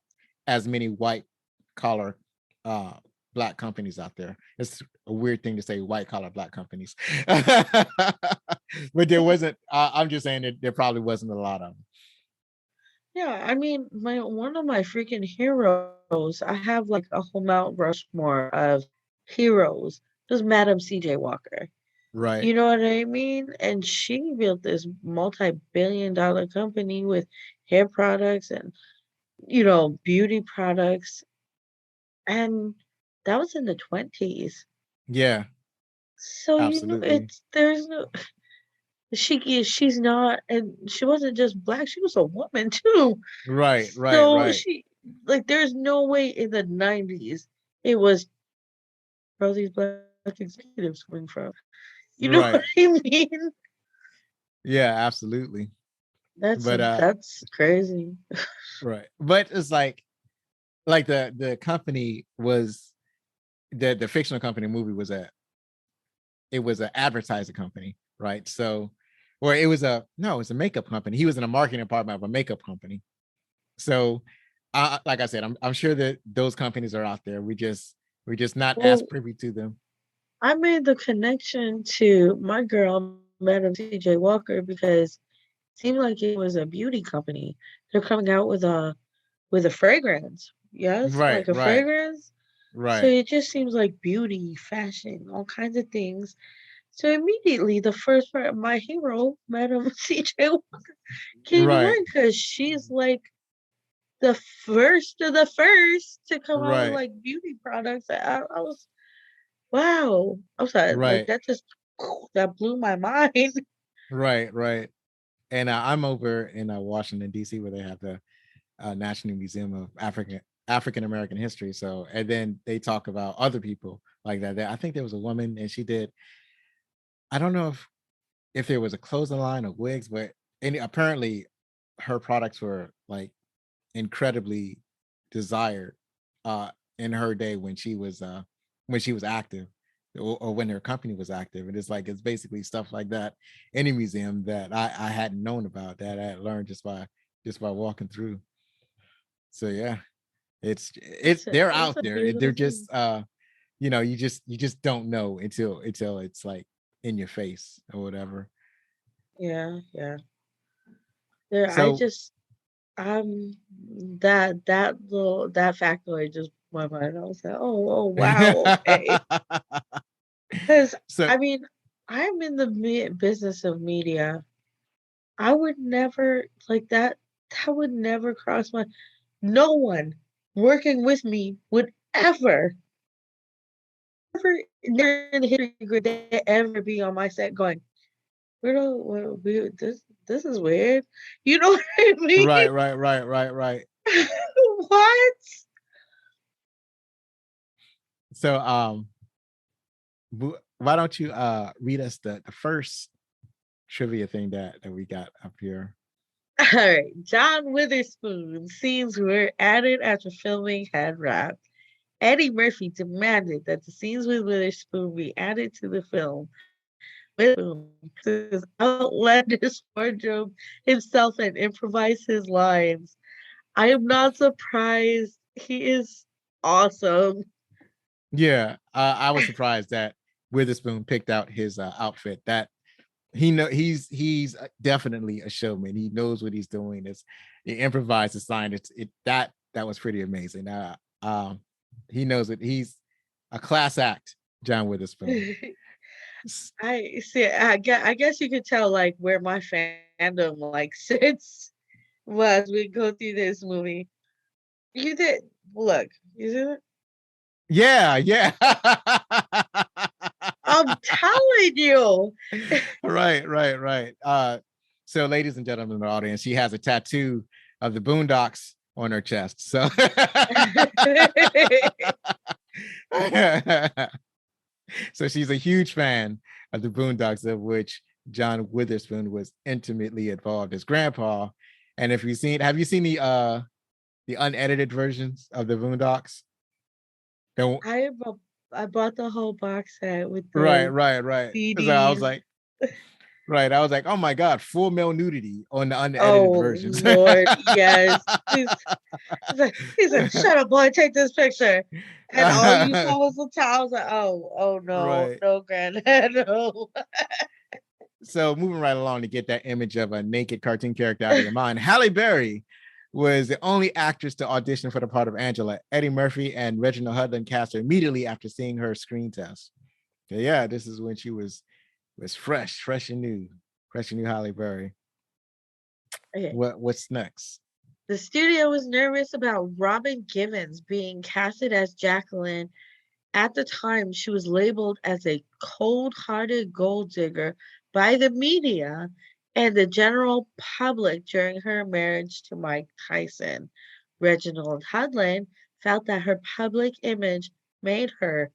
as many white collar uh black companies out there. It's a weird thing to say, white collar black companies. But there wasn't, I'm just saying that there probably wasn't a lot of them. Yeah, I mean, my one of my freaking heroes, I have like a whole Mount Rushmore of heroes, was Madam CJ Walker. Right. You know what I mean? And she built this multi-billion-dollar company with hair products and, beauty products. And that was in the 20s. Yeah, So, absolutely. there's no, she's not, and she wasn't just black, she was a woman too. Right, right, So right, she, like, there's no way in the 90s it was where these black executives coming from. You know what right. I mean? Yeah, absolutely. That's But that's crazy. right. But it's like the company was the fictional company movie was it was an advertising company, right? So, or it was a no, it was a makeup company. He was in a marketing department of a makeup company. So, like I said, I'm sure that those companies are out there. We just not as Well, privy to them. I made the connection to my girl, Madam CJ Walker, because it seemed like it was a beauty company. They're coming out with a fragrance. Yes, Right, like a right, fragrance. So right, it just seems like beauty, fashion, all kinds of things. So immediately the first part, my hero, Madam CJ Walker, came to right, mind because she's like the first of the first to come out with right, like beauty products. I was wow. I'm sorry, like right, that just that blew my mind. right, right. And I'm over in Washington D.C. where they have the National Museum of African American History. So, and then they talk about other people like that. I think there was a woman, and she did. I don't know if there was a clothing line of wigs, but and apparently her products were like incredibly desired uh in her day when she was active, or when her company was active. And it's like it's basically stuff like that in a museum that I hadn't known about, that I had learned just by walking through. So yeah, they're It's out a there. beautiful They're thing. just you just don't know until it's like in your face or whatever. Yeah, yeah. There, So that factoid just blew my mind. I was like, oh wow, okay. Because so I mean, I'm in the business of media. I would never like that. That would never cross my. No one working with me would never in the history would they ever be on my set going, we don't, we, this this is weird. You know what I mean? Right. What? So why don't you read us the first trivia thing that we got up here? All right. John Witherspoon scenes were added after filming had wrapped. Eddie Murphy demanded that the scenes with Witherspoon be added to the film. Witherspoon his outlandish wardrobe himself and improvised his lines. I am not surprised. He is awesome. Yeah, I was surprised that Witherspoon picked out his outfit. That he's definitely a showman. He knows what he's doing. He improvised the sign. That was pretty amazing. He knows it. He's a class act, John Witherspoon. I see. I guess you could tell like where my fandom like sits as we go through this movie. You did look. You did it. Yeah. I'm telling you. Right. So ladies and gentlemen in the audience, she has a tattoo of the Boondocks on her chest. So so she's a huge fan of the Boondocks, of which John Witherspoon was intimately involved as grandpa. And if have you seen the unedited versions of the Boondocks? I bought the whole box set with Right. the So I was CDs. like, right. I was like, oh my God, full male nudity on the unedited Oh versions. Lord, yes. He said, "Shut up, boy, take this picture." And all you saw was the towel. I was like, oh no, Right. no, granddad, no. So moving right along to get that image of a naked cartoon character out of your mind, Halle Berry was the only actress to audition for the part of Angela. Eddie Murphy and Reginald Hudlin cast her immediately after seeing her screen test. So yeah, this is when she was fresh and new Halle Berry. Okay. What's next? The studio was nervous about Robin Givens being casted as Jacqueline. At the time, she was labeled as a cold-hearted gold digger by the media and the general public during her marriage to Mike Tyson. Reginald Hudlin felt that her public image made her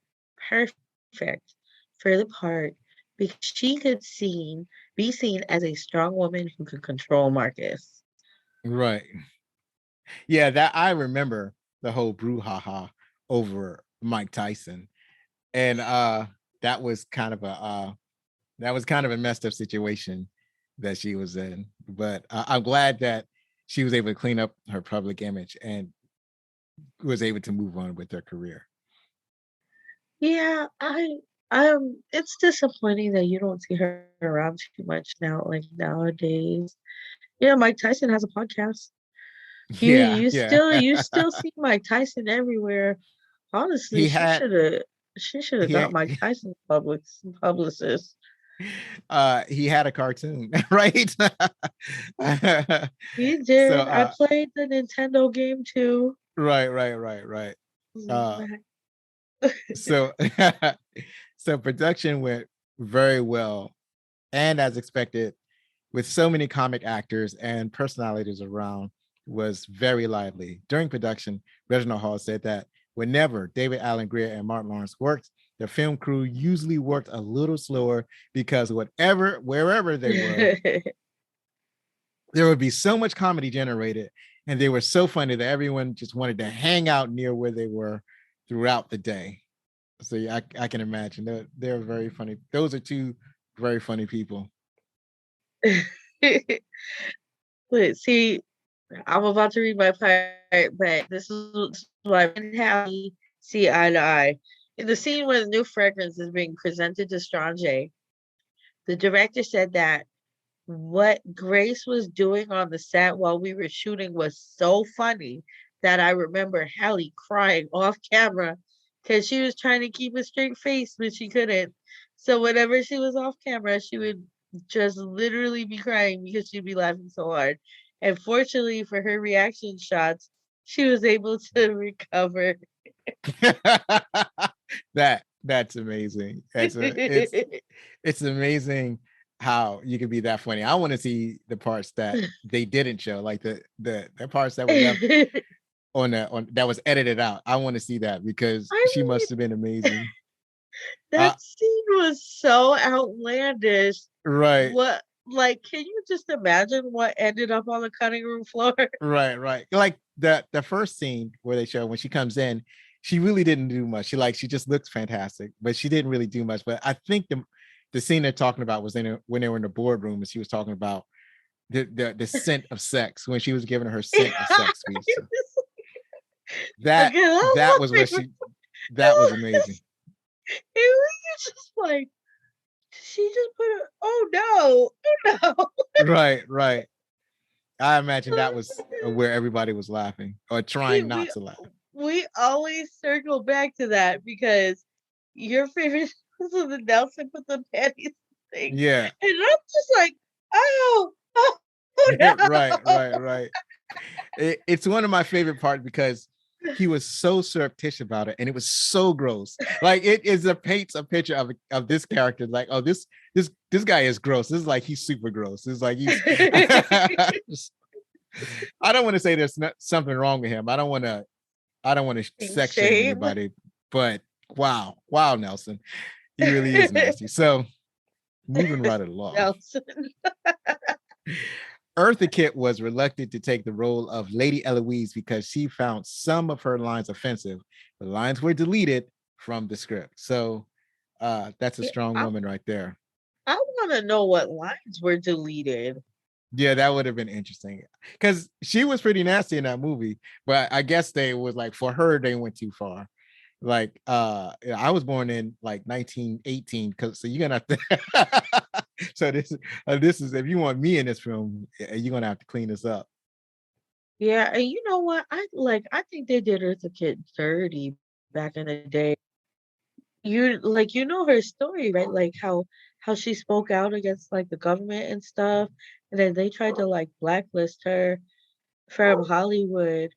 perfect for the part because she could be seen as a strong woman who could control Marcus. Right. Yeah, that I remember the whole brouhaha over Mike Tyson. And that was kind of a messed up situation that she was in. But I'm glad that she was able to clean up her public image and was able to move on with her career. Yeah, it's disappointing that you don't see her around too much now, like nowadays. Yeah, Mike Tyson has a podcast. You Yeah, you yeah. still you still see Mike Tyson everywhere. Honestly, he she had should have she should have got he Mike Tyson's publicist. he had a cartoon, right? He So did. I played the Nintendo game too. right. Uh so so production went very well and as expected, with so many comic actors and personalities around, was very lively. During production, Reginald Hall said that whenever David Alan Grier and Martin Lawrence worked, the film crew usually worked a little slower because wherever they were, there would be so much comedy generated, and they were so funny that everyone just wanted to hang out near where they were throughout the day. So yeah, I can imagine they're very funny. Those are two very funny people. Wait, see, I'm about to read my part, but this is why me and Hallie see eye to eye. In the scene where the new fragrance is being presented to Strange, the director said that what Grace was doing on the set while we were shooting was so funny that I remember Hallie crying off camera because she was trying to keep a straight face, but she couldn't. So whenever she was off camera, she would just literally be crying because she'd be laughing so hard. And fortunately for her reaction shots, she was able to recover. That's amazing. It's amazing how you could be that funny. I want to see the parts that they didn't show, like the parts that were left on that was edited out. I want to see that because I she mean, must have been amazing. that scene was so outlandish. Right, What, like, can you just imagine what ended up on the cutting room floor? right. Like the first scene where they show when she comes in, she really didn't do much. She just looks fantastic, but she didn't really do much. But I think the scene they're talking about was when they were in the boardroom and she was talking about the scent of sex when she was giving her scent of sex speech. So that Again, that that was was my what favorite. that was amazing. It was just like, she just put it, oh no, oh no. Right. I imagine that was where everybody was laughing or we trying not we to laugh. we always circle back to that because your favorite was when the Nelson put the panties thing, Yeah. and I'm just like, oh, oh, oh Right. It's one of my favorite parts because he was so surreptitious about it and it was so gross. Like paints a picture of this character like, oh, this guy is gross. This is like he's super gross. It's like he's I don't want to say there's something wrong with him. I don't want to no. sex shame Shame, anybody, but wow, Nelson, he really is nasty. So moving right along. Nelson. Eartha Kitt was reluctant to take the role of Lady Eloise because she found some of her lines offensive. The lines were deleted from the script. So that's a Yeah, strong I woman right there. I want to know what lines were deleted. Yeah, that would have been interesting because she was pretty nasty in that movie, but I guess they was like for her, they went too far. Like I was born in like 1918 because so you're gonna have to so this is if you want me in this film you're gonna have to clean this up. Yeah, and you know what? I think they did Eartha Kitt dirty back in the day. You know her story, right? Like how she spoke out against like the government and stuff, and then they tried to like blacklist her from Hollywood.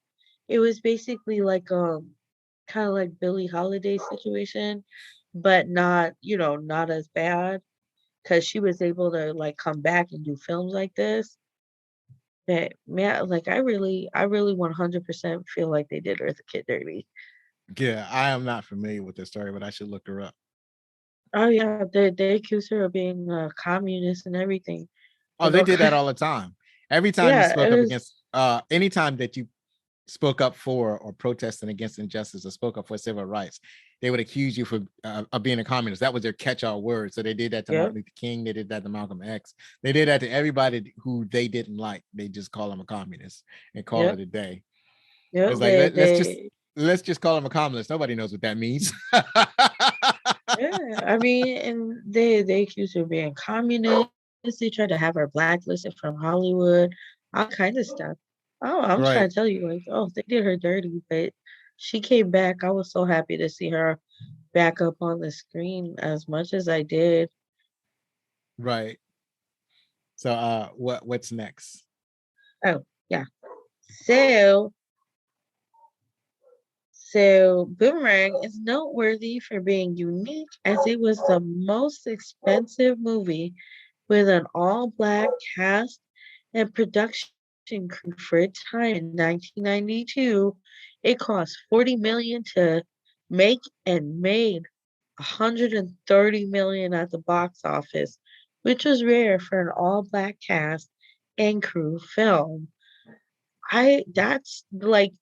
It was basically like kind of like Billie Holiday situation, but not, not as bad because she was able to like come back and do films like this. But man, like I really 100% feel like they did Eartha Kitt dirty. Yeah, I am not familiar with this story, but I should look her up. Oh yeah, they accuse her of being a communist and everything. Oh, You they know, did that all the time. Every time you yeah, spoke it up was against anytime that you spoke up for or protesting against injustice or spoke up for civil rights, they would accuse you for of being a communist. That was their catch-all word. So they did that to yeah, Martin Luther King. They did that to Malcolm X. They did that to everybody who they didn't like. They just call them a communist and call yeah, it a day. yeah. It's like They they let's just call them a communist. Nobody knows what that means. yeah. I mean, and they accuse her of being communist. They tried to have her blacklisted from Hollywood, all kind of stuff. Oh, I'm Right, trying to tell you, like, oh, they did her dirty, but she came back. I was so happy to see her back up on the screen as much as I did. right. So what's next? Oh, yeah. So So, Boomerang is noteworthy for being unique as it was the most expensive movie with an all-black cast and production crew for its time in 1992. It cost 40 million to make and made 130 million at the box office, which was rare for an all-black cast and crew film. I that's like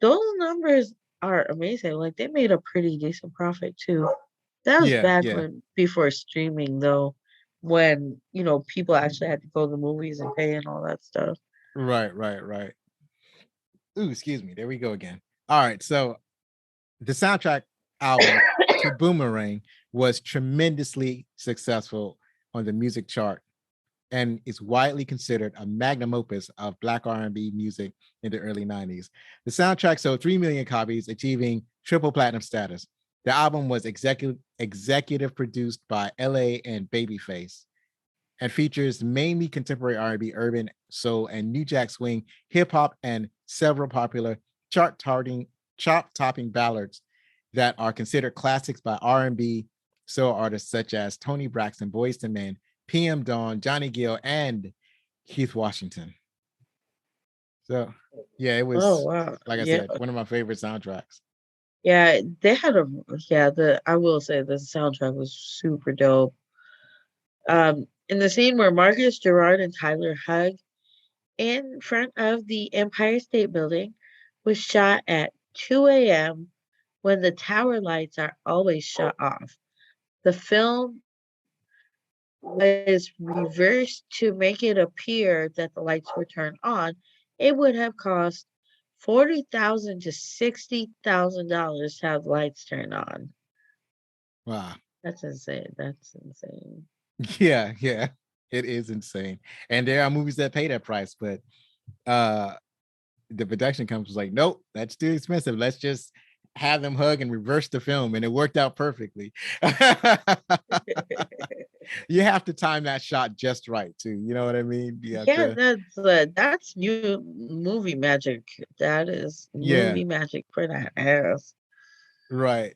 those numbers are amazing, like, they made a pretty decent profit too. That was Yeah, back yeah. when before streaming though, when, people actually had to go to the movies and pay and all that stuff. Right. Ooh, excuse me. There we go again. All right. So the soundtrack album to Boomerang was tremendously successful on the music chart and is widely considered a magnum opus of Black R&B music in the early 90s. The soundtrack sold 3 million copies, achieving triple platinum status. The album was executive produced by LA and Babyface and features mainly contemporary R&B, urban soul, and new jack swing, hip hop, and several popular chart-topping ballads that are considered classics by R&B soul artists such as Tony Braxton, Boyz II Men, PM Dawn, Johnny Gill, and Keith Washington. So yeah, it Oh was, wow. like I Yeah. said, one of my favorite soundtracks. Yeah, they had a the I will say the soundtrack was super dope. In the scene where Marcus, Gerard, and Tyler hug in front of the Empire State Building was shot at 2 a.m. when the tower lights are always shut off. The film was reversed to make it appear that the lights were turned on. It would have cost $40,000 to $60,000 to have lights turned on. Wow. That's insane. That's insane. Yeah, yeah. It is insane. And there are movies that pay that price, but uh the production company was like, nope, that's too expensive. Let's just have them hug and reverse the film. And it worked out perfectly. You have to time that shot just right too. You know what I mean? You have Yeah, to, that's new movie magic. That is yeah, movie magic for that ass. right.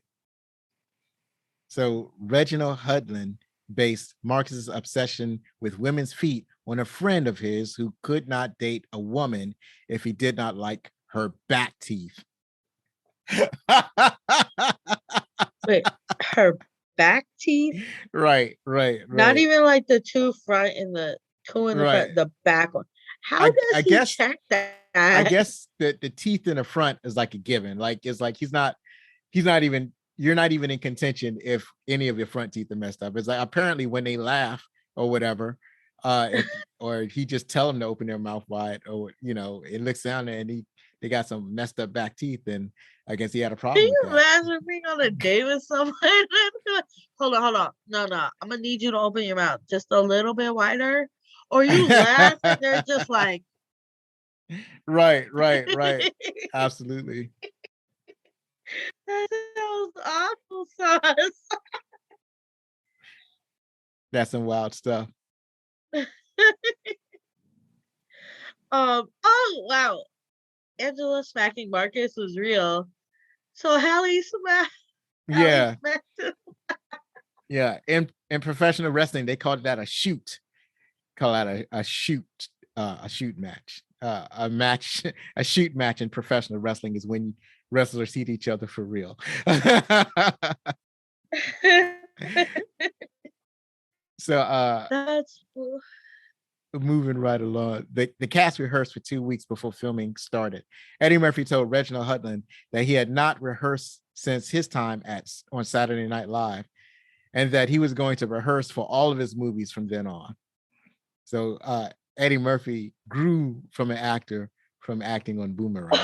So Reginald Hudlin based Marcus's obsession with women's feet on a friend of his who could not date a woman if he did not like her back teeth. Wait, her back teeth? Right. Not even like the two front and the two in the Right. front, the back one. How I, does I he guess check that? I guess that the teeth in the front is like a given. Like it's like he's not even, you're not even in contention if any of your front teeth are messed up. It's like apparently when they laugh or whatever, or he just tell them to open their mouth wide, or it looks down there and they got some messed up back teeth, and I guess he had a Can problem with you that. imagine being on a date with someone? Hold on. No. I'm gonna need you to open your mouth just a little bit wider. Or you laugh and they're just like Right. Absolutely. that sounds awful, sauce. That's some wild stuff. Oh wow. Angela smacking Marcus was real. So Hallie Yeah. smacked him. Yeah. In professional wrestling, they called that a shoot. Call that a shoot match. A shoot match in professional wrestling is when wrestlers hit each other for real. So That's cool. moving right along, the cast rehearsed for 2 weeks before filming started. Eddie Murphy told Reginald Hudlin that he had not rehearsed since his time on Saturday Night Live, and that he was going to rehearse for all of his movies from then on. So Eddie Murphy grew from an actor from acting on Boomerang.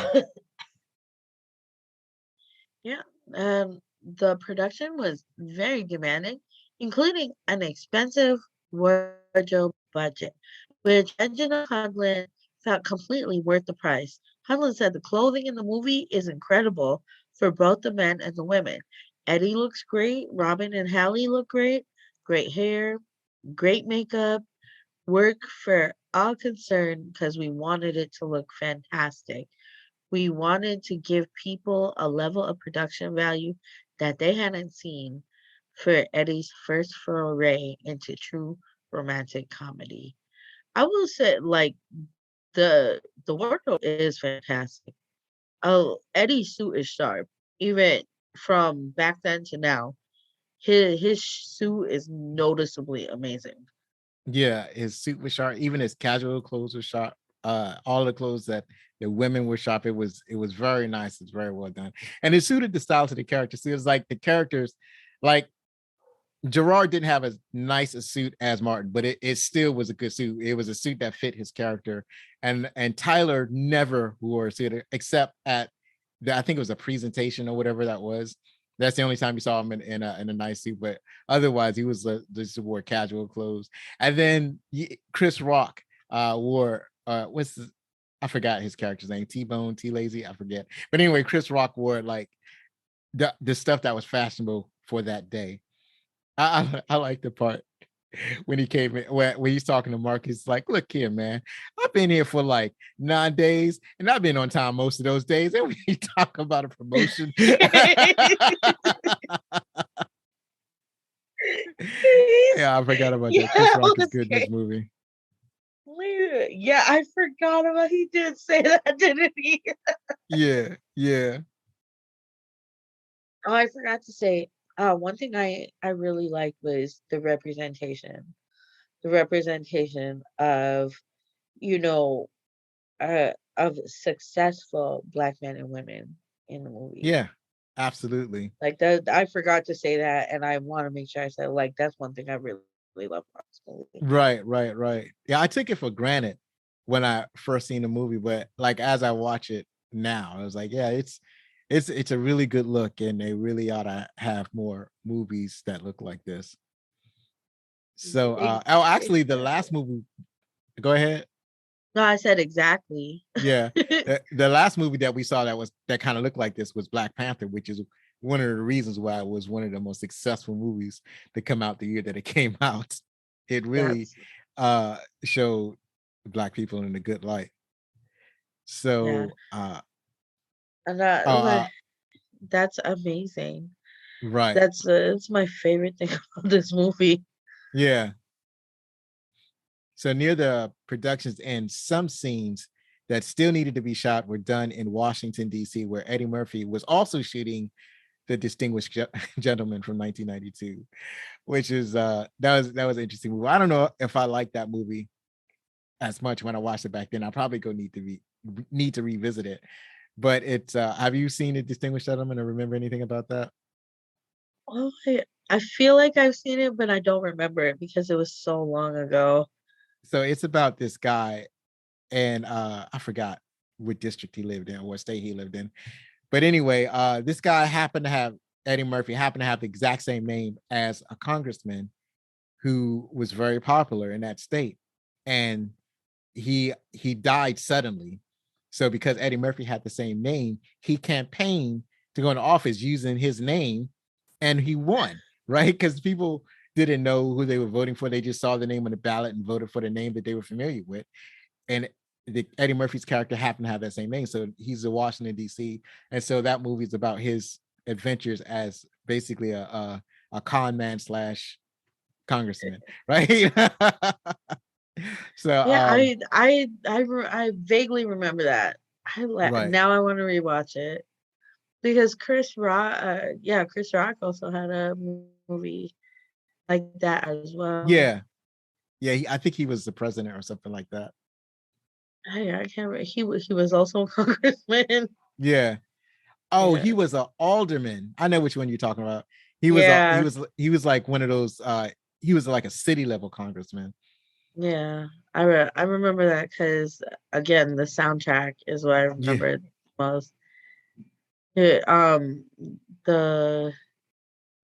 Yeah. The production was very demanding, including an expensive wardrobe budget, which Reginald Hudlin felt completely worth the price. Hudlin said the clothing in the movie is incredible for both the men and the women. Eddie looks great. Robin and Hallie look great. Great hair, great makeup, work for all concerned because we wanted it to look fantastic. We wanted to give people a level of production value that they hadn't seen for Eddie's first foray into true romantic comedy. I will say, like the wardrobe is fantastic. Oh, Eddie's suit is sharp, even from back then to now. His suit is noticeably amazing. Yeah, his suit was sharp. Even his casual clothes were sharp. All the clothes that the women were sharp. It was very nice. It's very well done, and it suited the style to the characters. So it was like the characters, like Gerard didn't have as nice a suit as Martin, but it still was a good suit. It was a suit that fit his character, and Tyler never wore a suit except at I think it was a presentation or whatever that was. That's the only time you saw him in a nice suit, but otherwise he was just wore casual clothes. And then Chris Rock wore I forgot his character's name, T-Bone, T-Lazy, I forget. But anyway, Chris Rock wore like the stuff that was fashionable for that day. I like the part when he came in, when he's talking to Mark. He's like, look here, man, I've been here for like 9 days and I've been on time most of those days. And we talk about a promotion. He's, Yeah, I forgot about yeah, that. Chris I Rock is was good in this scared. movie. Yeah, I forgot about he did say that, didn't he? Yeah, yeah, Oh, I forgot to say, one thing I really liked was the representation of, you know, of successful Black men and women in the movie. yeah, absolutely. Like that, I forgot to say that, and I want to make sure I said like that's one thing I really love about this movie. Right, right, right. Yeah, I took it for granted when I first seen the movie, but like as I watch it now, I was like, yeah, it's a really good look, and they really ought to have more movies that look like this. So, oh, actually, the last Exactly. movie. Go ahead. No, I said exactly. Yeah, the last movie that we saw that kind of looked like this was Black Panther, which is one of the reasons why it was one of the most successful movies to come out the year that it came out. It really That's uh showed Black people in a good light. yeah, So and uh, uh that's amazing. right. It's my favorite thing about this movie. Yeah. So near the production's end, some scenes that still needed to be shot were done in Washington, D.C., where Eddie Murphy was also shooting The Distinguished Gentleman from 1992, which is that was an interesting movie. I don't know if I like that movie as much when I watched it back then. I probably go need to revisit it. But it's have you seen The Distinguished Gentleman or remember anything about that? Oh, I feel like I've seen it, but I don't remember it because it was so long ago. So it's about this guy, and I forgot what district he lived in or what state he lived in. But anyway, this guy happened to have Eddie Murphy happened to have the exact same name as a congressman who was very popular in that state, and he died suddenly. So because Eddie Murphy had the same name, he campaigned to go into office using his name, and he won. Right, because people didn't know who they were voting for; they just saw the name on the ballot and voted for the name that they were familiar with. And Eddie Murphy's character happened to have that same name, so he's in Washington D.C. And so that movie is about his adventures as basically a con man slash congressman, right? So Yeah, I vaguely remember that. right, Now I want to rewatch it because Chris Rock, yeah, Chris Rock also had a movie like that as well. yeah, yeah. I think he was the president or something like that. I can't remember. He was also a congressman. Yeah. Oh, Yeah, he was an alderman. I know which one you're talking about. yeah, He was like one of those. He was like a city level congressman. yeah. I remember that because again, the soundtrack is what I Yeah. remember most. Yeah, the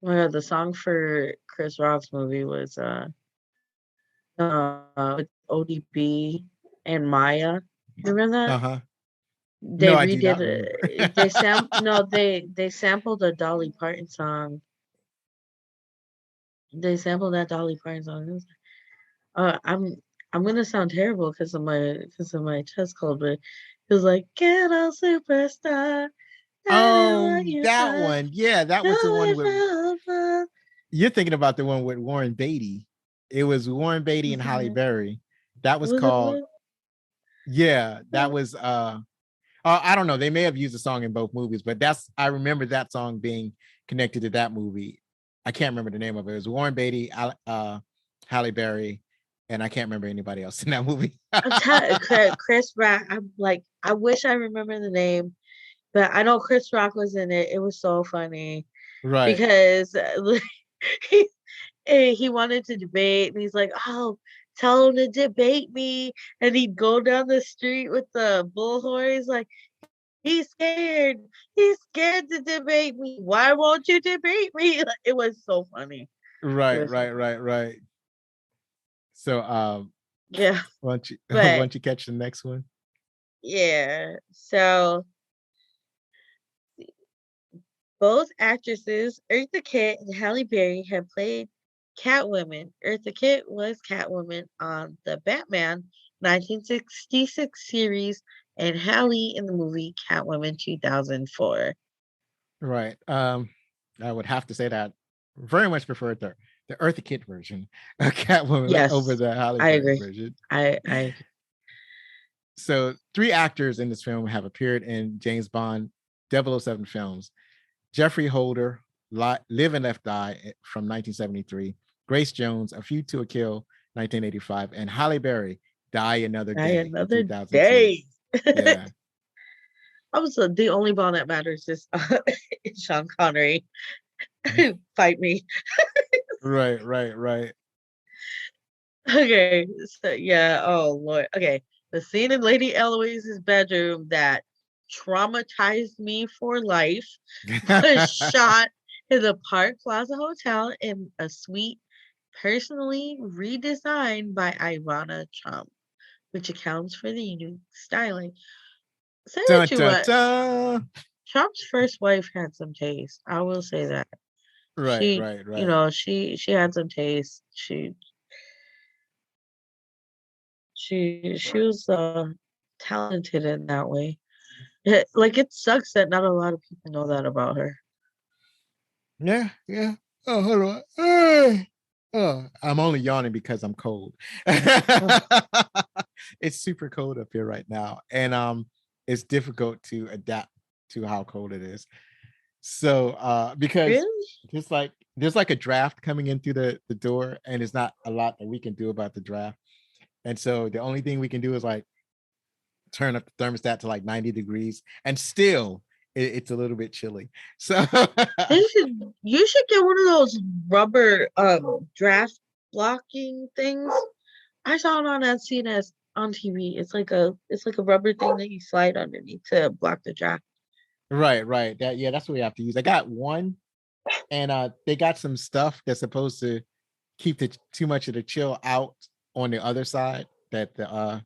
the song for Chris Rock's movie was with ODB and Maya. You remember Uh that? huh. No, They I do redid not remember. it. They no, they sampled a Dolly Parton song. They sampled that Dolly Parton song. It was, uh, I'm I'm gonna sound terrible because of my chest cold, but it was like, "Get on superstar, tell me Oh, what you that got, one. Yeah, that was the do one it with forever." you're thinking about the one with Warren Beatty. It was Warren Beatty and Halle Berry. That was Was it called, what? yeah, that was I don't know. They may have used the song in both movies, but I remember that song being connected to that movie. I can't remember the name of it. It was Warren Beatty, Halle Berry, and I can't remember anybody else in that movie. I'm telling Chris Rock. I'm like, I wish I remember the name, but I know Chris Rock was in it. It was so funny Right, because he he wanted to debate, and he's like, "Oh, tell him to debate me," and he'd go down the street with the bullhorn. He's like, "He's scared. He's scared to debate me. Why won't you debate me?" Like, it was so funny. It right, was so right, funny. right, right. So Yeah, why don't you why but don't you catch the next one? yeah. So both actresses, Eartha Kitt and Halle Berry, have played Catwoman. Eartha Kitt was Catwoman on the Batman 1966 series, and Halle in the movie Catwoman 2004. Right. I would have to say that very much preferred her. the Eartha Kitt version of Catwoman over Yes, the Halle I Berry agree. version. I agree. So 3 actors in this film have appeared in James Bond 007 films. Jeffrey Holder, Live and Let Die from 1973, Grace Jones, A View to a Kill, 1985, and Halle Berry, Die Another Die Day in another 2002. day. Yeah. I was the only Bond that matters is Sean Connery. Fight me. Right, right, right. Okay, so yeah, oh Lord. Okay, the scene in Lady Eloise's bedroom that traumatized me for life was shot in the Park Plaza Hotel in a suite personally redesigned by Ivana Trump, which accounts for the unique styling. Say Dun, what you dun, want. dun. Trump's first wife had some taste. I will say that. Right, She, right, you right. know, she had some taste. She was talented in that way. Like it sucks that not a lot of people know that about her. Yeah, yeah. Oh, hold on. Oh, I'm only yawning because I'm cold. Oh, It's super cold up here right now, and it's difficult to adapt to how cold it is. So, because really? just like there's like a draft coming in through the door, and there's not a lot that we can do about the draft, and so the only thing we can do is like turn up the thermostat to like 90 degrees, and still it's a little bit chilly. So, You should get one of those rubber draft blocking things. I saw it on that CNS on TV. It's like a rubber thing that you slide underneath to block the draft. right, right. That yeah, that's what we have to use. I got one, and they got some stuff that's supposed to keep the too much of the chill out on the other side that the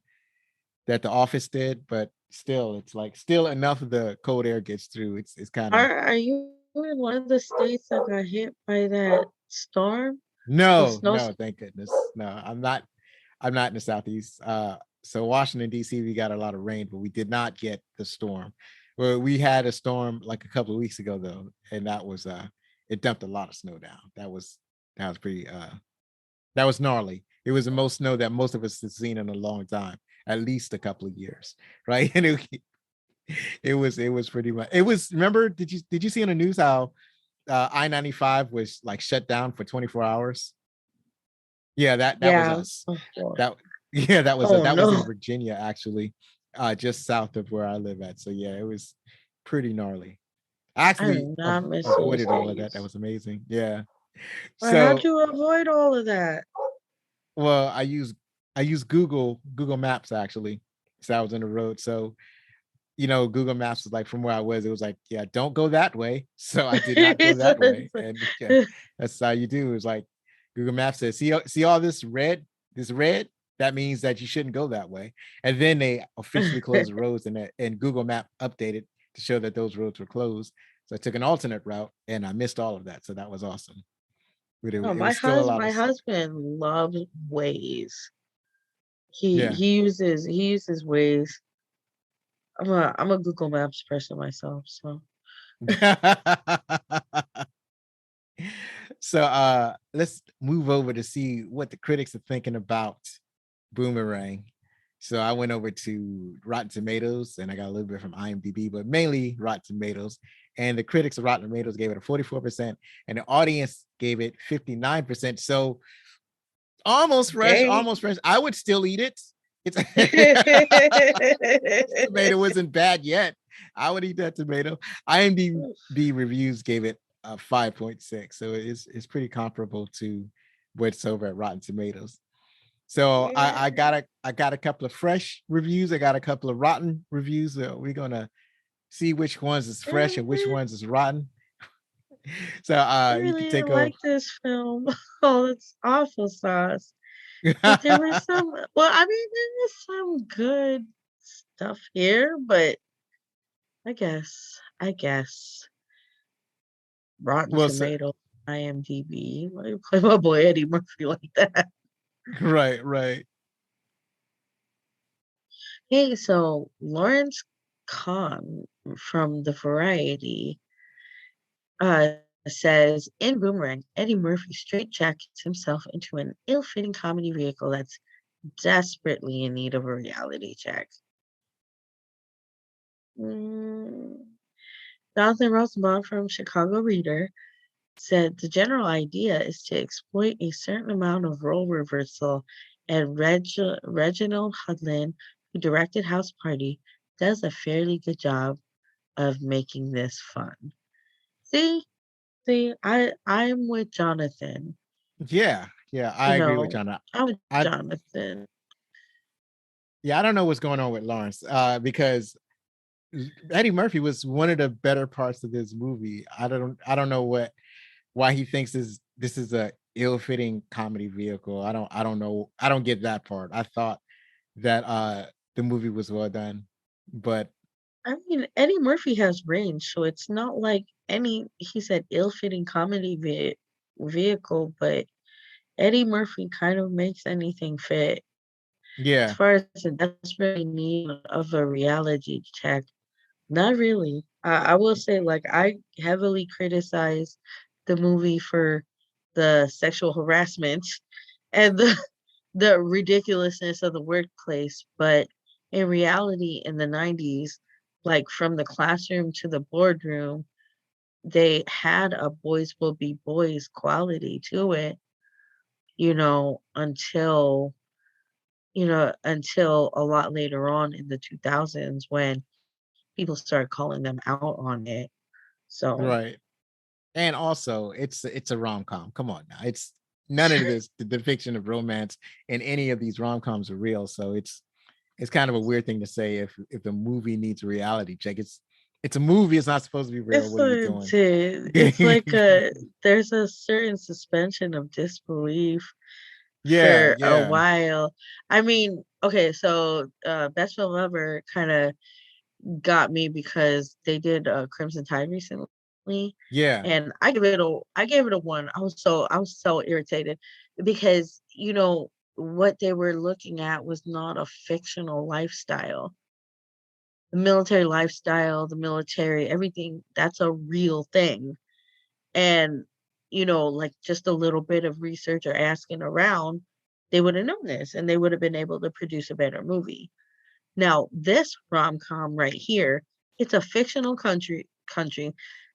office did, but still, it's like still enough of the cold air gets through. It's kind of Are you in one of the states that got hit by that storm? The no, snow. no, thank goodness. No, I'm not. I'm not in the southeast. So Washington D.C. we got a lot of rain, but we did not get the storm. Well, we had a storm like a couple of weeks ago though, and that was it dumped a lot of snow down. That was pretty that was gnarly. It was the most snow that most of us have seen in a long time, at least a couple of years, right? And it was pretty much. It was. Remember? Did you see on the news how I-95 was like shut down for 24 hours? Yeah, that was Yeah. us. Oh, Lord. That yeah, that was Oh that was in no. Virginia actually, just south of where I live at. So yeah, it was pretty gnarly. I I actually do not miss those avoided all of that. That days. was amazing. Yeah. But how'd So you avoid all of that? well, I use Google Maps actually. So I was on the road. So Google Maps was like from where I was, it was like, yeah, don't go that way. So I did not go that way. And yeah, that's how you do. It's like Google Maps says, see all this red, that means that you shouldn't go that way. And then they officially closed the roads, and Google Map updated to show that those roads were closed. So I took an alternate route and I missed all of that. So that was awesome. But Oh, it was still a lot my of, husband loves Waze. He yeah. he uses he uses Waze. I'm a Google Maps person myself, so So let's move over to see what the critics are thinking about Boomerang. So I went over to Rotten Tomatoes and I got a little bit from IMDb, but mainly Rotten Tomatoes. And the critics of Rotten Tomatoes gave it a 44%, and the audience gave it 59%. So almost fresh, dang. almost fresh. I would still eat it. It's tomato wasn't bad yet. I would eat that tomato. IMDb reviews gave it a 5.6, so it's pretty comparable to what's over at Rotten Tomatoes. So Yeah, I got a couple of fresh reviews. I got a couple of rotten reviews. So we're gonna see which ones is fresh and which ones is rotten. So I you really can didn't take over. like this film. Oh, it's awful sauce. But there was some, well, I mean, there was some good stuff here, but I guess Rotten Well, so, Tomato, IMDb. Why you play my boy Eddie Murphy like that? right, right. Hey, so Lawrence Kahn from the Variety says in Boomerang, Eddie Murphy straitjackets himself into an ill-fitting comedy vehicle that's desperately in need of a reality check. Mm. Jonathan Rosenbaum from Chicago Reader said the general idea is to exploit a certain amount of role reversal, and Reginald Hudlin, who directed House Party, does a fairly good job of making this fun. See, I'm with Jonathan. Yeah, You I agree with know, John. I'm with I Jonathan. Yeah, I don't know what's going on with Lawrence, because Eddie Murphy was one of the better parts of this movie. I don't know why he thinks this is a ill-fitting comedy vehicle. I don't know. I don't get that part. I thought that the movie was well done, but I mean, Eddie Murphy has range, so it's not like he said ill-fitting comedy vehicle, but Eddie Murphy kind of makes anything fit. As yeah, far as the desperate need of a reality check, not really. I will say, like, I heavily criticize the movie for the sexual harassment and the ridiculousness of the workplace, but in reality, in the 90s, like from the classroom to the boardroom, they had a boys will be boys quality to it, you know, until a lot later on in the 2000s when people started calling them out on it. So, right. And also, it's a rom-com. Come on now. It's none of this, the depiction of romance in any of these rom-coms are real. So it's kind of a weird thing to say if the movie needs a reality check. It's a movie, it's not supposed to be real. it's What are you a doing? it's like there's a certain suspension of disbelief Yeah, for a yeah, while. I mean, okay, so, Best Film Ever kinda got me because they did, Crimson Tide recently, yeah, and I gave it a 1. I was so irritated because, what they were looking at was not a fictional lifestyle. The military lifestyle, the military, everything, that's a real thing, and, like, just a little bit of research or asking around, they would have known this, and they would have been able to produce a better movie. Now, this rom-com right here, it's a fictional country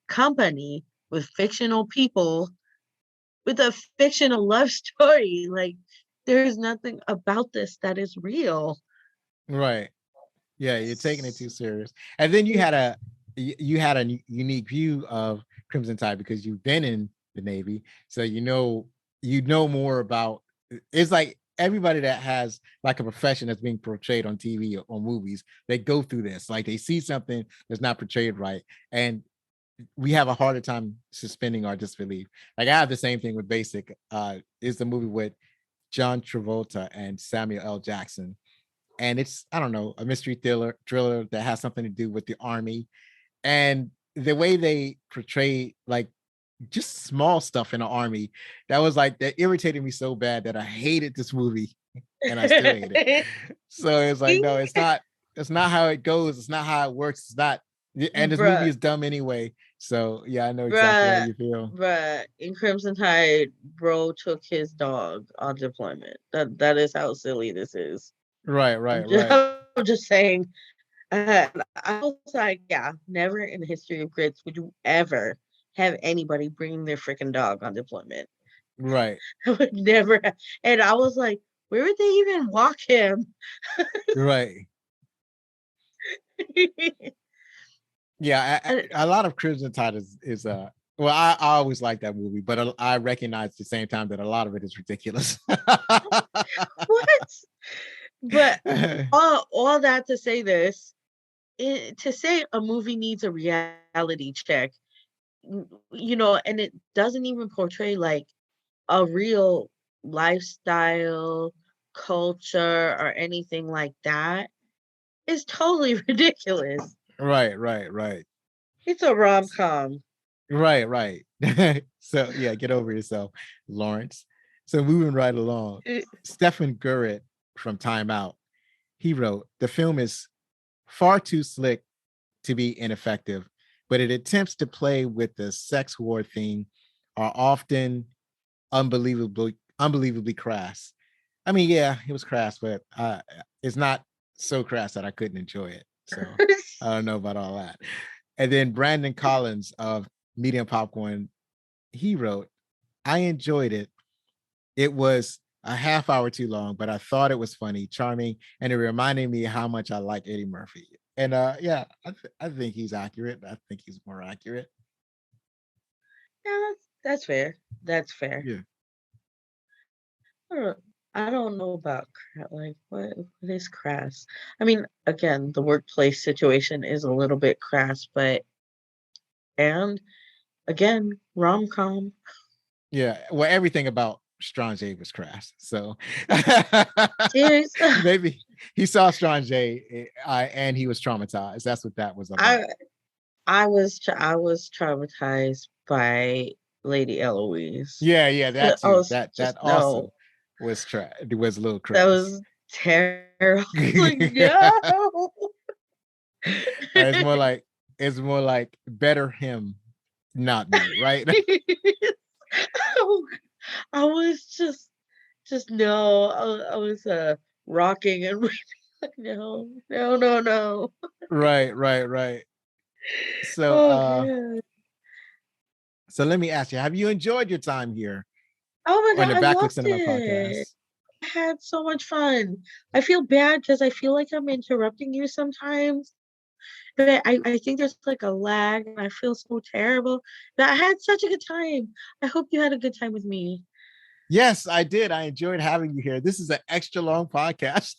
company with fictional people with a fictional love story. Like, there's nothing about this that is real. right. Yeah, you're taking it too serious. And then you had a unique view of Crimson Tide because you've been in the Navy, so you know more about. It's like everybody that has like a profession that's being portrayed on TV or movies, they go through this. Like they see something that's not portrayed right, and we have a harder time suspending our disbelief. Like I have the same thing with Basic. Is the movie with John Travolta and Samuel L. Jackson, and it's I don't know a mystery thriller that has something to do with the army, and the way they portray like just small stuff in the army that was like that irritated me so bad that I hated this movie and I still hate it. So it's like no, it's not how it goes, it's not how it works, it's not, and this movie Bruh, is dumb anyway. So yeah, I know exactly how bruh, you feel. bruh. In Crimson Tide, bro took his dog on deployment. That is how silly this is. Right, I'm right, just, right, I'm just saying. I was like, yeah, never in the history of grits would you ever have anybody bring their freaking dog on deployment. right, I would never. And I was like, where would they even walk him? right. Yeah, And a lot of Crimson Tide is well, I always like that movie, but I recognize at the same time that a lot of it is ridiculous. what? But all that to say this, to say a movie needs a reality check, and it doesn't even portray like a real lifestyle, culture, or anything like that is totally ridiculous. Right, right, right, It's a rom-com. right, right. So yeah, get over yourself, Lawrence. So moving right along, Eh, Stephen Gurrit from Time Out, he wrote, the film is far too slick to be ineffective. but it attempts to play with the sex war theme are often unbelievably crass. I mean, yeah, it was crass, but it's not so crass that I couldn't enjoy it. So I don't know about all that. And then Brandon Collins of Medium Popcorn, he wrote, I enjoyed it. It was a half hour too long, but I thought it was funny, charming, and it reminded me how much I like Eddie Murphy. And yeah, I think he's accurate. I think he's more accurate. Yeah, that's fair. That's fair. Yeah. I don't know about like what is crass. I mean, again, the workplace situation is a little bit crass, but and again, rom-com. Yeah. Well, everything about Strange was crass. So Seriously, maybe he saw Strange and he was traumatized. That's what that was about. I was traumatized by Lady Eloise. Yeah, that I too. was That just also no. was a little That crass. was terrible. Like no. It's more like better him, not me, right? Oh, I was just no. I was rocking and like no, no, no, no. Right. So Oh god. so let me ask you, have you enjoyed your time here Oh my on god, the I Backlit loved Cinema it. podcast? I had so much fun. I feel bad because I feel like I'm interrupting you sometimes. But I think there's like a lag and I feel so terrible. But I had such a good time. I hope you had a good time with me. Yes, I did. I enjoyed having you here. This is an extra long podcast.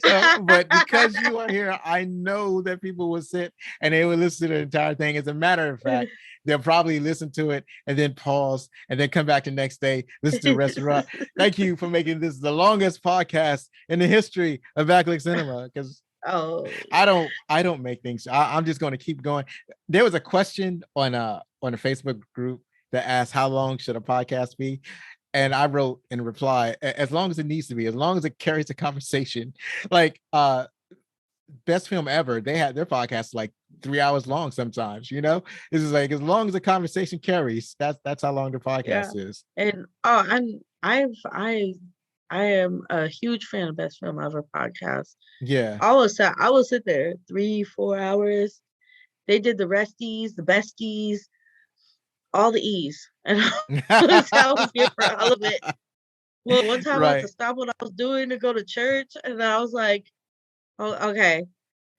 So, but because you are here, I know that people will sit and they will listen to the entire thing. As a matter of fact, they'll probably listen to it and then pause and then come back the next day, listen to the rest of the. Thank you for making this the longest podcast in the history of Backlit Cinema, because Oh. I don't make things. I'm just going to keep going. There was a question on a Facebook group that asked how long should a podcast be, and I wrote in reply, as long as it needs to be, as long as it carries a conversation. Like best film ever, they had their podcast like 3 hours long sometimes, you know. This is like as long as the conversation carries, that's how long the Yeah. podcast is. And I am a huge fan of Best Film Ever podcast. Yeah. I will sit there 3, 4 hours. They did the resties, the besties, all the E's. And I was here for all of it. Well, one time I had to Right. stop what I was doing to go to church, and I was like, "Oh, okay."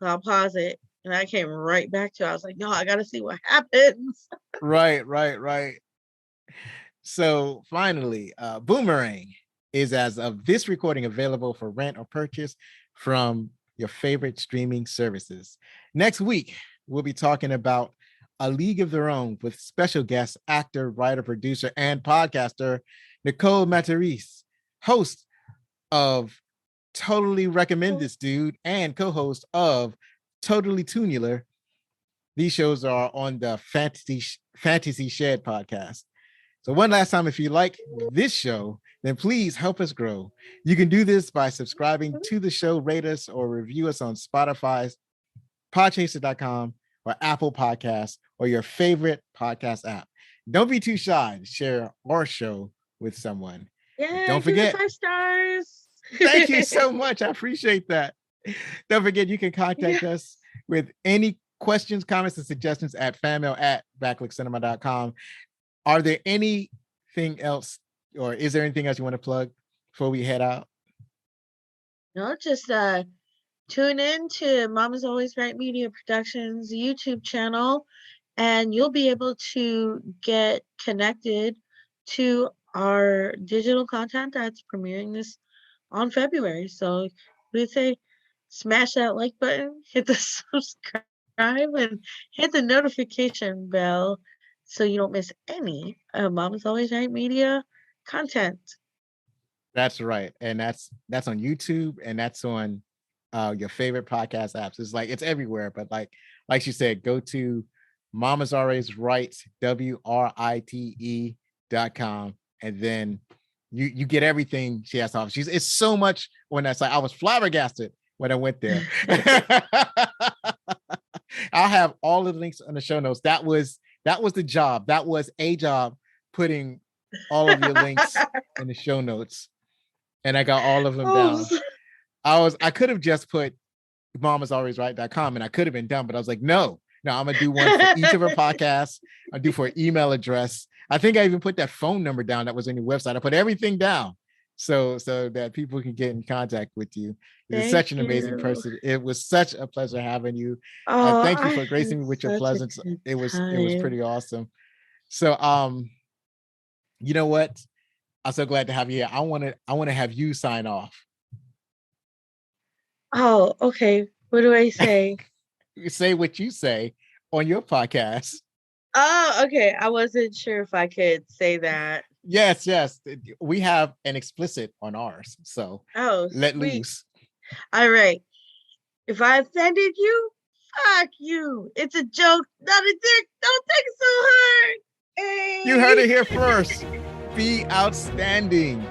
So I'll pause it, and I came right back to it. I was like, "No, I gotta see what happens." Right. So finally, Boomerang is, as of this recording, available for rent or purchase from your favorite streaming services. Next week, we'll be talking about A League of Their Own with special guest actor, writer, producer, and podcaster Nicole Matarese, host of Totally Recommend This Dude and co-host of Totally Tunular. These shows are on the Fantasy Shed podcast. So one last time, if you like this show, then please help us grow. You can do this by subscribing to the show, rate us, or review us on Spotify's podchaser.com or Apple Podcasts or your favorite podcast app. Don't be too shy to share our show with someone. And Yeah, don't give it forget, 5 stars. thank you so much. I appreciate that. Don't forget, you can contact us with any questions, comments, and suggestions at fanmail@backlitcinema.com. Are there anything else, or is there anything else you want to plug before we head out? No, just tune in to Mama's Always Right Media Productions YouTube channel, and you'll be able to get connected to our digital content that's premiering this on February. So we say smash that like button, hit the subscribe, and hit the notification bell so you don't miss any of Mama's Always Right Media content. That's right. And that's on YouTube, and that's on your favorite podcast apps. It's like it's everywhere, but like she said, go to Mama's Always Right, WRITE.com, and then you get everything she has to offer. It's so much on that site. I was flabbergasted when I went there. I'll have all of the links on the show notes. That was the job. That was a job, putting all of your links in the show notes. And I got all of them down. I could have just put mamasalwaysright.com and I could have been done, but I was like, no, I'm gonna do one for each of her podcasts. I'll do for an email address. I think I even put that phone number down that was on your website. I put everything down so that people can get in contact with you. You're such an amazing person. It was such a pleasure having you. Thank you for gracing me with your presence. It was pretty awesome. So you know what? I'm so glad to have you here. I want to have you sign off. Oh, okay. What do I say? You say what you say on your podcast. Oh, okay. I wasn't sure if I could say that. Yes. We have an explicit on ours. So let loose. All right. If I offended you, fuck you. It's a joke, not a dick. Don't take it so hard. Hey. You heard it here first. Be outstanding.